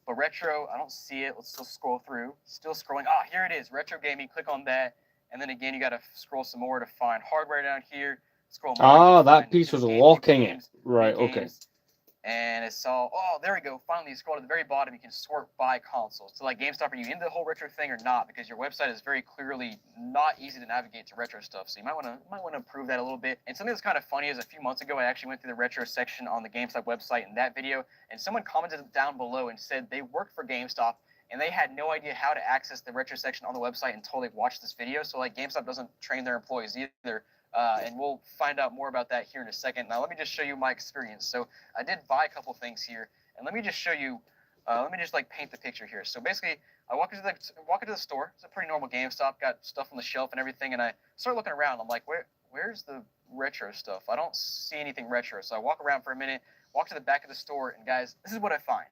But retro, I don't see it. Let's still scroll through. Still scrolling. Ah, here it is. Retro gaming. Click on that. And then again, you got to scroll some more to find hardware down here. Scroll more. Ah, that piece was locking it. Right, okay. And it's all, oh, there we go. Finally, you scroll to the very bottom. You can sort by consoles. So, like, GameStop, are you into the whole retro thing or not? Because your website is very clearly not easy to navigate to retro stuff. So you might want to improve that a little bit. And something that's kind of funny is a few months ago, I actually went through the retro section on the GameStop website in that video, and someone commented down below and said they worked for GameStop and they had no idea how to access the retro section on the website until they watched this video. So, like, GameStop doesn't train their employees either. And we'll find out more about that here in a second. Now, let me just show you my experience. So I did buy a couple things here, and let me just show you. Let me just like paint the picture here. So basically, I walk into the store. It's a pretty normal GameStop. Got stuff on the shelf and everything, and I start looking around. I'm like, where's the retro stuff? I don't see anything retro. So I walk around for a minute, walk to the back of the store, and guys, this is what I find.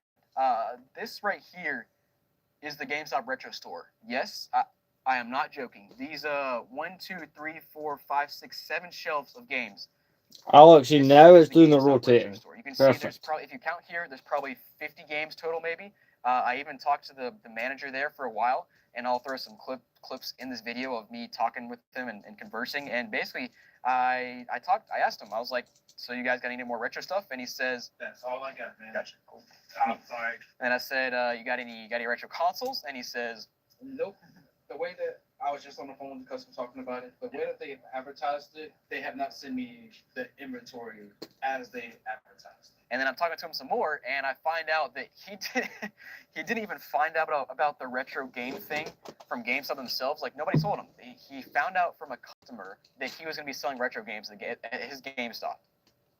This right here is the GameStop retro store. Yes, I am not joking. These 1, 2, 3, 4, 5, 6, 7 shelves of games. Alex, now it's doing the rotating. You can see there's probably, if you count here, there's probably 50 games total maybe. I even talked to the manager there for a while, and I'll throw some clips in this video of me talking with him and conversing. And basically, I asked him, I was like, so you guys got any more retro stuff? And he says, that's all I got, man. Gotcha. Cool. I'm sorry. And I said, you got any retro consoles? And he says, nope. The way that I was just on the phone with the customer talking about it, the way that they advertised it, they have not sent me the inventory as they advertised it. And then I'm talking to him some more, and I find out that he didn't even find out about the retro game thing from GameStop themselves. Like, nobody told him. He found out from a customer that he was going to be selling retro games at his GameStop.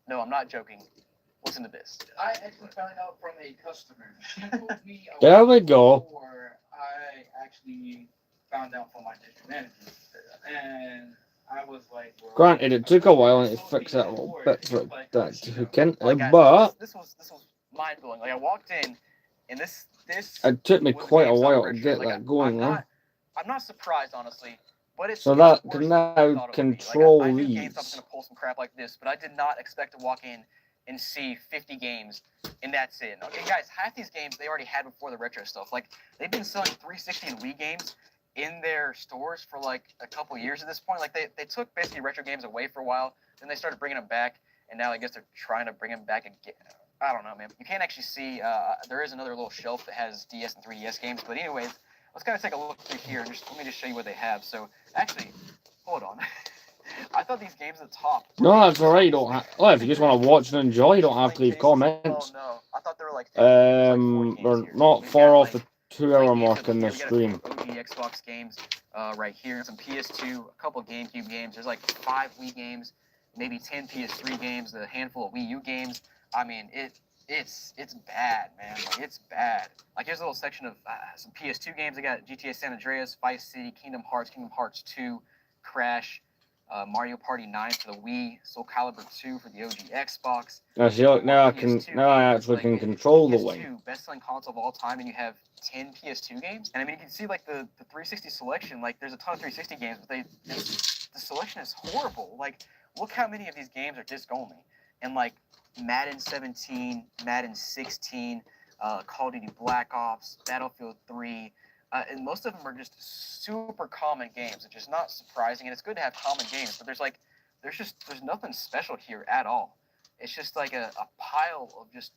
No, I'm not joking. Listen to this. I actually found out from a customer. She told me there we go. Before I actually found out from my district manager, and I was like, well, granted, it took a while to fix that little bit for that token, but this was mind blowing. Like, I walked in, and this it took me quite a while to get that going. I'm not surprised, honestly, but it's so that can now control I knew these. GameStop's gonna pull some crap like this, but I did not expect to walk in and see 50 games, and that's it. Okay, guys, half these games they already had before the retro stuff. Like, they've been selling 360 and Wii games in their stores for like a couple years at this point. Like, they took basically retro games away for a while, then they started bringing them back, and now I guess they're trying to bring them back again. I don't know, man. You can't actually see. There is another little shelf that has DS and 3DS games, but anyways, let's kind of take a look through here and let me just show you what they have. So actually, hold on. I thought these games at the top. No, that's alright. You don't have. Oh, if you just want to watch and enjoy, you don't have to leave comments. Oh no, I thought there were like. We're not far off the 2-hour mark in the stream. OG Xbox games, right here. Some PS2, a couple GameCube games. There's like 5 Wii games, maybe 10 PS3 games, a handful of Wii U games. I mean, it's bad, man. Like, it's bad. Like, here's a little section of some PS2 games. I got GTA San Andreas, Vice City, Kingdom Hearts 2, Crash. Mario Party 9 for the Wii, Soul Calibur 2 for the OG Xbox. Now I actually can control the Wii. Best-selling console of all time, and you have 10 PS2 games. And I mean, you can see like the 360 selection. Like, there's a ton of 360 games, but the selection is horrible. Like, look how many of these games are disc only. And like Madden 17, Madden 16, Call of Duty Black Ops, Battlefield 3. And most of them are just super common games, which is not surprising. And it's good to have common games, but there's nothing special here at all. It's just like a pile of just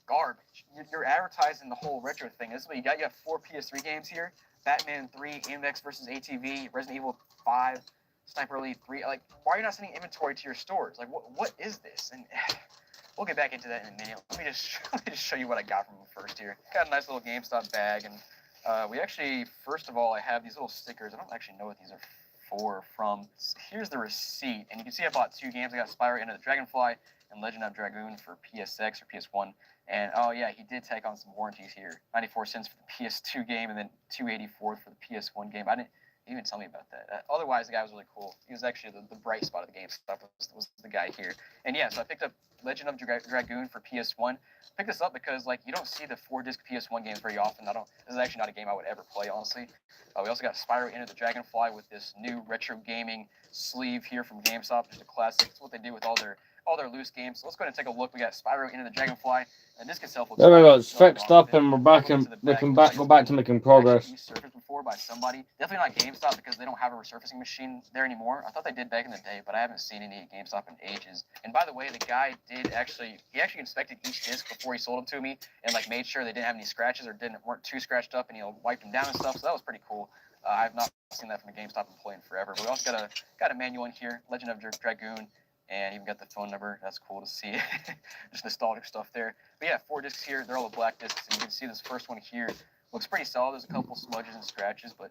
garbage. You're advertising the whole retro thing. This is what you got. You have 4 PS3 games here: Batman 3, Index versus ATV, Resident Evil 5, Sniper Elite 3. Like, why are you not sending inventory to your stores? Like, what is this? And we'll get back into that in a minute. Let me just show you what I got from them first here. Got a nice little GameStop bag, and we actually, first of all, I have these little stickers. I don't actually know what these are from. Here's the receipt, and you can see I bought 2 games. I got Spyro Into the Dragonfly and Legend of Dragoon for PSX or PS1. And oh yeah, he did take on some warranties here. 94 cents for the PS2 game, and then $2.84 for the PS1 game. He didn't even tell me about that. Otherwise, the guy was really cool. He was actually the bright spot of the game. Stuff was the guy here. And yeah, so I picked up Legend of Dragoon for PS1. Picked this up because like you don't see the 4-disc PS1 games very often. This is actually not a game I would ever play, honestly. We also got Spyro Into the Dragonfly with this new retro gaming sleeve here from GameStop. Just a classic. It's what they do with all their loose games. So let's go ahead and take a look. We got Spyro Into the Dragonfly. And this itself looks There we go. fine. It's fixed up, and we're back, and we can go back to making progress. Resurfaced before by somebody. Definitely not GameStop because they don't have a resurfacing machine there anymore. I thought they did back in the day, but I haven't seen any at GameStop in ages. And by the way, the guy actually inspected each disc before he sold them to me, and like made sure they didn't have any scratches or weren't too scratched up, and wiped them down and stuff. So that was pretty cool. I've not seen that from a GameStop employee in forever. But we also got a manual in here, Legend of Dragoon. And even got the phone number. That's cool to see. Just nostalgic stuff there. But yeah, 4 discs here. They're all the black discs. And you can see this first one here looks pretty solid. There's a couple smudges and scratches, but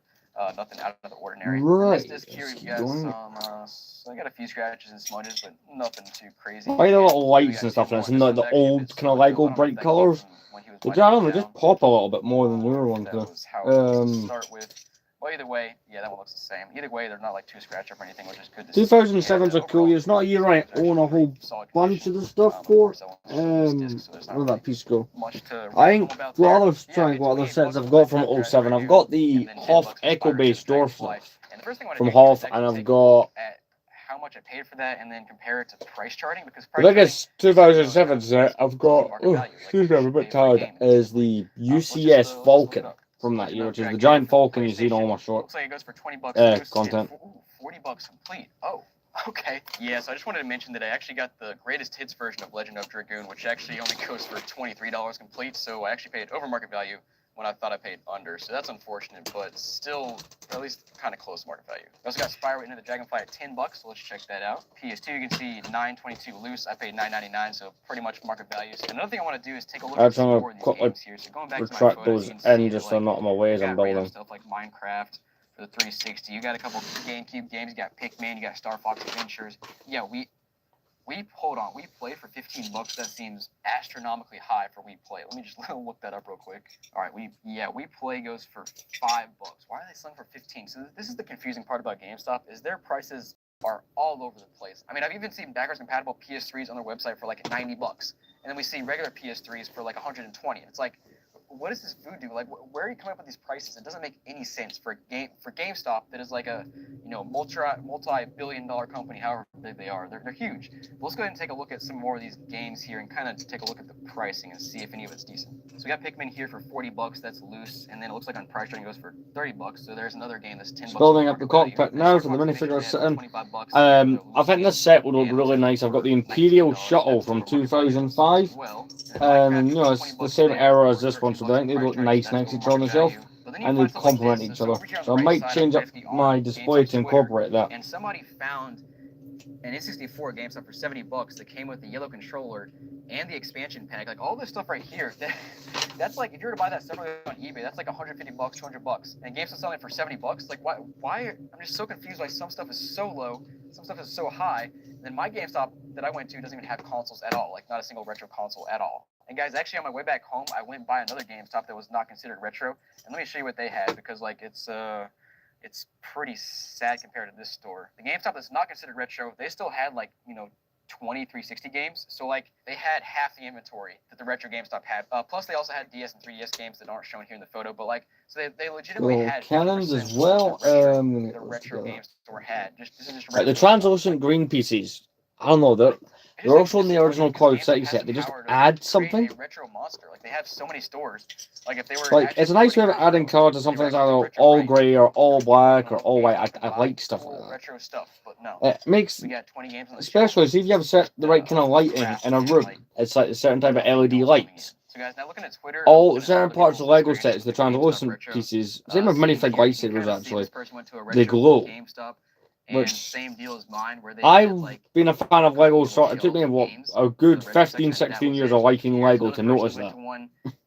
nothing out of the ordinary. Right. This disc here, we've got I got a few scratches and smudges, but nothing too crazy. Why the little lights and stuff? And it's in like the old kind of Lego bright colors. The generally just pop a little bit more than the newer ones do. Start with. Well, either way, yeah, that one looks the same. Either way, they're not like too scratched up or anything, which is good to see. 2007's a cool year. It's not a year I own a whole bunch of the stuff for. Where did that piece go? I think what other sets I've got from 07, I've got the Hoff Echo Base door stuff from Hoff, and I've got how much I paid for that, and then compare it to price charting, because the biggest 2007 set I've got. Excuse me, I'm a bit tired. Is the UCS Falcon from that year, which is the giant falcon you see in all my short looks like it goes for $20 content. $40 complete. Oh, okay. Yeah, so I just wanted to mention that I actually got the greatest hits version of Legend of Dragoon, which actually only goes for $23 complete. So I actually paid over market value when I thought I paid under. So that's unfortunate, but still at least kind of close to market value. I also got Spyro Into the Dragonfly at $10, so let's check that out. PS2, you can see $9.22 loose. I paid $9.99, so pretty much market value. And another thing I want to do is take a look at some more of these games here. So going back to my photos, you can see just so not in my ways I'm building stuff like Minecraft for the 360. You got a couple GameCube games. You got Pikmin. You got Star Fox Adventures. Yeah, we play for $15. That seems astronomically high for We Play. Let me just look that up real quick. All right, We Play goes for $5. Why are they selling for 15? So this is the confusing part about GameStop, is their prices are all over the place. I mean, I've even seen backwards compatible PS3s on their website for like $90, and then we see regular PS3s for like 120. It's like, what is this voodoo? Like, where are you coming up with these prices? It doesn't make any sense for GameStop that is like a multi-billion-dollar company, however big they are. They're huge. But let's go ahead and take a look at some more of these games here and kind of take a look at the pricing and see if any of it's decent. So we got Pikmin here for $40. That's loose, and then it looks like on price charting it goes for $30. So there's another game that's $10. Building up the cockpit now for the minifigure sitting. I think this set would look really nice. I've got the Imperial Shuttle from 2005. It's the same era as this one, so I think they look nice next to each other on the shelf, and they complement each other. So I might change up my display to incorporate that. And somebody found an N64 GameStop for $70 that came with the yellow controller and the expansion pack. Like all this stuff right here, that's like, if you were to buy that separately on eBay, that's like $150, $200. And GameStop's selling it for $70. Like why? I'm just so confused why some stuff is so low, some stuff is so high. And then my GameStop that I went to doesn't even have consoles at all, like not a single retro console at all. And guys, actually on my way back home, I went by another GameStop that was not considered retro, and let me show you what they had, because like it's pretty sad compared to this store. The GameStop that's not considered retro, they still had like 20 360 games, so like they had half the inventory that the retro GameStop had. Plus they also had DS and 3DS games that aren't shown here in the photo, but like so they legitimately had cannons as well. The retro game store had. This is just the translucent green pieces. I don't know. They're also in the original Cloud City set. They just add something. Retro monster. Like they have so many stores. Like if they were like it's a nice way of adding color to something that's either all grey or all black or all white. I like stuff like that. Retro stuff, but no. It makes, we got 20 games on the especially see if you have set the right kind of lighting in a room. It's like a certain type of LED lights. So guys, now looking at Twitter, all certain parts of Lego sets, the translucent pieces, same with minifig lightsabers actually, they glow. Which same deal as mine, where I've been a fan of Lego, so it took me a good 15, 16 years of liking Lego to notice that.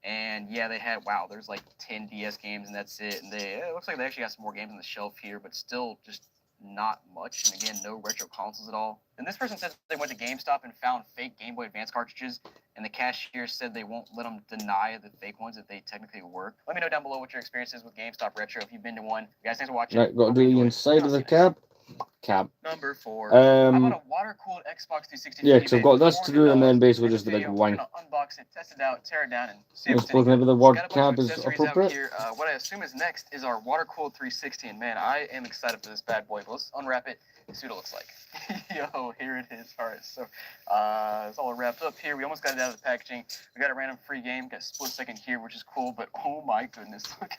And yeah, they had, wow, there's like 10 DS games and that's it. And it looks like they actually got some more games on the shelf here, but still just not much. And again, no retro consoles at all. And this person says they went to GameStop and found fake Game Boy Advance cartridges, and the cashier said they won't let them deny the fake ones if they technically work. Let me know down below what your experience is with GameStop Retro if you've been to one. Guys, thanks for watching. Right, got to do the inside of the cab. Number 4. How about a water-cooled Xbox 360? Yeah, because I've got this to do, and then basically just the big wing. We're gonna unbox it, test it out, tear it down, and see I if it's suppose any maybe good. the So word got a bunch cab of is accessories out appropriate. here. What I assume is next is our water-cooled 360, and man, I am excited for this bad boy. But let's unwrap it and see what it looks like. Yo, here it is. All right, so it's all wrapped up here. We almost got it out of the packaging. We got a random free game. Got a split second here, which is cool. But oh my goodness, look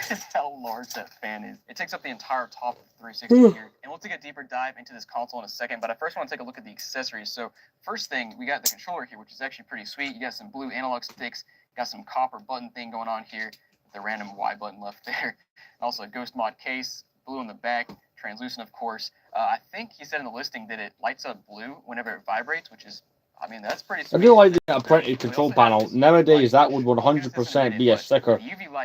at how large that fan is. It takes up the entire top of the 360 here. And we'll take a deeper dive into this console in a second. But I first want to take a look at the accessories. So first thing, we got the controller here, which is actually pretty sweet. You got some blue analog sticks. Got some copper button thing going on here. The random Y button left there. Also a Ghost Mod case. Blue on the back. Translucent, of course. I think he said in the listing that it lights up blue whenever it vibrates, which is, I mean, that's pretty sweet. I do like a printed control panel. Nowadays, that would 100% be a sticker,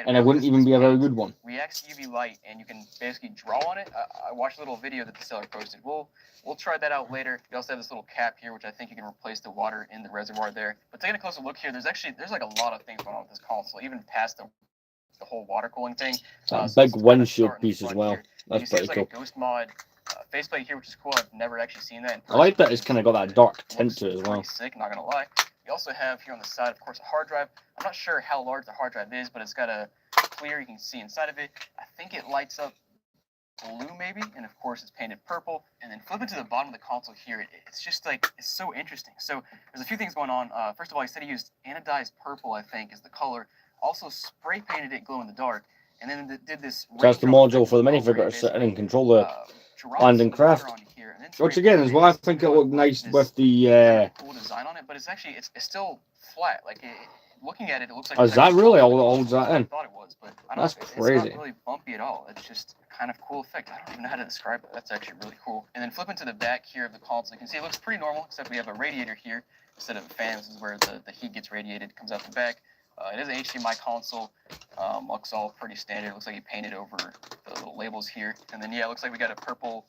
and it wouldn't even be a very good one. Reacts to UV light, and you can basically draw on it. I watched a little video that the seller posted. We'll try that out later. We also have this little cap here, which I think you can replace the water in the reservoir there. But taking a closer look here, there's like a lot of things going on with this console, even past the whole water cooling thing. That big windshield piece as well. That's pretty cool. Like a Ghost Mod faceplate here, which is cool. I've never actually seen that in person. I like that it's kind of got that dark tint to it as well. Pretty sick, not gonna lie. We also have here on the side, of course, a hard drive. I'm not sure how large the hard drive is, but it's got a clear, you can see inside of it. I think it lights up blue maybe, and of course it's painted purple. And then flipping to the bottom of the console here, it's just like, it's so interesting. So there's a few things going on. First of all, he said he used anodized purple, I think, is the color. Also spray painted it glow in the dark. And then did this. That's the module for the minifigure sitting and control the landing craft. Which again is why I think it looked nice with the cool design on it, but it's actually it's still flat. Like looking at it, it looks like. Oh, is that really all that holds that in? I thought it was, but that's crazy. It's not really bumpy at all. It's just a kind of cool effect. I don't even know how to describe it. That's actually really cool. And then flipping to the back here of the console, you can see it looks pretty normal, except we have a radiator here instead of a fan. This is where the heat gets radiated, comes out the back. It is an HDMI console. Looks all pretty standard. Looks like he painted over the little labels here. And then, yeah, it looks like we got a purple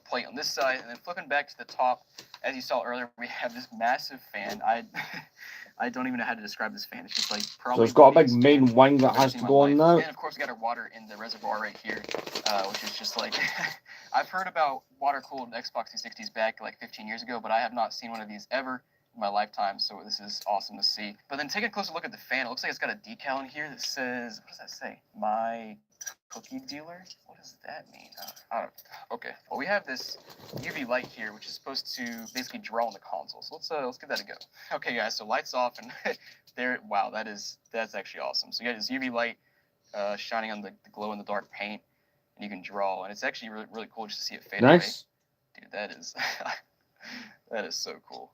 plate on this side. And then flipping back to the top, as you saw earlier, we have this massive fan. I don't even know how to describe this fan. It's just like probably. So it's got a big main wing that has to go on now. And of course, we got our water in the reservoir right here, which is just like I've heard about water-cooled Xbox 360s back like 15 years ago, but I have not seen one of these ever in my lifetime, so this is awesome to see. But then take a closer look at the fan. It looks like it's got a decal in here that says, what does that say? My cookie dealer? What does that mean? I don't know. Okay. Well, we have this UV light here, which is supposed to basically draw on the console. So let's give that a go. Okay, guys. So lights off, and there. Wow, that's actually awesome. So you got this UV light shining on the glow in the dark paint, and you can draw, and it's actually really really cool just to see it fade away. Nice. Dude, that is so cool.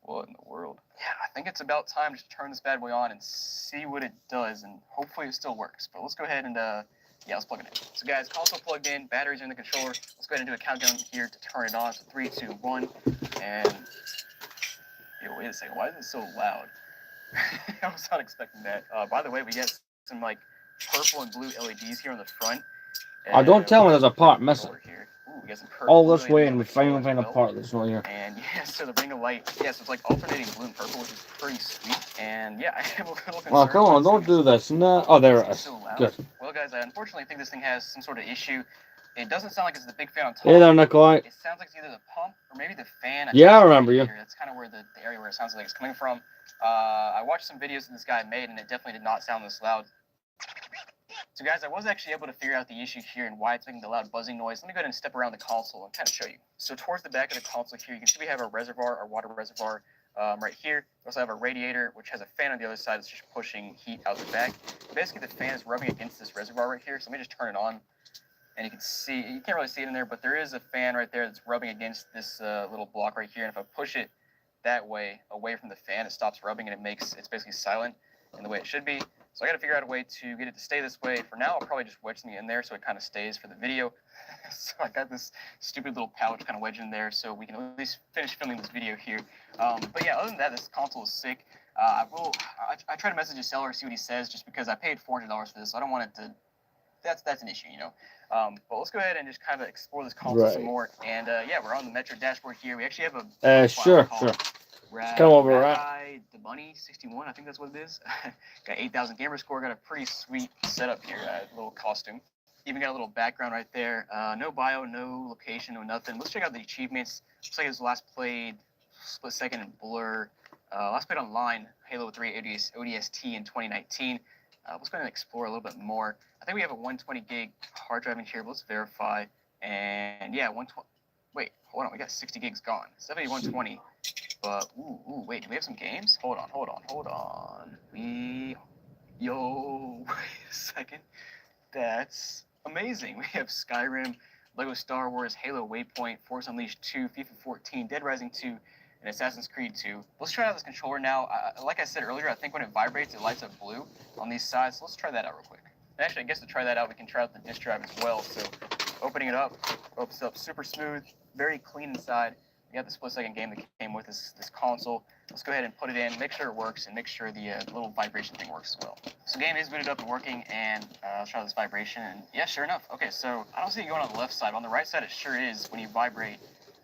What in the world? Yeah, I think it's about time to turn this bad boy on and see what it does, and hopefully it still works. But let's go ahead and yeah, let's plug it in. So guys, console plugged in, batteries are in the controller. Let's go ahead and do a countdown here to turn it on. So 3, 2, 1, and yo, wait a second, why is it so loud? I was not expecting that. By the way, we got some like purple and blue LEDs here on the front. Don't tell me there's a part missing. Here. Ooh, we got some purple All this LED way and we finally as find a well. part that's not here. And yeah, so the ring of light, yeah, so it's like alternating blue and purple, which is pretty sweet. And yeah, I am a little concerned. Well, come on, don't do this. No. Oh, there it is. So loud. Good. Well, guys, I unfortunately think this thing has some sort of issue. It doesn't sound like it's the big fan on top. Hey there, Nikolai. It sounds like it's either the pump or maybe the fan. Yeah, I remember you. That's kind of where the area where it sounds like it's coming from. I watched some videos that this guy made, and it definitely did not sound this loud. So guys, I was actually able to figure out the issue here and why it's making the loud buzzing noise. Let me go ahead and step around the console and kind of show you. So towards the back of the console here, you can see we have a reservoir, our water reservoir right here. We also have a radiator, which has a fan on the other side that's just pushing heat out the back. Basically, the fan is rubbing against this reservoir right here. So let me just turn it on. And you can see, you can't really see it in there, but there is a fan right there that's rubbing against this little block right here. And if I push it that way, away from the fan, it stops rubbing and it's basically silent in the way it should be. So I got to figure out a way to get it to stay this way. For now, I'll probably just wedge something in there so it kind of stays for the video. So I got this stupid little pouch kind of wedged in there so we can at least finish filming this video here. But yeah, other than that, this console is sick. I try to message the seller, see what he says, just because I paid $400 for this. So I don't want it to that's an issue, you know. But let's go ahead and just kind of explore this console some Right. more. And yeah, we're on the Metro dashboard here. We actually have a Sure. It's kind of where we're at. Rabbi the Bunny 61, I think that's what it is. Got 8,000 gamer score. Got a pretty sweet setup here. Little costume. Even got a little background right there. No bio, no location, no nothing. Let's check out the achievements. Looks like it was last played split second in Blur. Last played online, Halo 3 ODST in 2019. Let's go ahead and explore a little bit more. I think we have a 120 gig hard drive in here, but let's verify. And yeah, 120. Wait, hold on. We got 60 gigs gone. It's definitely 120. But wait, do we have some games? Hold on. Wait a second. That's amazing. We have Skyrim, Lego Star Wars, Halo Waypoint, Force Unleashed 2, FIFA 14, Dead Rising 2, and Assassin's Creed 2. Let's try out this controller now. Like I said earlier, I think when it vibrates, it lights up blue on these sides. So let's try that out real quick. And actually, I guess to try that out, we can try out the disk drive as well. So opening it up, opens up super smooth, very clean inside. We got the split-second game that came with this console. Let's go ahead and put it in, make sure it works, and make sure the little vibration thing works as well. So the game is booted up and working, and let's try this vibration, and yeah, sure enough. Okay, so I don't see it going on the left side. On the right side, it sure is. When you vibrate,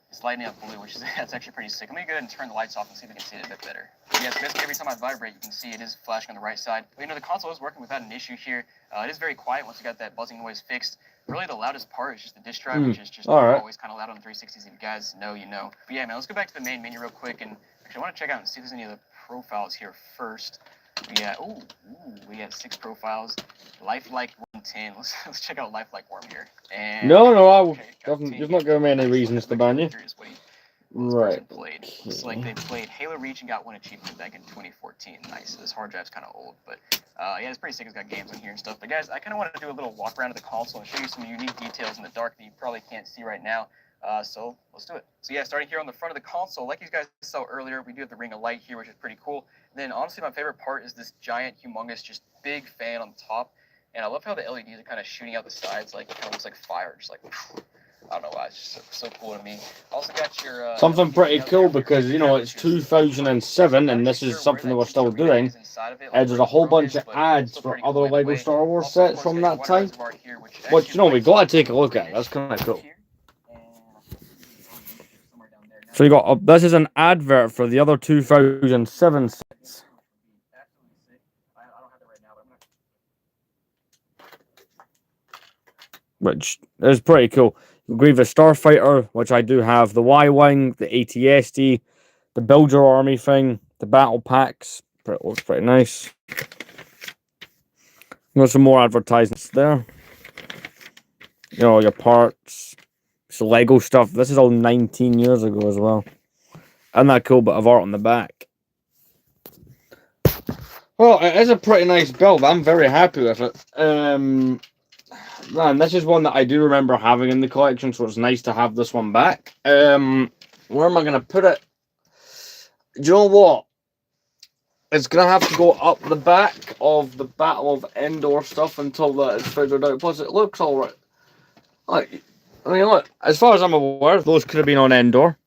it's lighting up blue, which is that's actually pretty sick. Let me go ahead and turn the lights off and see if we can see it a bit better. Yes, basically every time I vibrate, you can see it is flashing on the right side. But, you know, the console is working without an issue here. It is very quiet once you got that buzzing noise fixed. Really, the loudest part is just the disk drive, which is just always kind of loud on the 360s. If you guys know, you know. But yeah, man, let's go back to the main menu real quick, and actually I want to check out and see if there's any other profiles here first. We got 6 profiles. Lifelike 110. Let's check out Lifelike Worm here. And You've not given me any reasons to ban you. Right. Played. Looks like they played Halo Reach and got one achievement back in 2014. Nice. This hard drive's kind of old, but yeah, it's pretty sick. It's got games on here and stuff. But guys, I kind of wanted to do a little walk around of the console and show you some unique details in the dark that you probably can't see right now. So let's do it. So yeah, starting here on the front of the console, like you guys saw earlier, we do have the Ring of Light here, which is pretty cool. And then honestly, my favorite part is this giant, humongous, just big fan on the top. And I love how the LEDs are kind of shooting out the sides, like it kind of looks like fire, just like. I don't know why, it's just so cool to me. Also got your something pretty cool because, you know, it's 2007 and this is something that we're still doing. And there's a whole bunch of ads for other Lego Star Wars sets from that time, which, you know, we got to take a look at. That's kind of cool. So you got, this is an advert for the other 2007 sets. Which is pretty cool. Grievous Starfighter, which I do have, the Y-Wing, the AT-ST, the Build Your Army thing, the Battle Packs. It looks pretty nice. Got some more advertisements there. You know, your parts. It's Lego stuff. This is all 19 years ago as well. And that cool bit of art on the back. Well, it is a pretty nice build. I'm very happy with it. Man, this is one that I do remember having in the collection, so it's nice to have this one back. Where am I going to put it? Do you know what? It's going to have to go up the back of the Battle of Endor stuff until that is figured out. Plus, it looks alright. Like, I mean, look, as far as I'm aware, those could have been on Endor.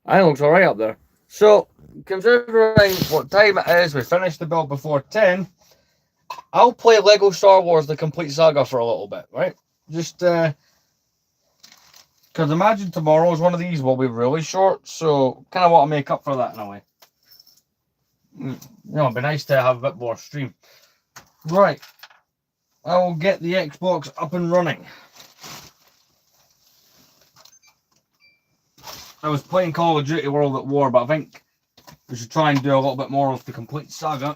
I think it looks alright up there. So, considering what time it is, we finished the build before 10. I'll play Lego Star Wars The Complete Saga for a little bit, right? Just, because imagine tomorrow's one of these will be really short, so kind of want to make up for that in a way. You know, it'd be nice to have a bit more stream. Right. I will get the Xbox up and running. I was playing Call of Duty World at War, but I think we should try and do a little bit more of The Complete Saga.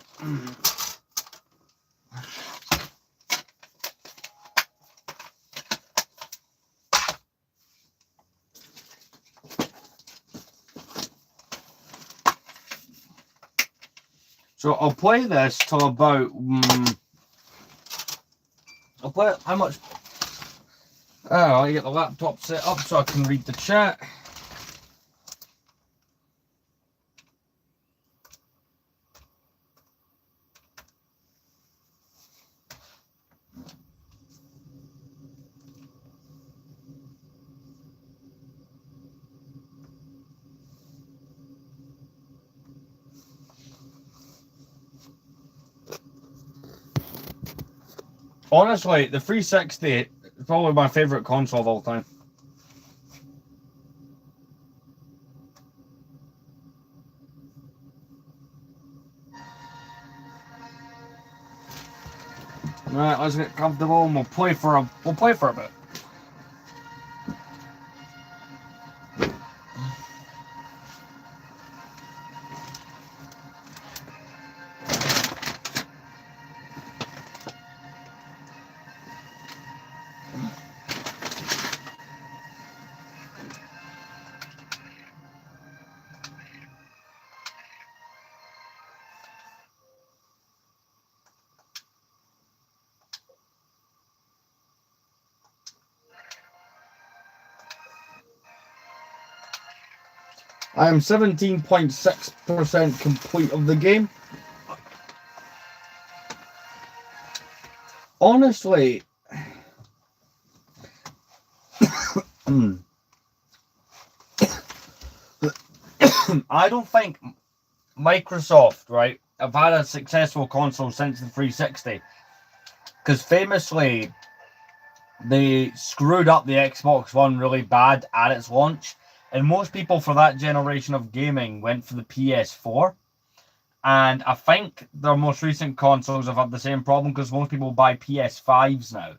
So I'll play this till about. I'll play it. How much? Oh, I get the laptop set up so I can read the chat. Honestly, the 360 is probably my favourite console of all time. Right, let's get comfortable and we'll play for a bit. I am 17.6% complete of the game. Honestly, I don't think Microsoft, right, have had a successful console since the 360. Because famously, they screwed up the Xbox One really bad at its launch. And most people for that generation of gaming went for the PS4. And I think their most recent consoles have had the same problem because most people buy PS5s now.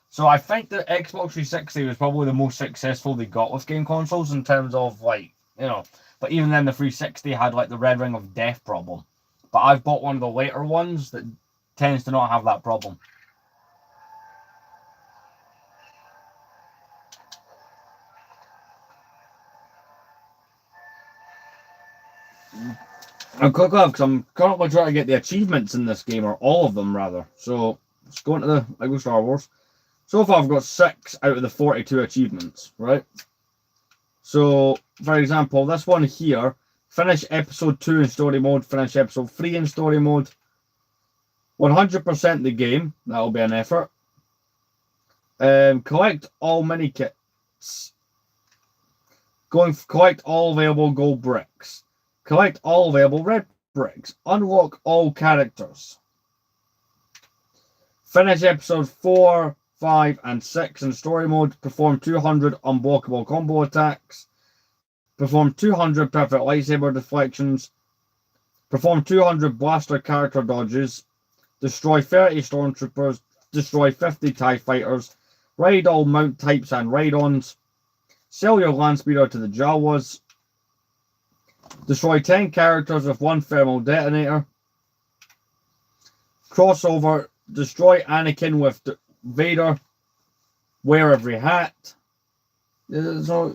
So I think the Xbox 360 was probably the most successful they got with game consoles in terms of, like, you know. But even then, the 360 had, like, the Red Ring of Death problem. But I've bought one of the later ones that tends to not have that problem. I'll click off because I'm currently trying to get the achievements in this game, or all of them rather. So let's go into the Lego Star Wars. So far I've got 6 out of the 42 achievements, right? So, for example, this one here, finish episode 2 in story mode, finish episode 3 in story mode, 100% the game, that'll be an effort. Collect all mini kits. Collect all available gold bricks. Collect all available red bricks. Unlock all characters. Finish episode 4, 5, and 6 in story mode. Perform 200 unblockable combo attacks. Perform 200 perfect lightsaber deflections. Perform 200 blaster character dodges. Destroy 30 stormtroopers. Destroy 50 TIE fighters. Raid all mount types and raid-ons. Sell your land speeder to the Jawas. Destroy 10 characters with 1 thermal detonator. Crossover. Destroy Anakin with Vader. Wear every hat. So,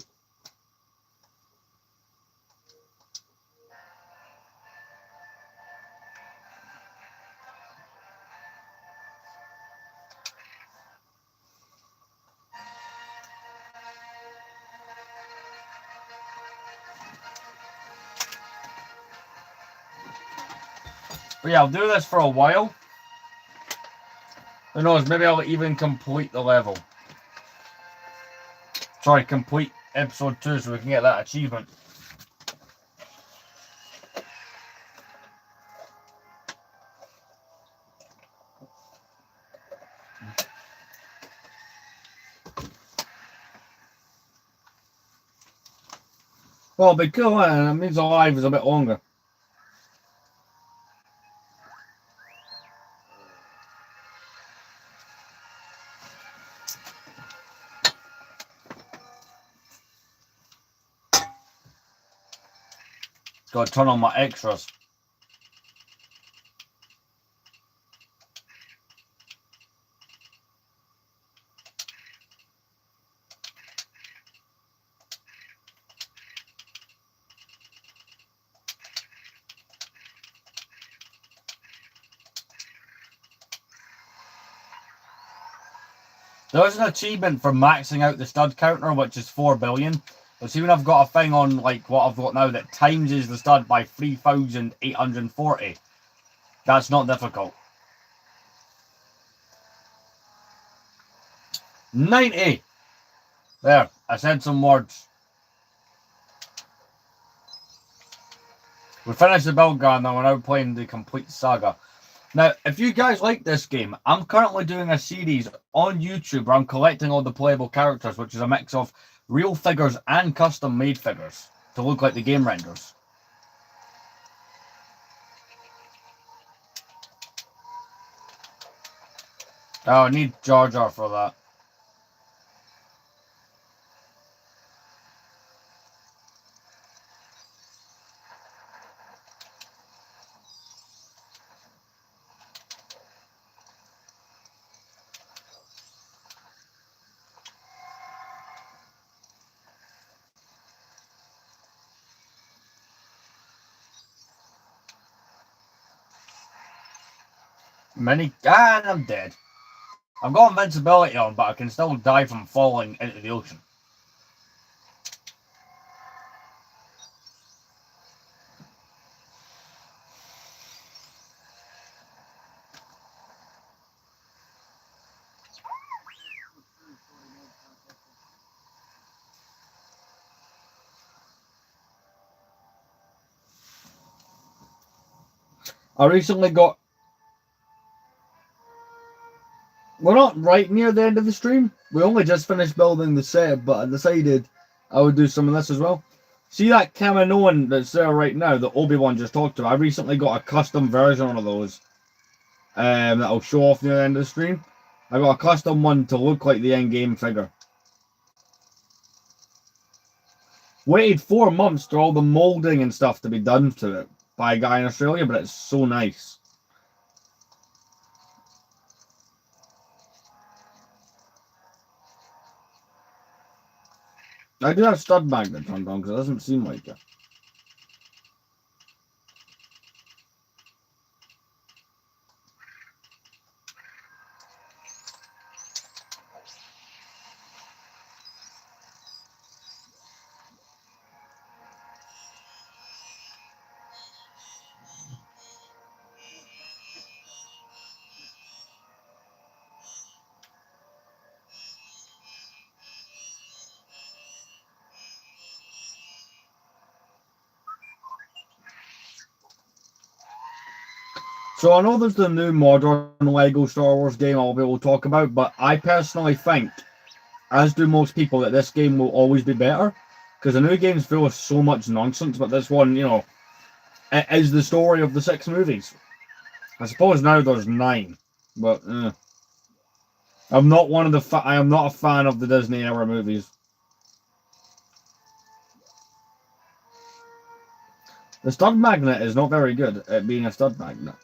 but yeah, I'll do this for a while. Who knows, maybe I'll even complete the level. Sorry, complete episode 2 so we can get that achievement. Well, it'll be cool, and it means the live is a bit longer. Gotta turn on my extras. There's an achievement for maxing out the stud counter, which is 4 billion. But see, when I've got a thing on, like what I've got now, that times the stud by 3,840. That's not difficult. 90! There, I said some words. We finished the build gun, now we're now playing the complete saga. Now, if you guys like this game, I'm currently doing a series on YouTube where I'm collecting all the playable characters, which is a mix of real figures and custom-made figures to look like the game renders. Oh, I need Jar Jar for that. And I'm dead. I've got invincibility on, but I can still die from falling into the ocean. I recently got... We're not right near the end of the stream. We only just finished building the set, but I decided I would do some of this as well. See that Kaminoan that's there right now that Obi-Wan just talked about? I recently got a custom version of those that I'll show off near the end of the stream. I got a custom one to look like the end-game figure. Waited 4 months for all the moulding and stuff to be done to it by a guy in Australia, but it's so nice. I do have stud magnet turned on because it doesn't seem like it. So I know there's the new modern Lego Star Wars game I'll be able to talk about, but I personally think, as do most people, that this game will always be better. Because the new game's full of so much nonsense, but this one, you know, it is the story of the 6 movies. I suppose now there's 9, but I'm not one of the. I am not a fan of the Disney era movies. The stud magnet is not very good at being a stud magnet.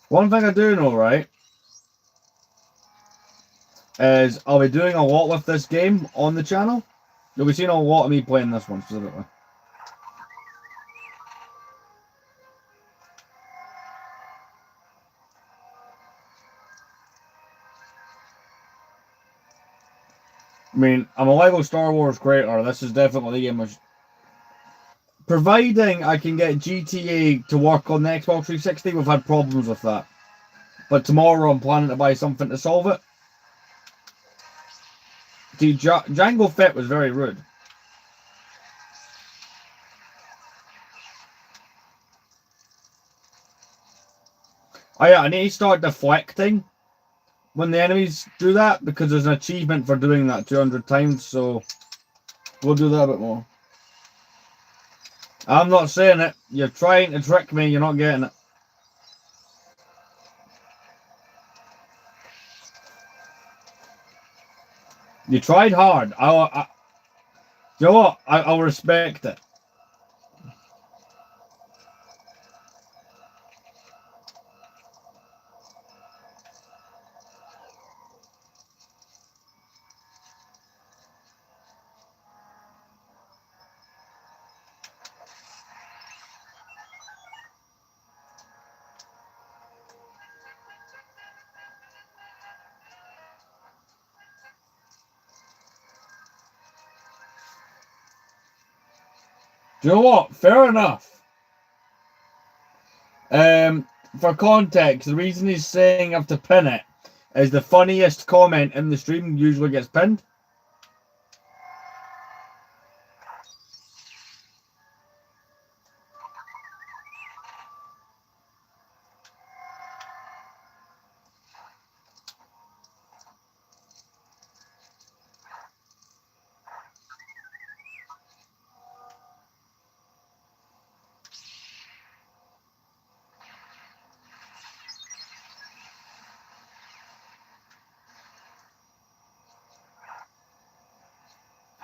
One thing I do know, right, is I'll be doing a lot with this game on the channel. You'll be seeing a lot of me playing this one specifically. I mean, I'm a Lego Star Wars creator. This is definitely the game which... Providing I can get GTA to work on the Xbox 360, we've had problems with that. But tomorrow I'm planning to buy something to solve it. See, Jango Fett was very rude. Oh yeah, I need to start deflecting when the enemies do that, because there's an achievement for doing that 200 times, so we'll do that a bit more. I'm not saying it. You're trying to trick me, you're not getting it. You tried hard. You know what? I'll respect it. Do you know what? Fair enough. For context, the reason he's saying I have to pin it is the funniest comment in the stream usually gets pinned.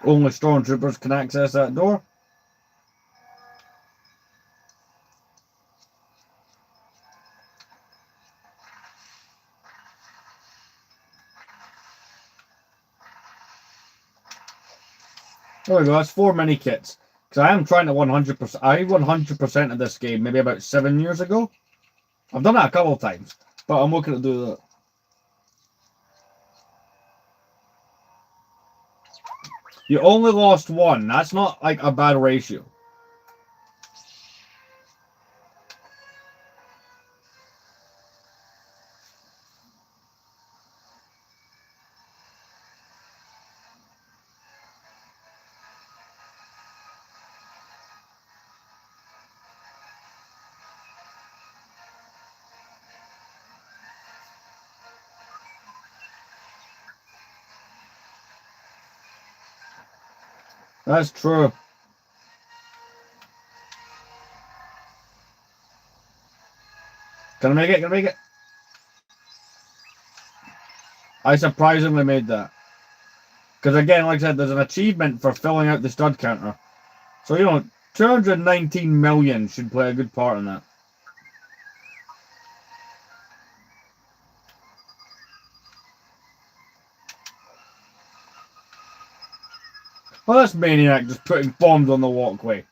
Only stormtroopers can access that door. There we go, that's 4 mini kits. Because I am trying to 100%. I 100% of this game maybe about 7 years ago. I've done it a couple of times, but I'm looking to do that. You only lost 1. That's not like a bad ratio. That's true. Can I make it? Can I make it? I surprisingly made that. Because again, like I said, there's an achievement for filling out the stud counter. So, you know, 219 million should play a good part in that. Well, that's Maniac just putting bombs on the walkway.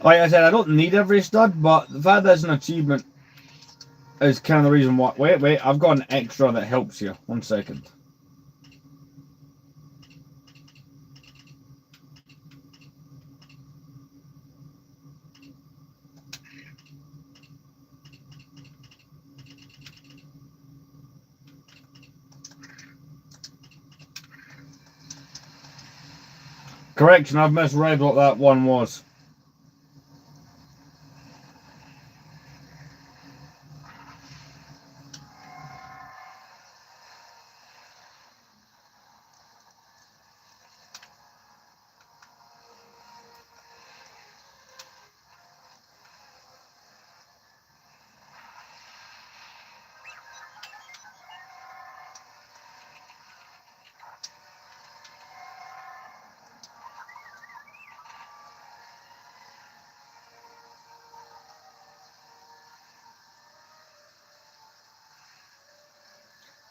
Like I said, I don't need every stud, but the fact that it's an achievement is kind of the reason why. Wait, I've got an extra that helps you. 1 second. Correction, I've misread what that one was.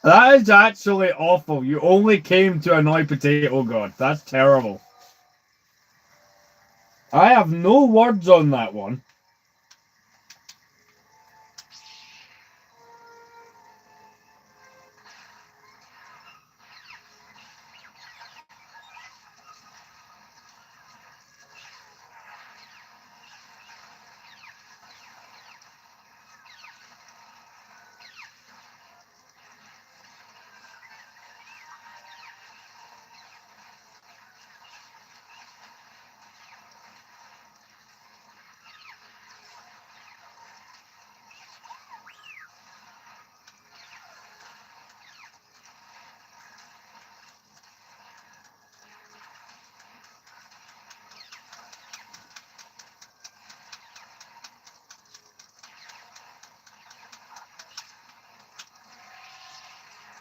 That is actually awful. You only came to annoy Potato God. That's terrible. I have no words on that one.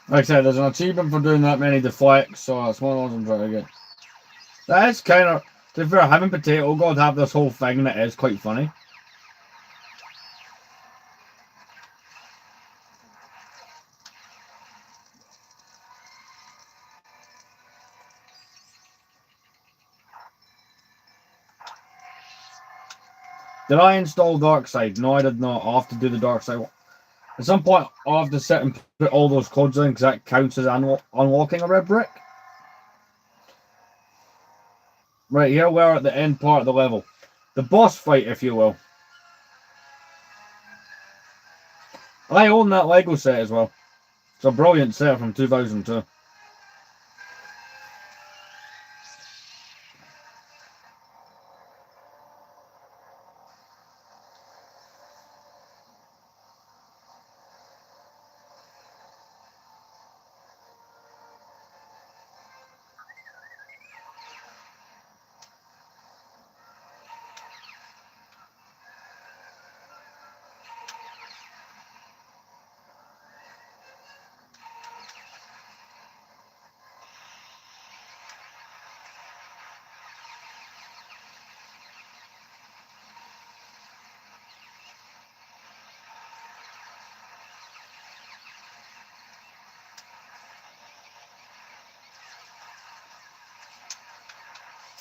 Like I said, there's an achievement for doing that many deflects, so that's one of those I'm trying to get. That is kind of, to be fair, having Potato God have this whole thing that is quite funny. Did I install Darkside? No, I did not. I'll have to do the Darkside. At some point, I'll have to sit and put all those codes in because that counts as unlocking a red brick. Right, here we are at the end part of the level. The boss fight, if you will. I own that Lego set as well. It's a brilliant set from 2002.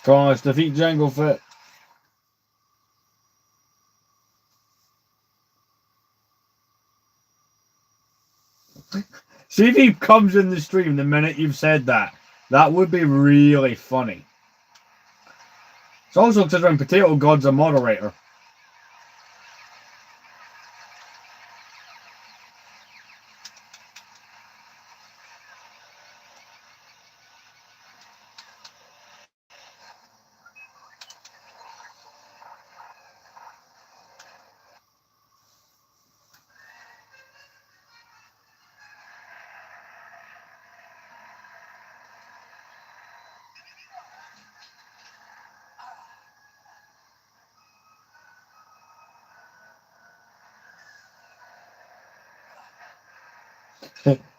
Come on, let's defeat Jango Fett. See if he comes in the stream the minute you've said that. That would be really funny. It's also considering Potato God's a moderator.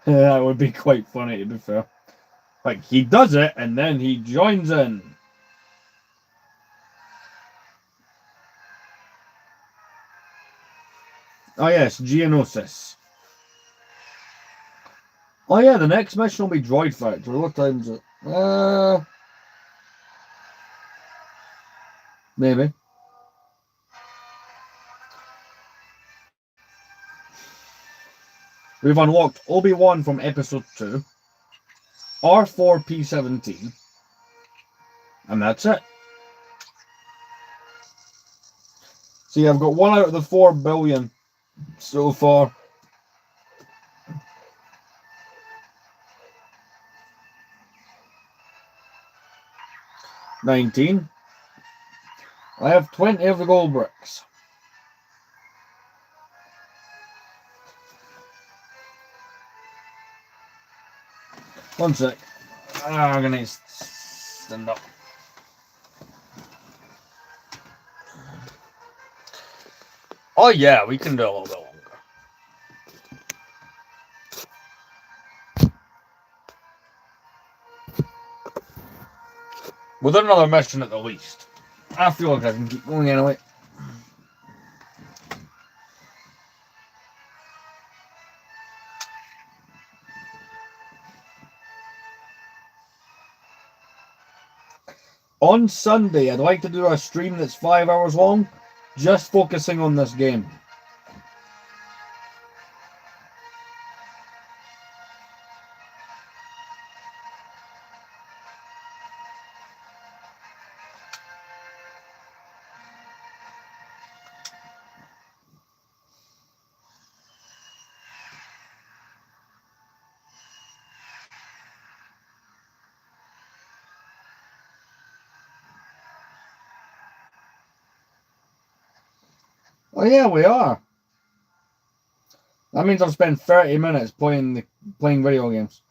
That would be quite funny, to be fair. Like, he does it, and then he joins in. Oh yes, Geonosis. Oh yeah, the next mission will be Droid Factory. What time is it? Maybe. We've unlocked Obi-Wan from Episode 2, R4-P17, and that's it. See, I've got 1 out of the 4 billion so far. $19. I have 20 of the gold bricks. One sec. I'm gonna stand up. Oh yeah, we can do a little bit longer. We'll do another mission at the least. I feel like I can keep going anyway. On Sunday, I'd like to do a stream that's 5 hours long, just focusing on this game. Oh yeah, we are. That means I've spent 30 minutes playing video games.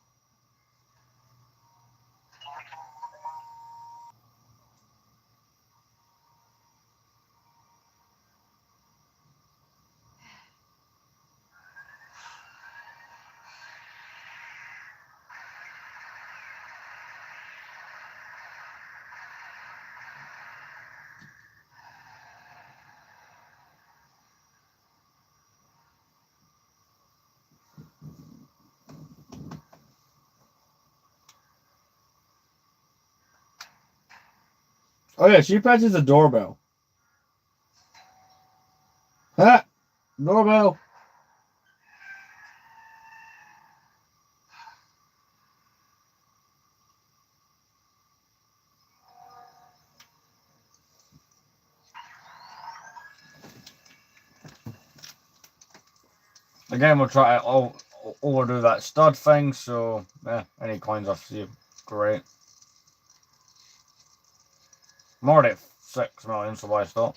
Oh yeah, she presses the doorbell. Doorbell. Again, we'll try to overdo that stud thing, so yeah, any coins off you, great. I'm already at 6 million, so why stop?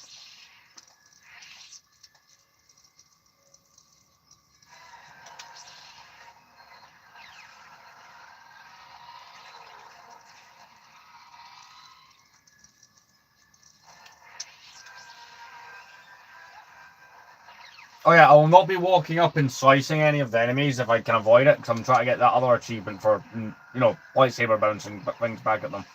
Oh yeah, I will not be walking up and slicing any of the enemies if I can avoid it, because I'm trying to get that other achievement for, you know, lightsaber bouncing things back at them.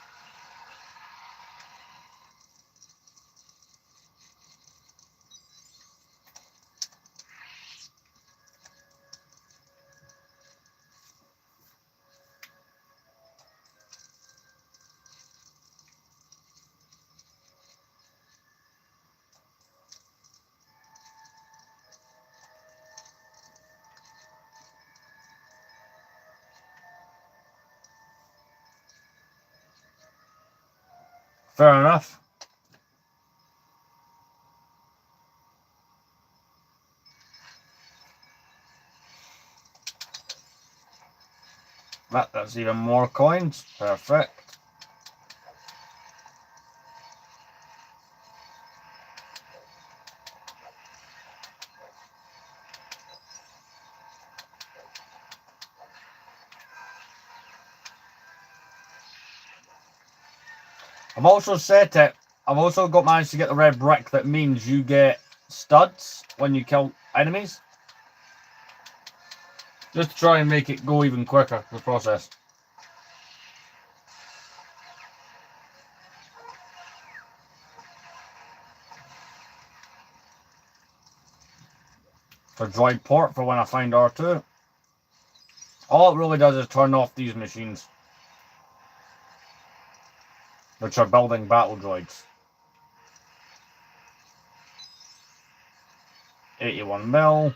Fair enough. That's even more coins. Perfect. I've also set it. I've also managed to get the red brick that means you get studs when you kill enemies. Just to try and make it go even quicker, the process. For droid port for when I find R2. All it really does is turn off these machines, which are building battle droids. 81 mil.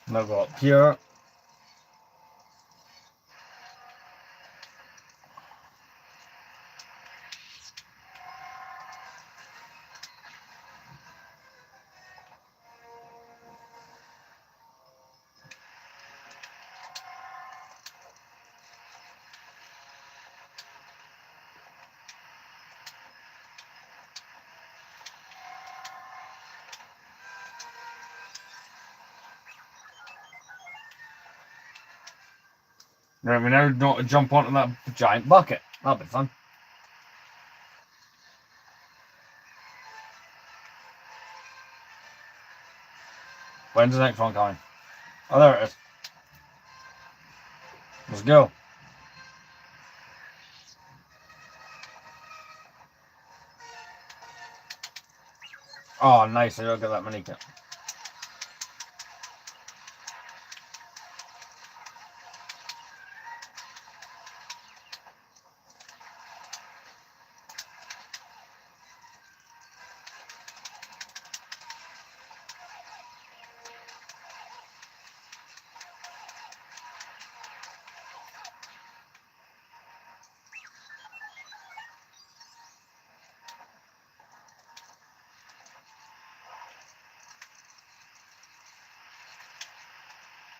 Now go up here. Right, we now know to jump onto that giant bucket. That'll be fun. When's the next one coming? Oh, there it is. Let's go. Oh, nice. I don't get that mini kit.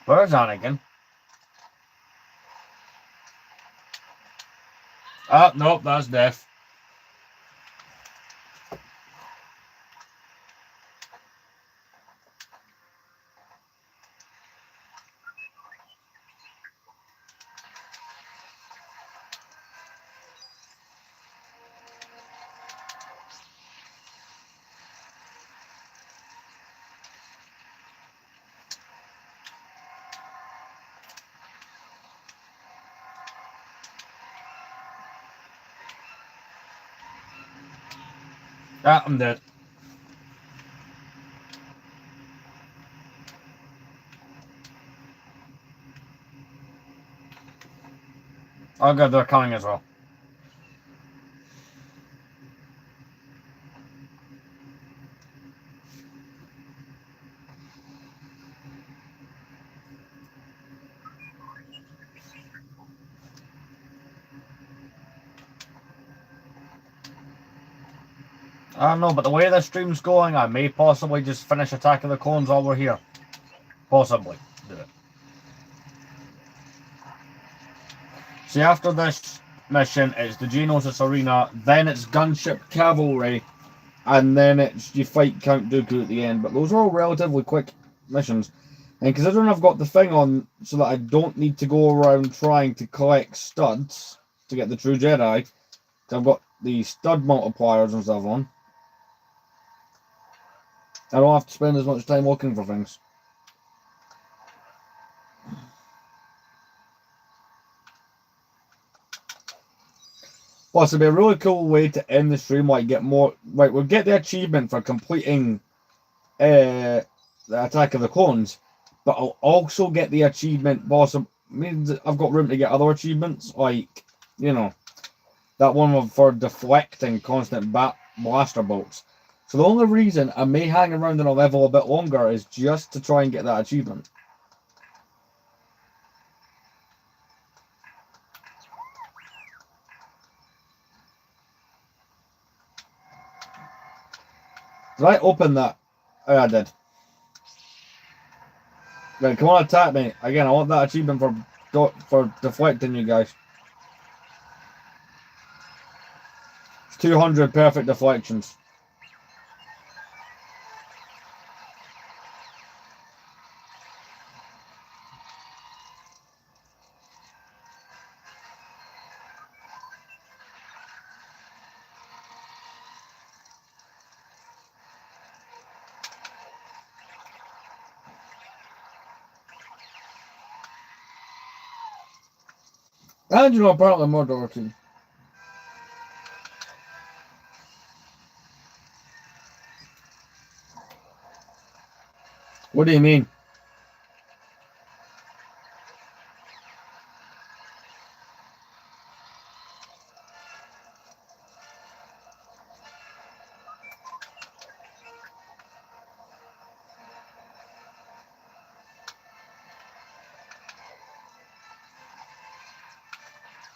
Where's Anakin? Oh, nope, that's Death. Ah, I'm dead. Oh god, they're coming as well. I don't know, but the way the stream's going, I may possibly just finish Attack of the Clones while we're here. Possibly do it. See, after this mission, it's the Geonosis Arena, then it's Gunship Cavalry, and then it's you fight Count Dooku at the end. But those are all relatively quick missions. And considering I've got the thing on so that I don't need to go around trying to collect studs to get the true Jedi, I've got the stud multipliers and stuff on. I don't have to spend as much time looking for things. Plus, it'd be a really cool way to end the stream, like get more. Right, we'll get the achievement for completing the Attack of the Clones, but I'll also get the achievement. Possible means I've got room to get other achievements, like you know that one for deflecting constant blaster bolts. So the only reason I may hang around on a level a bit longer is just to try and get that achievement. Did I open that? Oh, I did. Right, come on, attack me again. I want that achievement for deflecting you guys. It's 200 perfect deflections. And you know, apparently more Dorothy. What do you mean?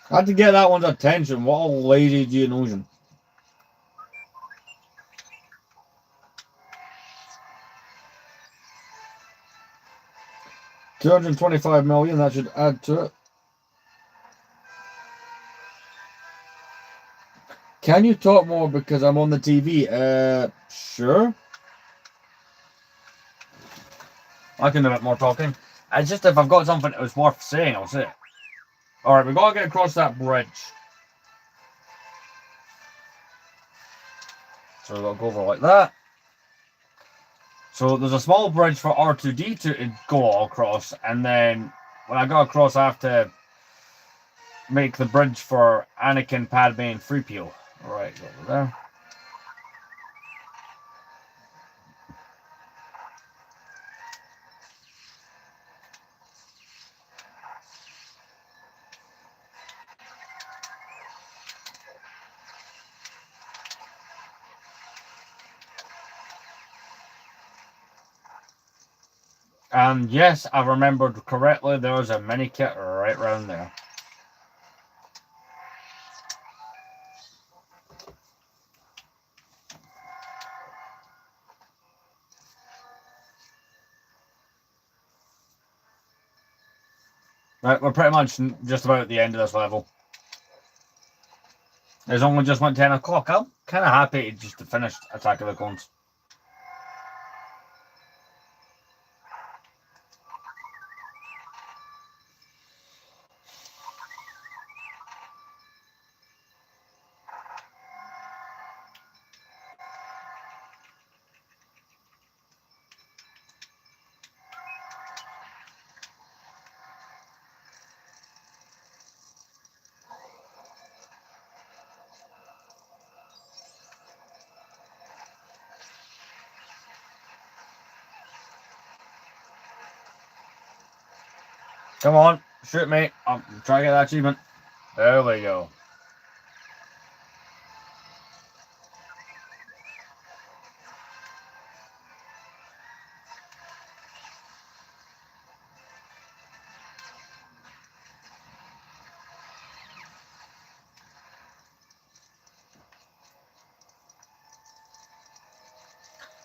I had to get that one's attention. What a lazy Geonosian. $225 million, that should add to it. Can you talk more because I'm on the TV? Sure. I can do a bit more talking. It's just if I've got something that was worth saying, I'll say it. Alright, we've got to get across that bridge. So we've got to go over like that. So there's a small bridge for R2D2 to go across, and then when I go across, I have to make the bridge for Anakin, Padme, and 3PO. Alright, go over there. And yes, I remembered correctly, there was a mini kit right around there. Right, we're pretty much just about at the end of this level. There's only just went 10 o'clock. I'm kind of happy just to finish Attack of the Clones. Come on, shoot me. I'm trying to get that achievement. There we go.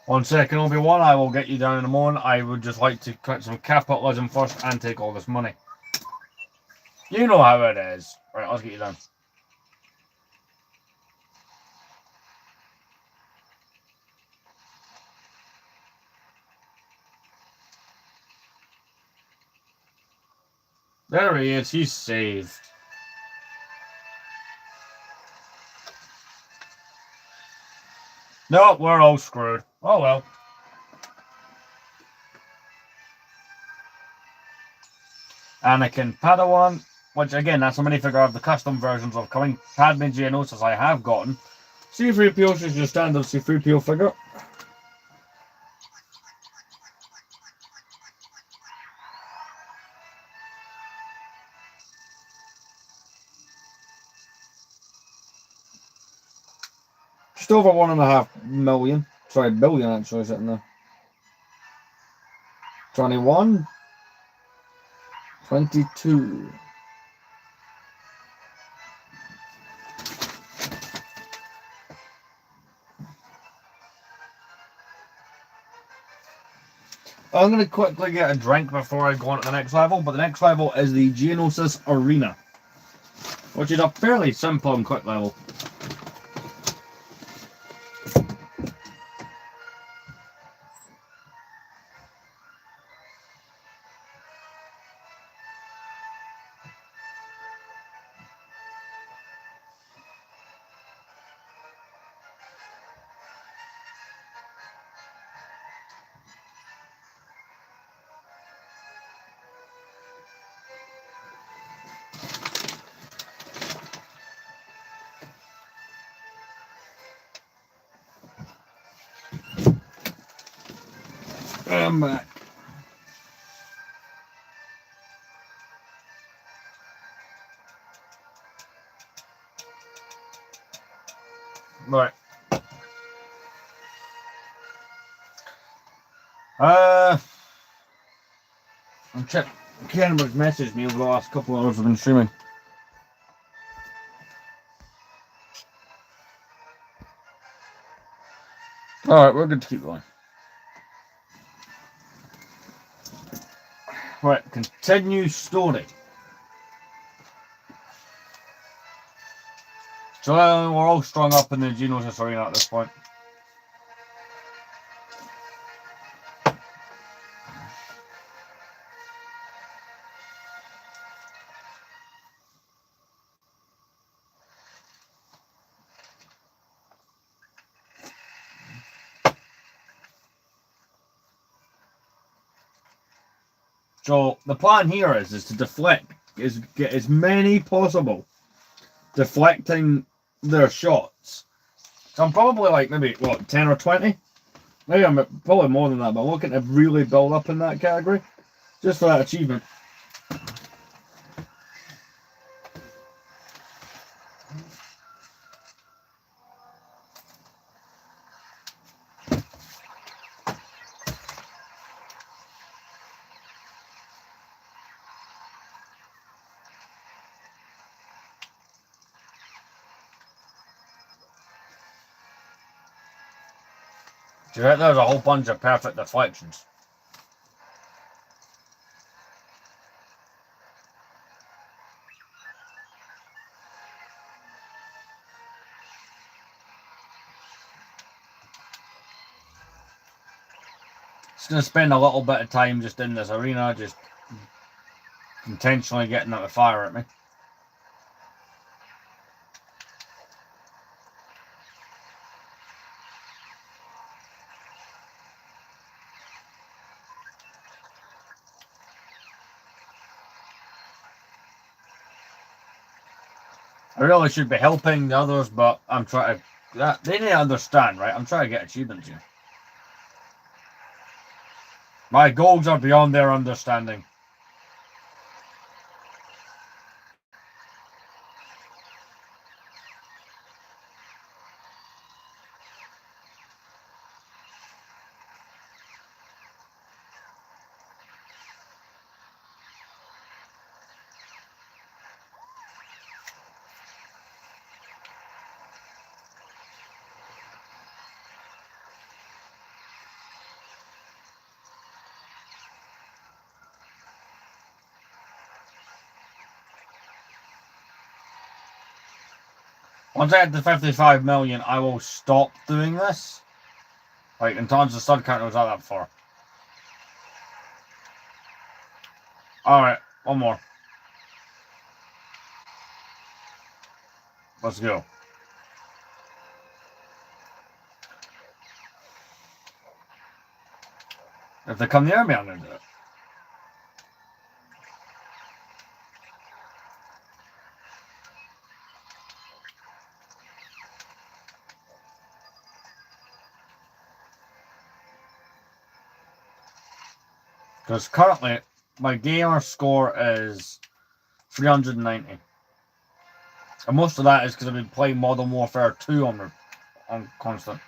One second, Obi-Wan, I will get you down in a moment. I would just like to collect some capitalism first and take all this money. You know how it is. Right, let's get you down. There he is, he's saved. No, we're all screwed. Oh well. Anakin Padawan, which again, that's a minifigure of the custom versions of coming. Padme Geonosis I have gotten. C-3PO is your standard C-3PO figure. Just over 1.5 million. Sorry, billion actually sitting there. 21. 22. I'm going to quickly get a drink before I go on to the next level, but the next level is the Geonosis Arena, which is a fairly simple and quick level. I'm back. Right. I'm checking. Kenberg's messaged me over the last couple of hours I've been streaming. Alright, we're good to keep going. Right, continue story. So we're all strung up in the Geonosis Arena at this point. So the plan here is to deflect, is get as many possible deflecting their shots. So I'm probably like maybe what 10 or 20. Maybe I'm probably more than that, but I'm looking to really build up in that category just for that achievement. So there's a whole bunch of perfect deflections. Just gonna spend a little bit of time just in this arena, just intentionally getting them to fire at me. I really should be helping the others, but I'm trying to. They need to understand, right? I'm trying to get achievements here. My goals are beyond their understanding. Once I get to 55 million, I will stop doing this. Like, in terms of stud count, was like that before. Alright, one more. Let's go. If they come near me, I'm going to do it. Because currently, my gamer score is 390. And most of that is because I've been playing Modern Warfare 2 on constant.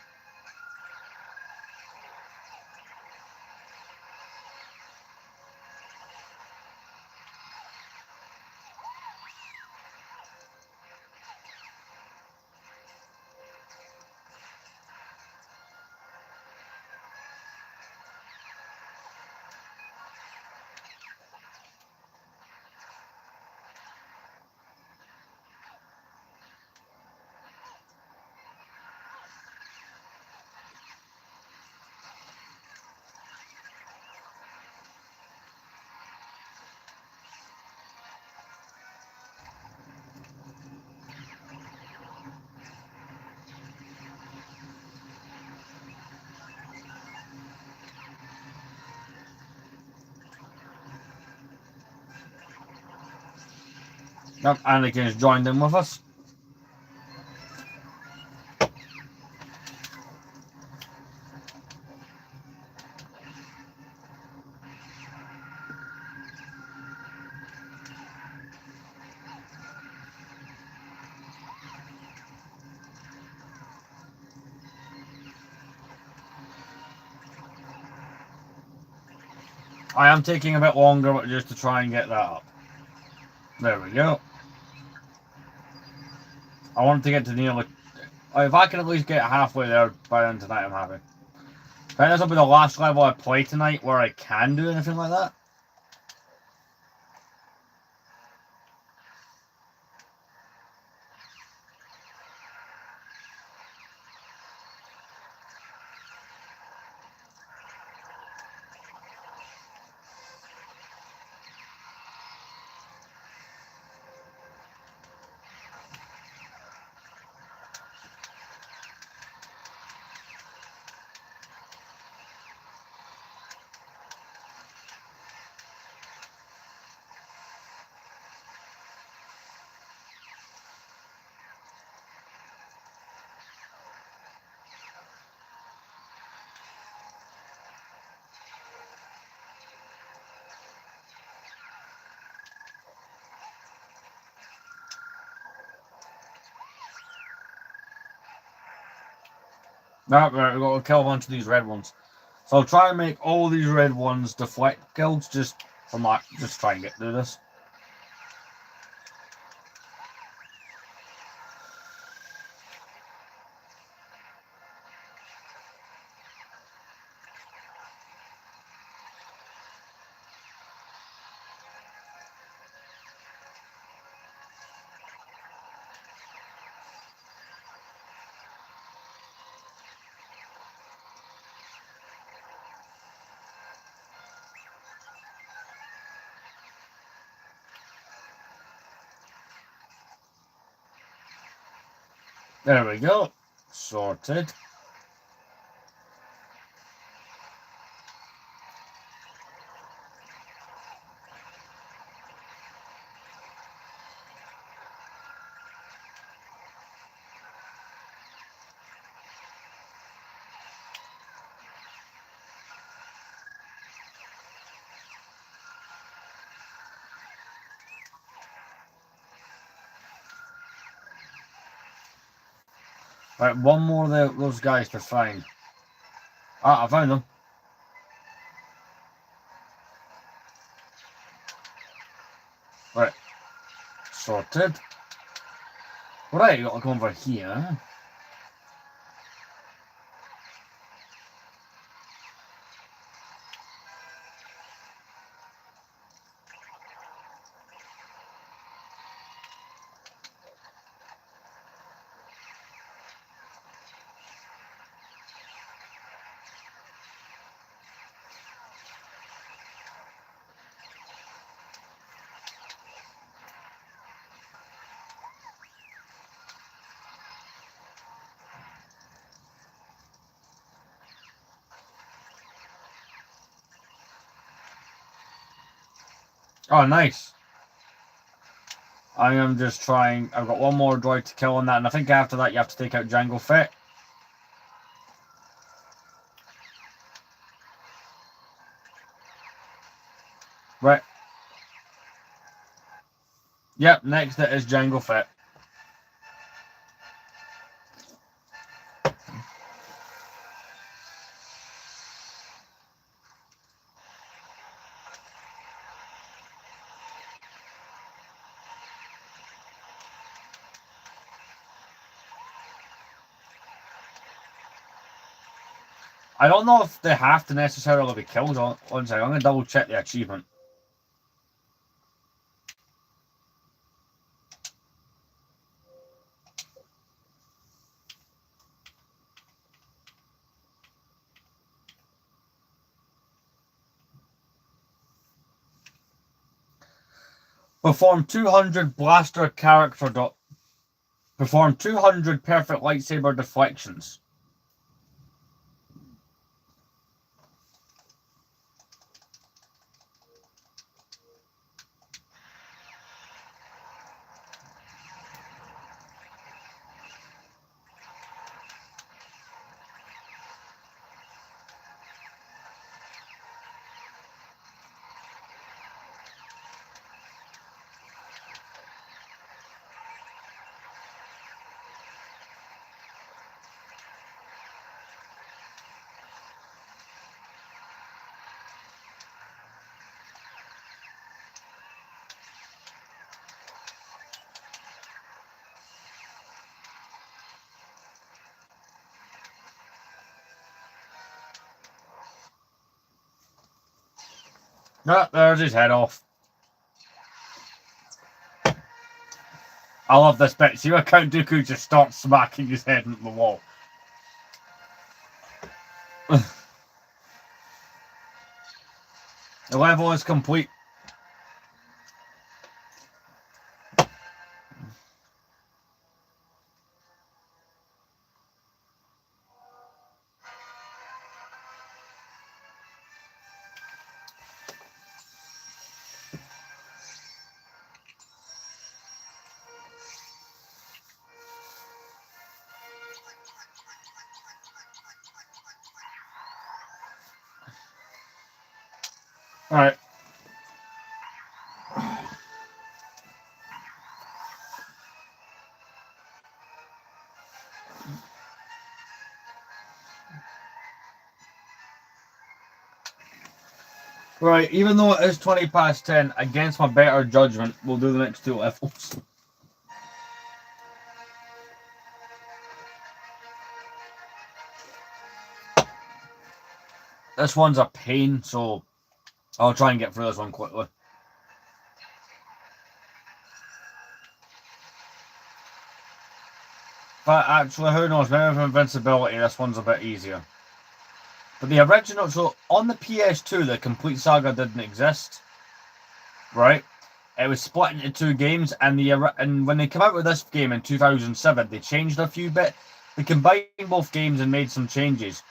Yep, Anakin has joined in with us. I am taking a bit longer, but just to try and get that up. There we go. I want to get to nearly... If I can at least get halfway there by the end tonight, I'm happy. I think this will be the last level I play tonight where I can do anything like that. Right, we've got to kill a bunch of these red ones. So I'll try and make all these red ones deflect kills just from like, just try and get through this. There we go. Sorted. Right, one more of those guys to find. Ah, I found them. Right. Sorted. Right, you got to come over here. Oh, nice. I am just trying. I've got one more droid to kill on that, and I think after that you have to take out Jango Fett. Right. Yep, next it is Jango Fett. I don't know if they have to necessarily be killed. One second, I'm going to double check the achievement. Perform 200 blaster character dot. Perform 200 perfect lightsaber deflections. Ah, there's his head off. I love this bit. See where Count Dooku just starts smacking his head into the wall. The level is complete. Alright. Right, even though it is 20 past 10, against my better judgment, we'll do the next two levels. This one's a pain, so I'll try and get through this one quickly. But actually, who knows, maybe with invincibility, this one's a bit easier. But the original, so on the PS2, the Complete Saga didn't exist, right? It was split into two games, and when they came out with this game in 2007, they changed a few bit. They combined both games and made some changes.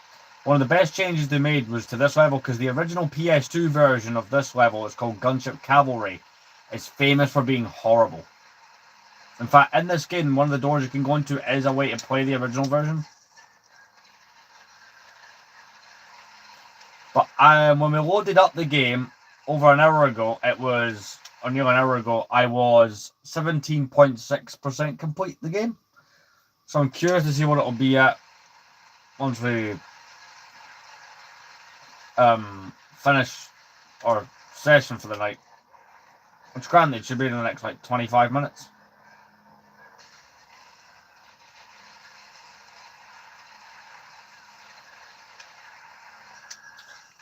One of the best changes they made was to this level, because the original PS2 version of this level is called Gunship Cavalry. It's famous for being horrible. In fact, in this game, one of the doors you can go into is a way to play the original version. But when we loaded up the game over an hour ago, or nearly an hour ago, I was 17.6% complete the game. So I'm curious to see what it'll be at once we finish our session for the night. Which granted should be in the next like 25 minutes.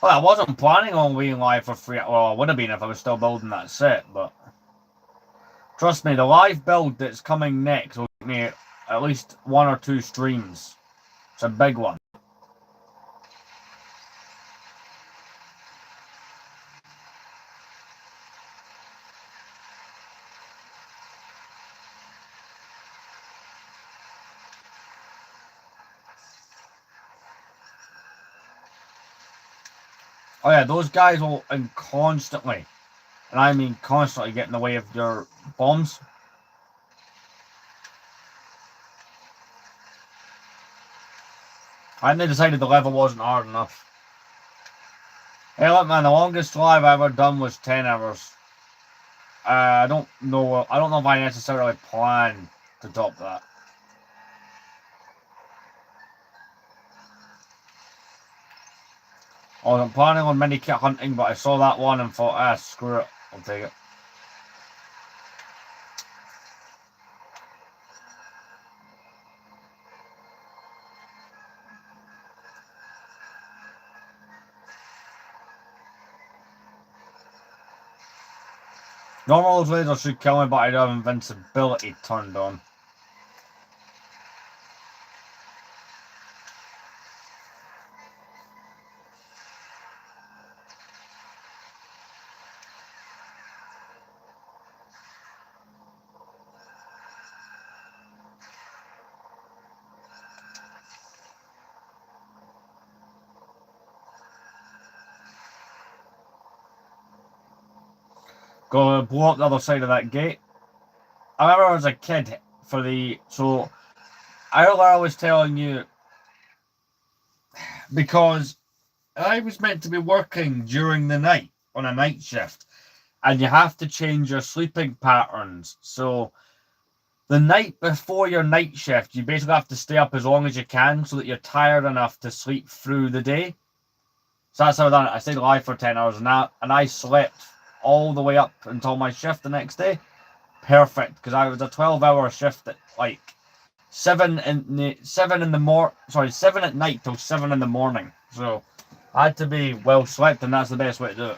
Well, I wasn't planning on being live for free. Well, I would have been if I was still building that set, but trust me, the live build that's coming next will give me at least 1 or 2 streams. It's a big one. Oh yeah, those guys will constantly And I mean constantly get in the way of your bombs. And they decided the level wasn't hard enough. Hey look man, the longest live I ever done was 10 hours. I don't know if I necessarily plan to top that. I wasn't planning on mini kit hunting, but I saw that one and thought, screw it, I'll take it. Normal lasers should kill me, but I don't have invincibility turned on. Gonna blow up the other side of that gate. I remember as a kid so I was telling you, because I was meant to be working during the night on a night shift, and you have to change your sleeping patterns. So the night before your night shift, you basically have to stay up as long as you can so that you're tired enough to sleep through the day. So that's how I done it. I stayed alive for 10 hours and I slept all the way up until my shift the next day. Perfect, because I was a 12-hour shift at like 7 at night till 7 in the morning. So I had to be well slept, and that's the best way to do it.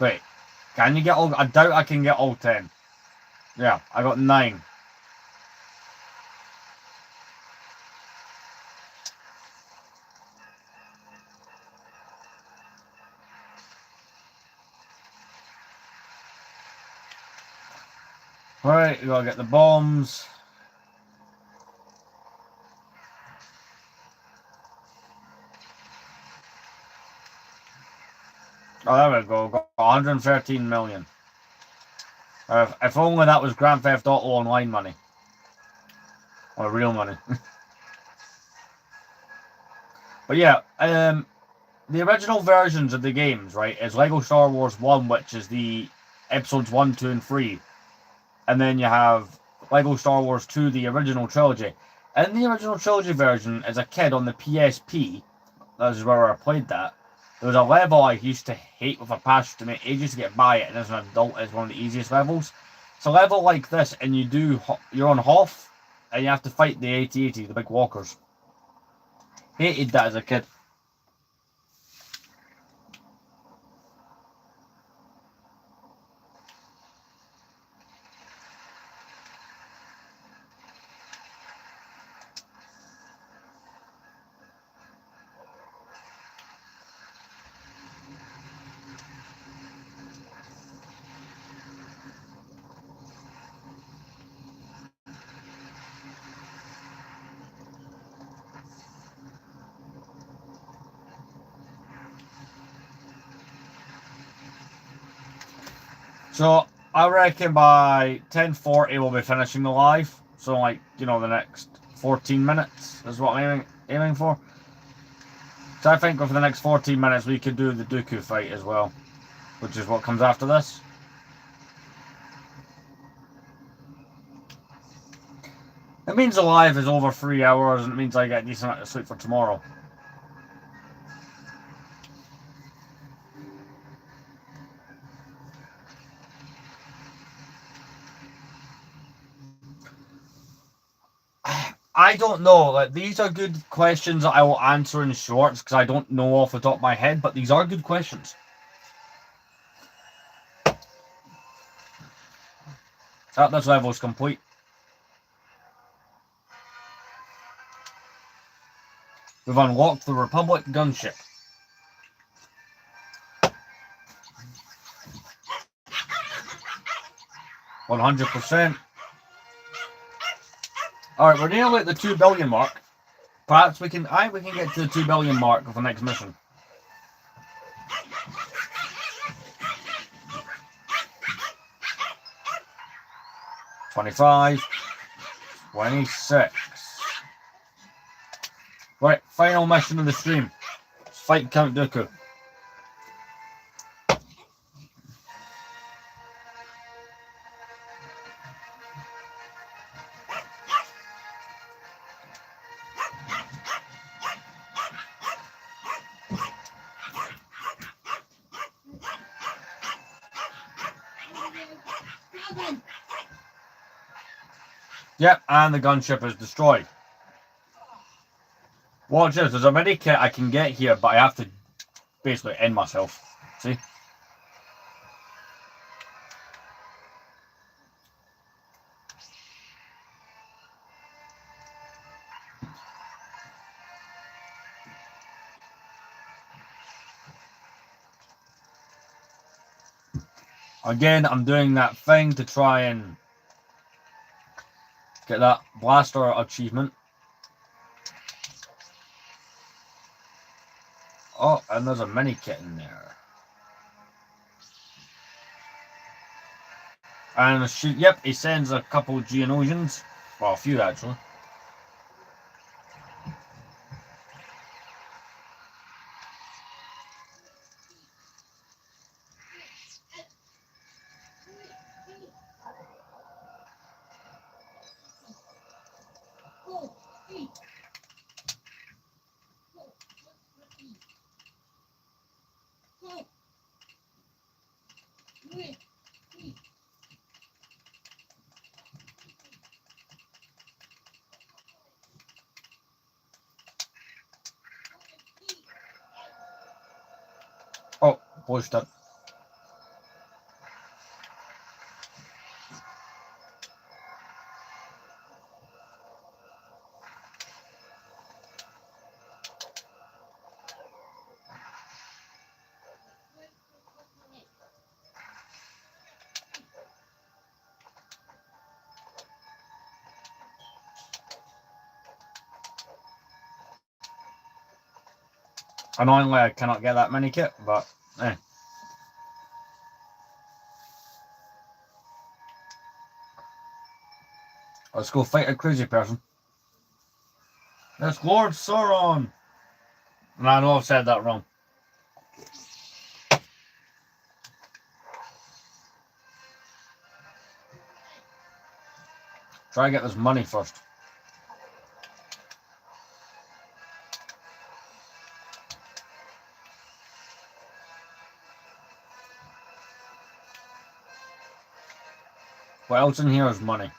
Wait, can you get all? I doubt I can get all 10. Yeah, I got 9. Right, we gotta get the bombs. Oh, there we go. Got 113 million. If only that was Grand Theft Auto Online money. Or real money. But yeah, the original versions of the games, right, is Lego Star Wars 1, which is the episodes 1, 2, and 3. And then you have Lego Star Wars 2, the original trilogy. In the original trilogy version, as a kid on the PSP, that is where I played that, there was a level I used to hate with a passion to make ages to get by it, and as an adult, it's one of the easiest levels. It's a level like this, and you're on Hoth, and you have to fight the AT-AT, the big walkers. Hated that as a kid. So I reckon by 10:40 we'll be finishing the live. So like, the next 14 minutes is what I'm aiming for. So I think over the next 14 minutes we could do the Dooku fight as well, which is what comes after this. It means the live is over 3 hours, and it means I get a decent amount of sleep for tomorrow. I don't know. Like, these are good questions that I will answer in shorts because I don't know off the top of my head, but these are good questions. This level is complete. We've unlocked the Republic gunship. $100%. Alright, we're nearly at the 2 billion mark. Perhaps we can get to the 2 billion mark of the next mission. $25, $26. Right, final mission of the stream. Fight Count Dooku. Yep, and the gunship is destroyed. Watch this, there's a mini kit I can get here, but I have to basically end myself. See? Again, I'm doing that thing to try and get that blaster achievement. Oh, and there's a mini kit in there. And yep, he sends a couple of Geonosians. Well, a few actually. Oh, pushed it. Annoyingly, I cannot get that mini kit, but eh. Let's go fight a crazy person. That's Lord Sauron! And I know I've said that wrong. Try to get this money first. What else in here is money?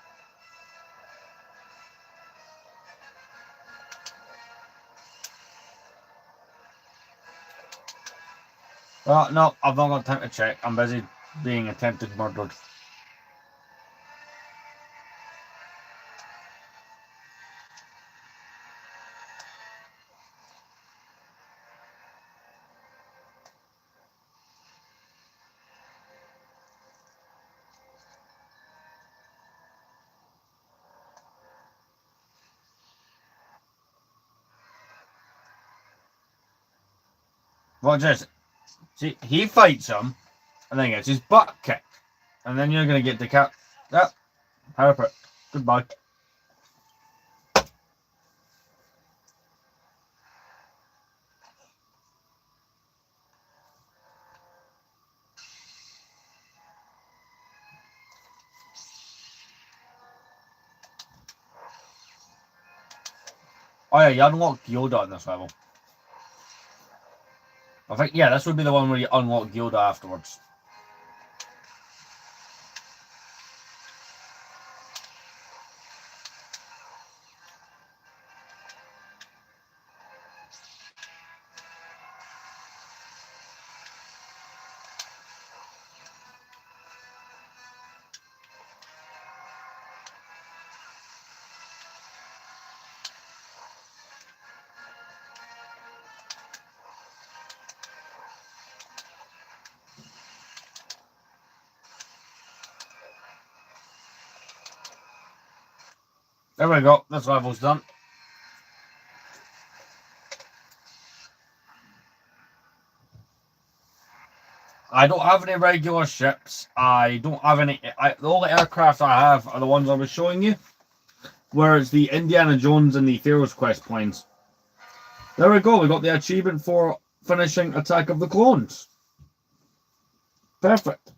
Well, no, I've not got time to check. I'm busy being attempted murdered. Watch this. See, he fights him, and then gets his butt kicked. And then you're going to get the cat. Yep. Harper. Goodbye. Oh yeah, you unlock Yoda on this level. I think, yeah, this would be the one where you unlock Yoda afterwards. There we go. This level's done. I don't have any regular ships. I don't have any. The only aircraft I have are the ones I was showing you, where it's the Indiana Jones and the Pharaoh's Quest planes. There we go. We got the achievement for finishing Attack of the Clones. Perfect.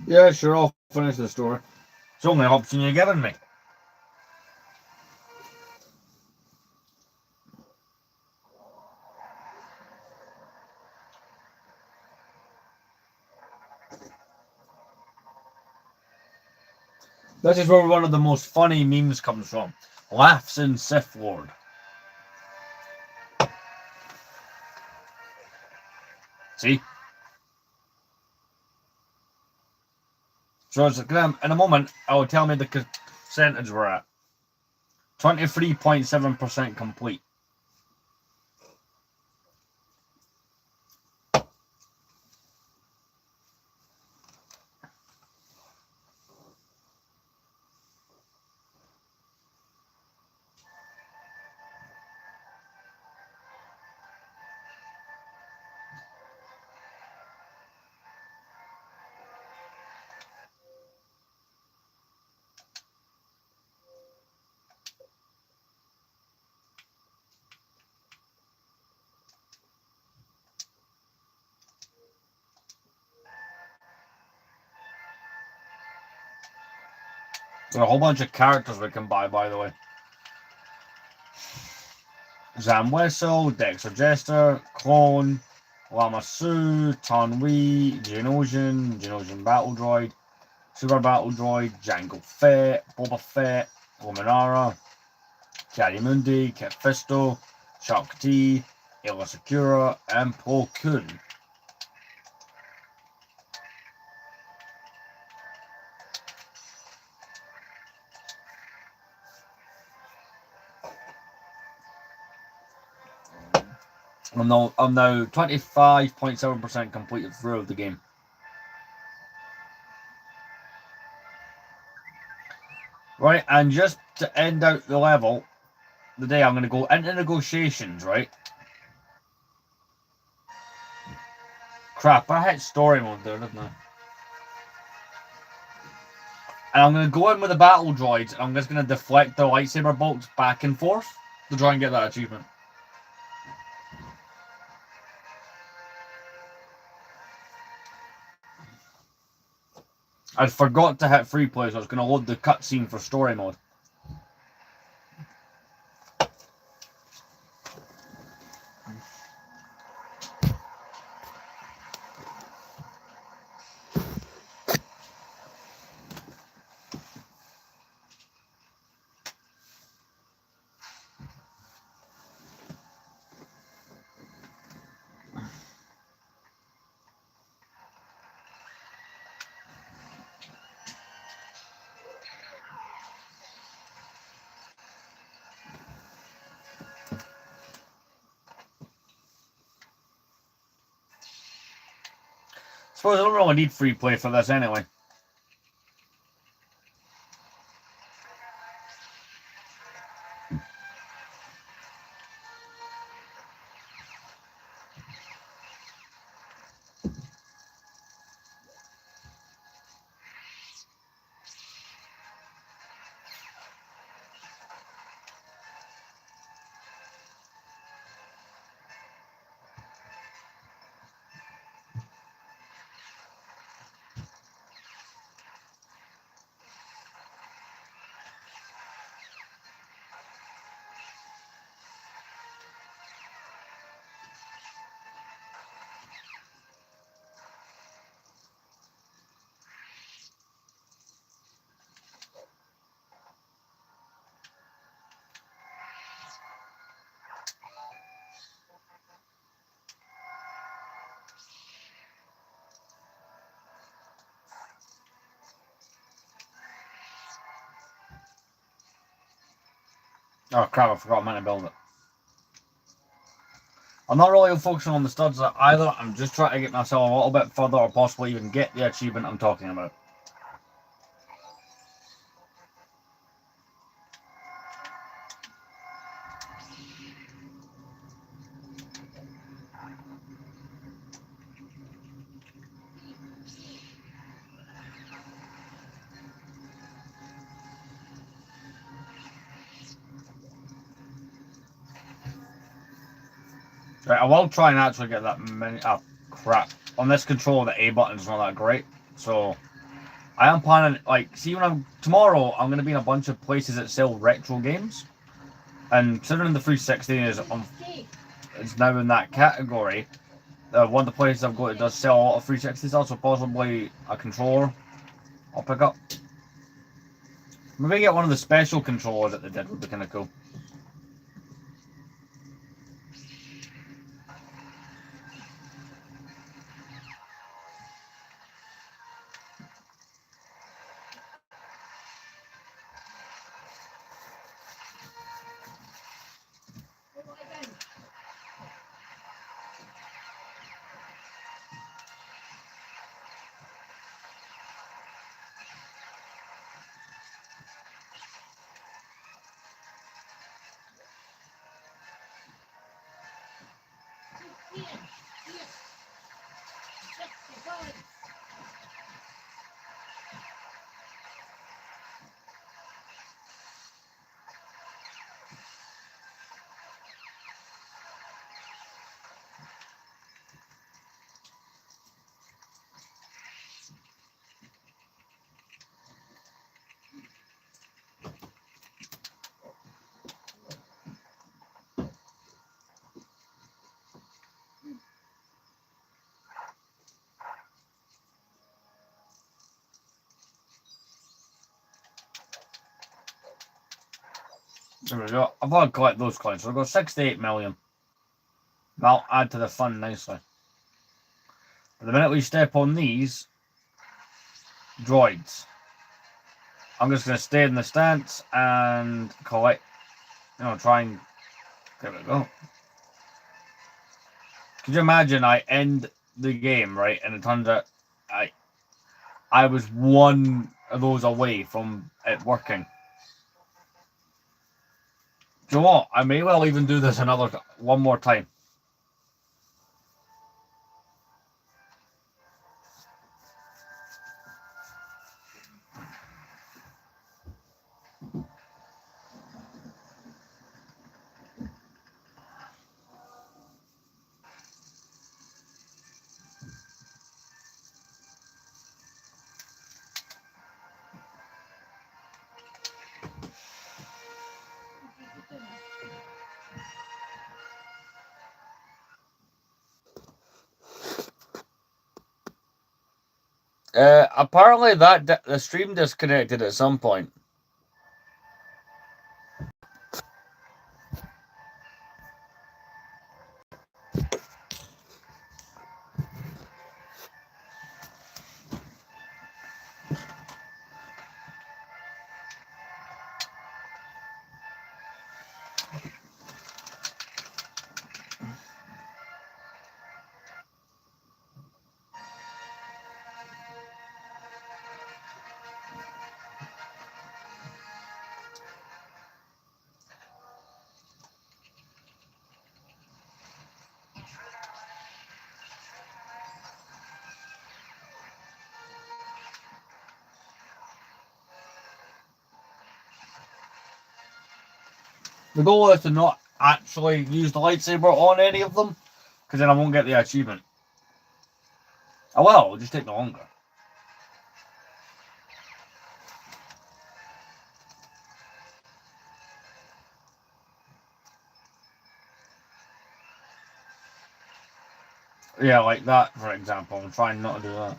Yeah, sure. I'll finish the story. It's the only option you're giving me. This is where one of the most funny memes comes from. Laughs in Sith Lord. See? So it's in a moment, I will tell me the percentage we're at. 23.7% complete. There's a whole bunch of characters we can buy, by the way. Zam Wessel, Dexter Jester, Clone, Lama Su, Tanwi, Geonosian Battle Droid, Super Battle Droid, Jango Fett, Boba Fett, Luminara, Mundi, Kit Fisto, Shaq T, Illa Secura, and Plo Koon. I'm now 25.7% completed through the game. Right, and just to end out the level, the day I'm going to go into negotiations, right? Crap, I hit story mode there, didn't I? And I'm going to go in with the battle droids, and I'm just going to deflect the lightsaber bolts back and forth to try and get that achievement. I forgot to hit free play, so I was going to load the cutscene for story mode. Suppose I don't really need free play for this anyway. Oh crap, I forgot I meant to build it. I'm not really focusing on the studs either. I'm just trying to get myself a little bit further or possibly even get the achievement I'm talking about. Right, I will try and actually get that many. Oh, crap. On this controller, the A button's not that great. So, I am planning, like, see, when tomorrow, I'm going to be in a bunch of places that sell retro games. And considering the 360 is now in that category, one of the places I've got that does sell a lot of 360s, also possibly a controller I'll pick up. Maybe get one of the special controllers that they did would be kind of cool. There we go. I've got to collect those coins. So I've got 68 million. That'll add to the fun nicely. But the minute we step on these droids, I'm just going to stay in the stance and collect, try and, there we go. Could you imagine I end the game, right, and it turns out I was one of those away from it working. Do you know what? I may well even do this one more time. Apparently the stream disconnected at some point. The goal is to not actually use the lightsaber on any of them, because then I won't get the achievement. Oh well, it'll just take longer. Yeah, like that, for example. I'm trying not to do that.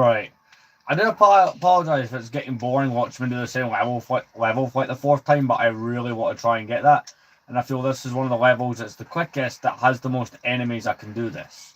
Right. I do apologise if it's getting boring watching me do the same level for like the fourth time, but I really want to try and get that. And I feel this is one of the levels that's the quickest, that has the most enemies I can do this.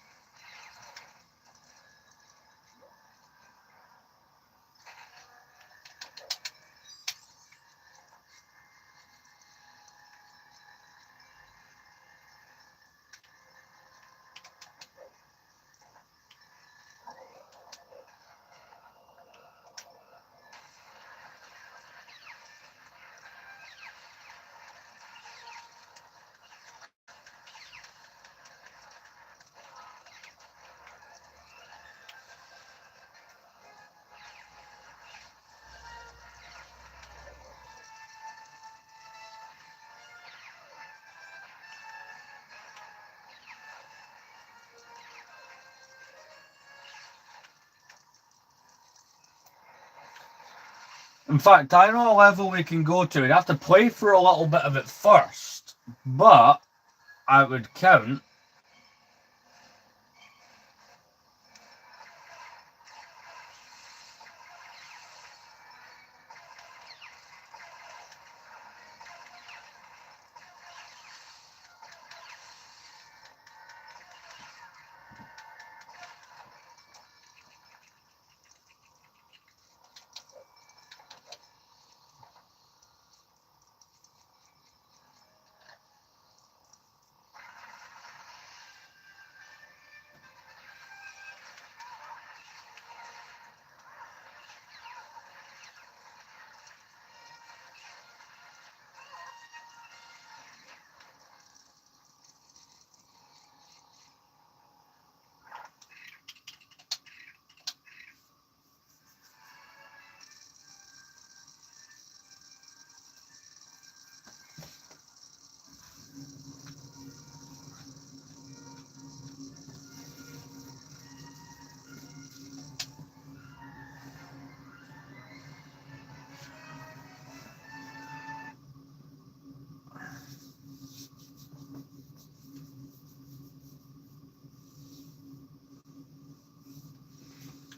In fact, I know a level we can go to. We'd have to play for a little bit of it first, but I would count.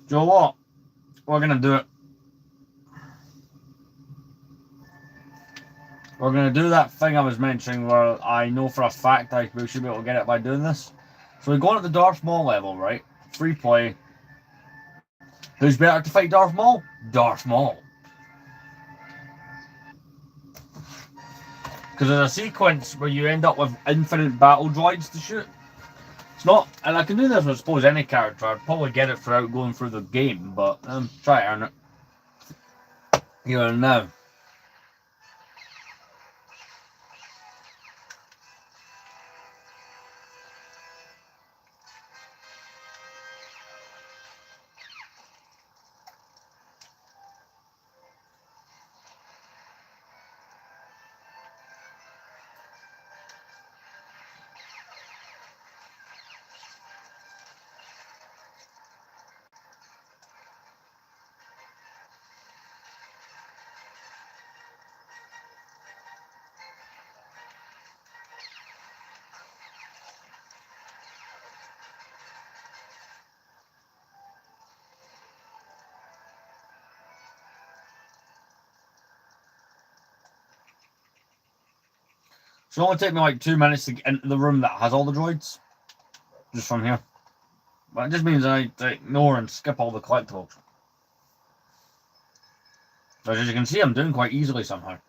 Do you know what? We're gonna do it. We're gonna do that thing I was mentioning where I know for a fact we should be able to get it by doing this. So we go into the Darth Maul level, right? Free play. Who's better to fight Darth Maul? Darth Maul. Because there's a sequence where you end up with infinite battle droids to shoot. It's not, and I can do this with, I suppose, any character. I'd probably get it throughout going through the game, but try to earn it. You are now. So it'll only take me like 2 minutes to get into the room that has all the droids. Just from here. But it just means I ignore and skip all the collectibles. So as you can see, I'm doing quite easily somehow.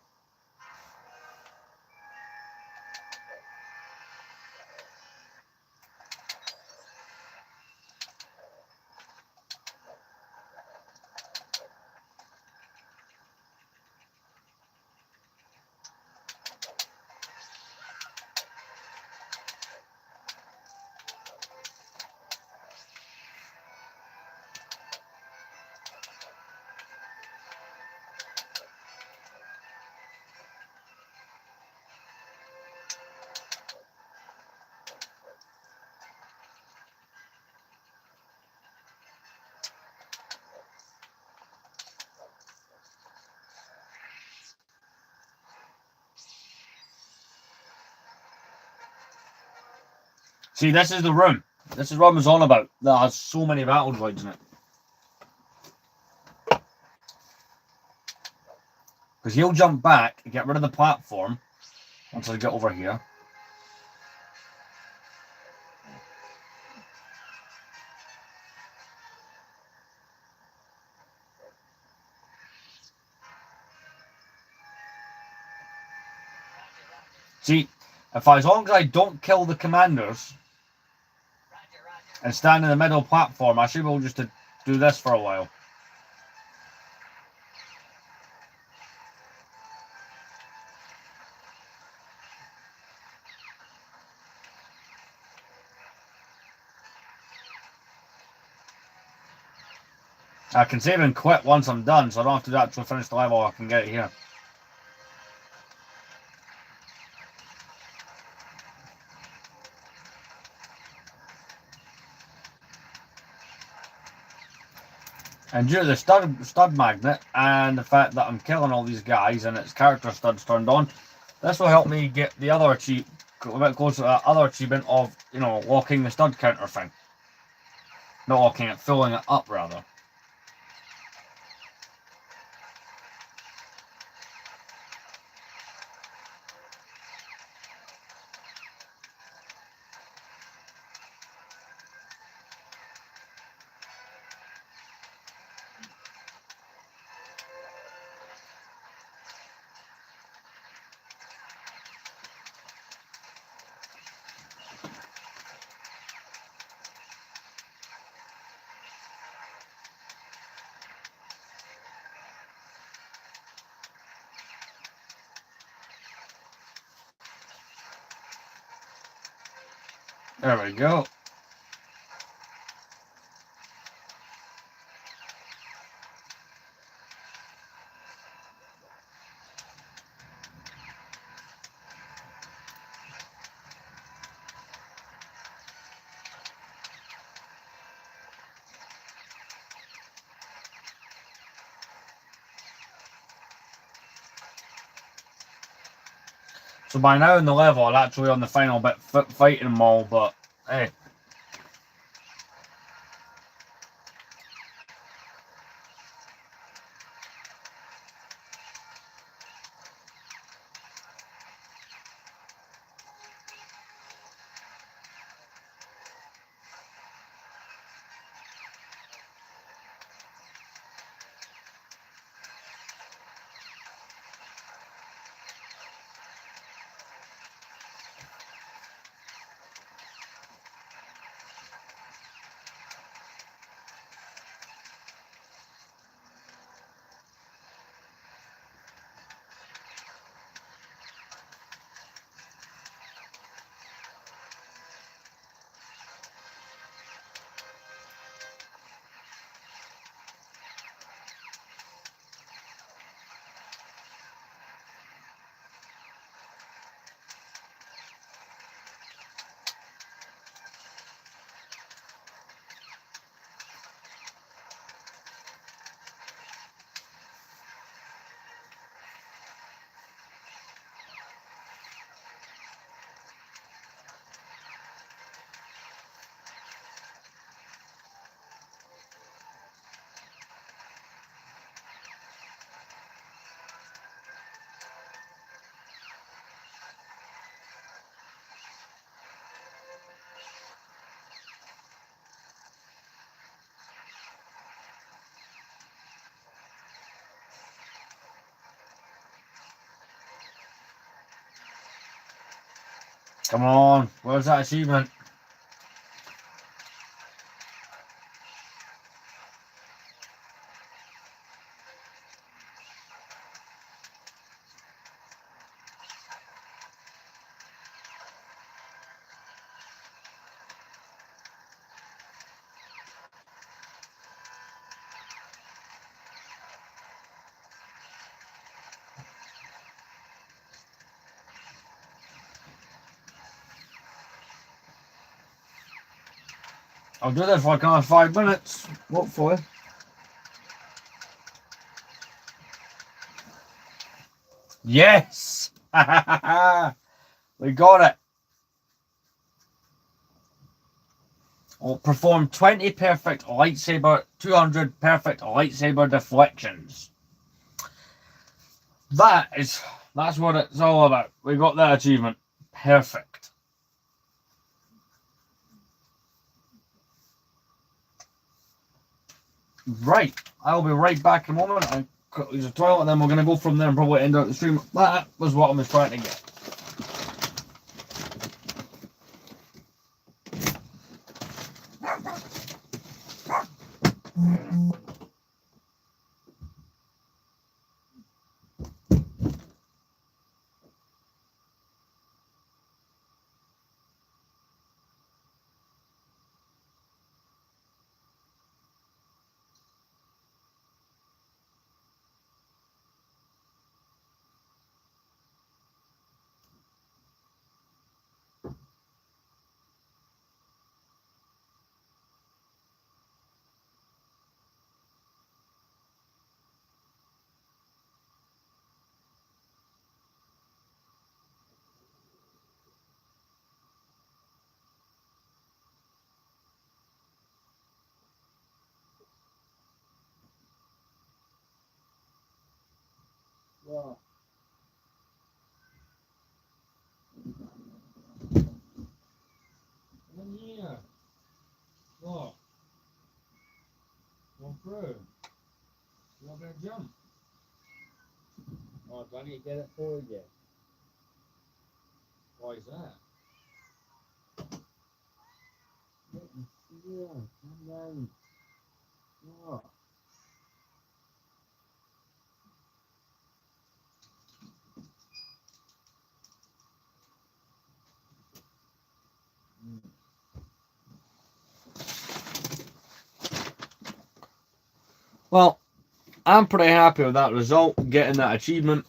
See, this is the room. This is what I was on about. That has so many battle droids in it. Because he'll jump back and get rid of the platform once I get over here. See, as long as I don't kill the commanders and stand in the middle platform, I should be able just to do this for a while. I can save and quit once I'm done, so I don't have to actually finish the level. I can get it here. And due to the stud magnet and the fact that I'm killing all these guys and its character studs turned on, this will help me get the other achievement, a bit closer to that other achievement of, you know, locking the stud counter thing. Not locking it, filling it up rather. There we go. So by now in the level, I'm actually on the final bit fighting them all, but hey. Come on, where's that achievement? I'll do this for like another 5 minutes, hopefully. Yes! We got it. I'll perform 20 perfect lightsaber, 200 perfect lightsaber deflections. That's what it's all about. We got that achievement. Perfect. Right. I'll be right back in a moment. I'll use the toilet and then we're gonna go from there and probably end out the stream. That was what I was trying to get. Yeah. Yeah. Look. Go through. You're not gonna jump. Oh, do I need to get it for you? Why is that? Yeah, calm down. Oh. Well, I'm pretty happy with that result, getting that achievement.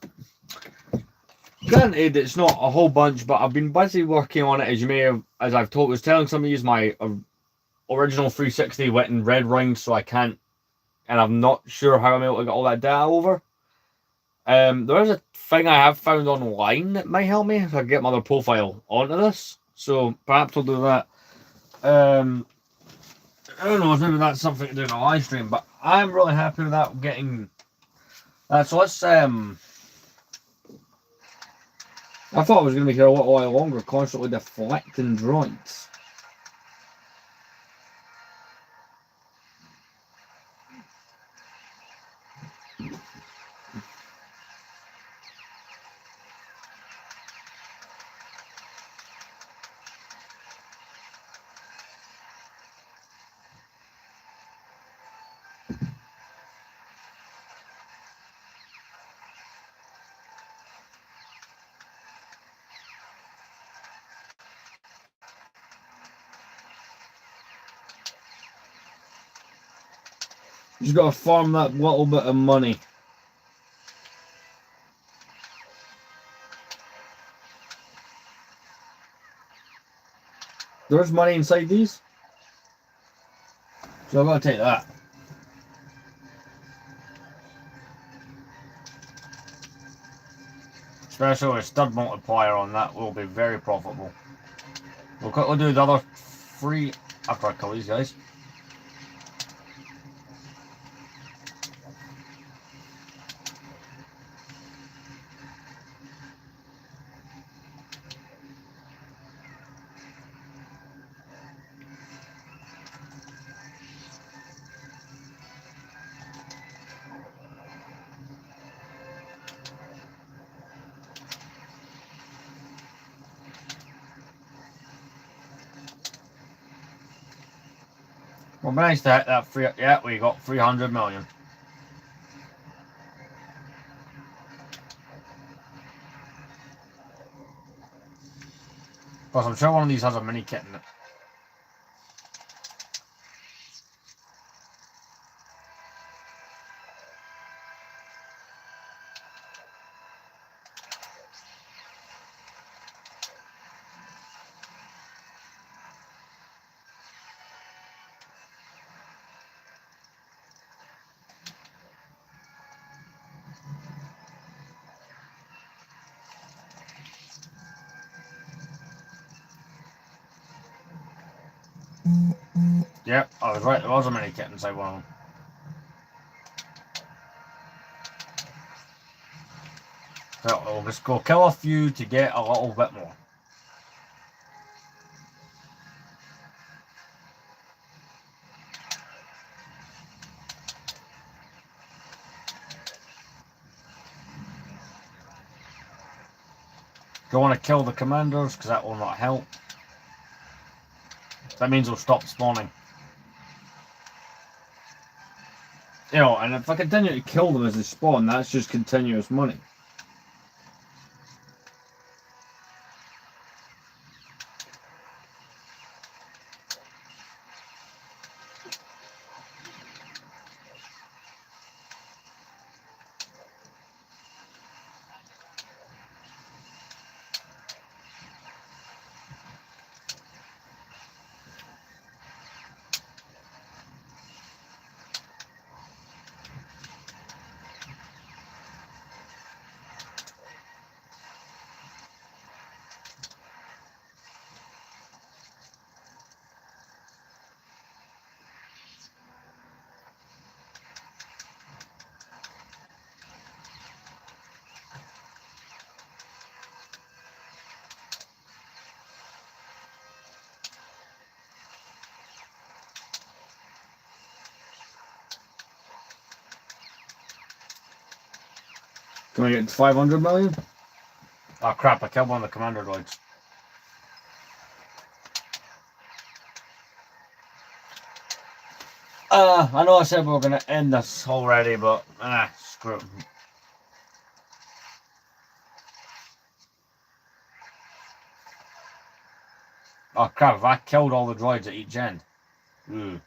Granted, it's not a whole bunch, but I've been busy working on it, as you may have, as I've told, was telling some of you, my original 360 went in red ring, so I can't, and I'm not sure how I'm able to get all that data over. There is a thing I have found online that might help me if I get my other profile onto this, so perhaps I'll do that. I don't know if maybe that's something to do in a live stream, but I'm really happy with that, getting that. So let's I thought it was going to be here a little while longer, constantly deflecting droids. You just got to farm that little bit of money. There's money inside these, so I'm going to take that. Especially with stud multiplier on that will be very profitable. We'll quickly do the other three after I kill these guys. Well, managed to hit that free. Yeah, we got 300 million. Plus, I'm sure one of these has a mini kit in it. Yep, I was right. There was a mini kit inside one of them. Well, we'll just go kill a few to get a little bit more. Don't want to kill the commanders because that will not help. That means they'll stop spawning. You know, and if I continue to kill them as they spawn, that's just continuous money. Can I get 500 million? Oh crap, I killed one of the commander droids. I know I said we were going to end this already, but screw it. Oh crap, have I killed all the droids at each end? Ooh.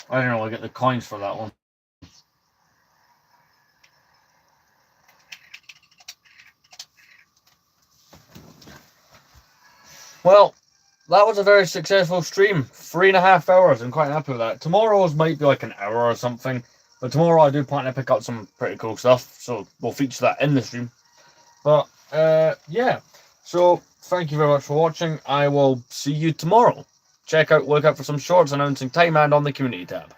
I don't know, I get the coins for that one. Well, that was a very successful stream. 3.5 hours. I'm quite happy with that. Tomorrow's might be like an hour or something. But tomorrow I do plan to pick up some pretty cool stuff. So we'll feature that in the stream. But, yeah. So, thank you very much for watching. I will see you tomorrow. Look out for some shorts announcing time and on the community tab.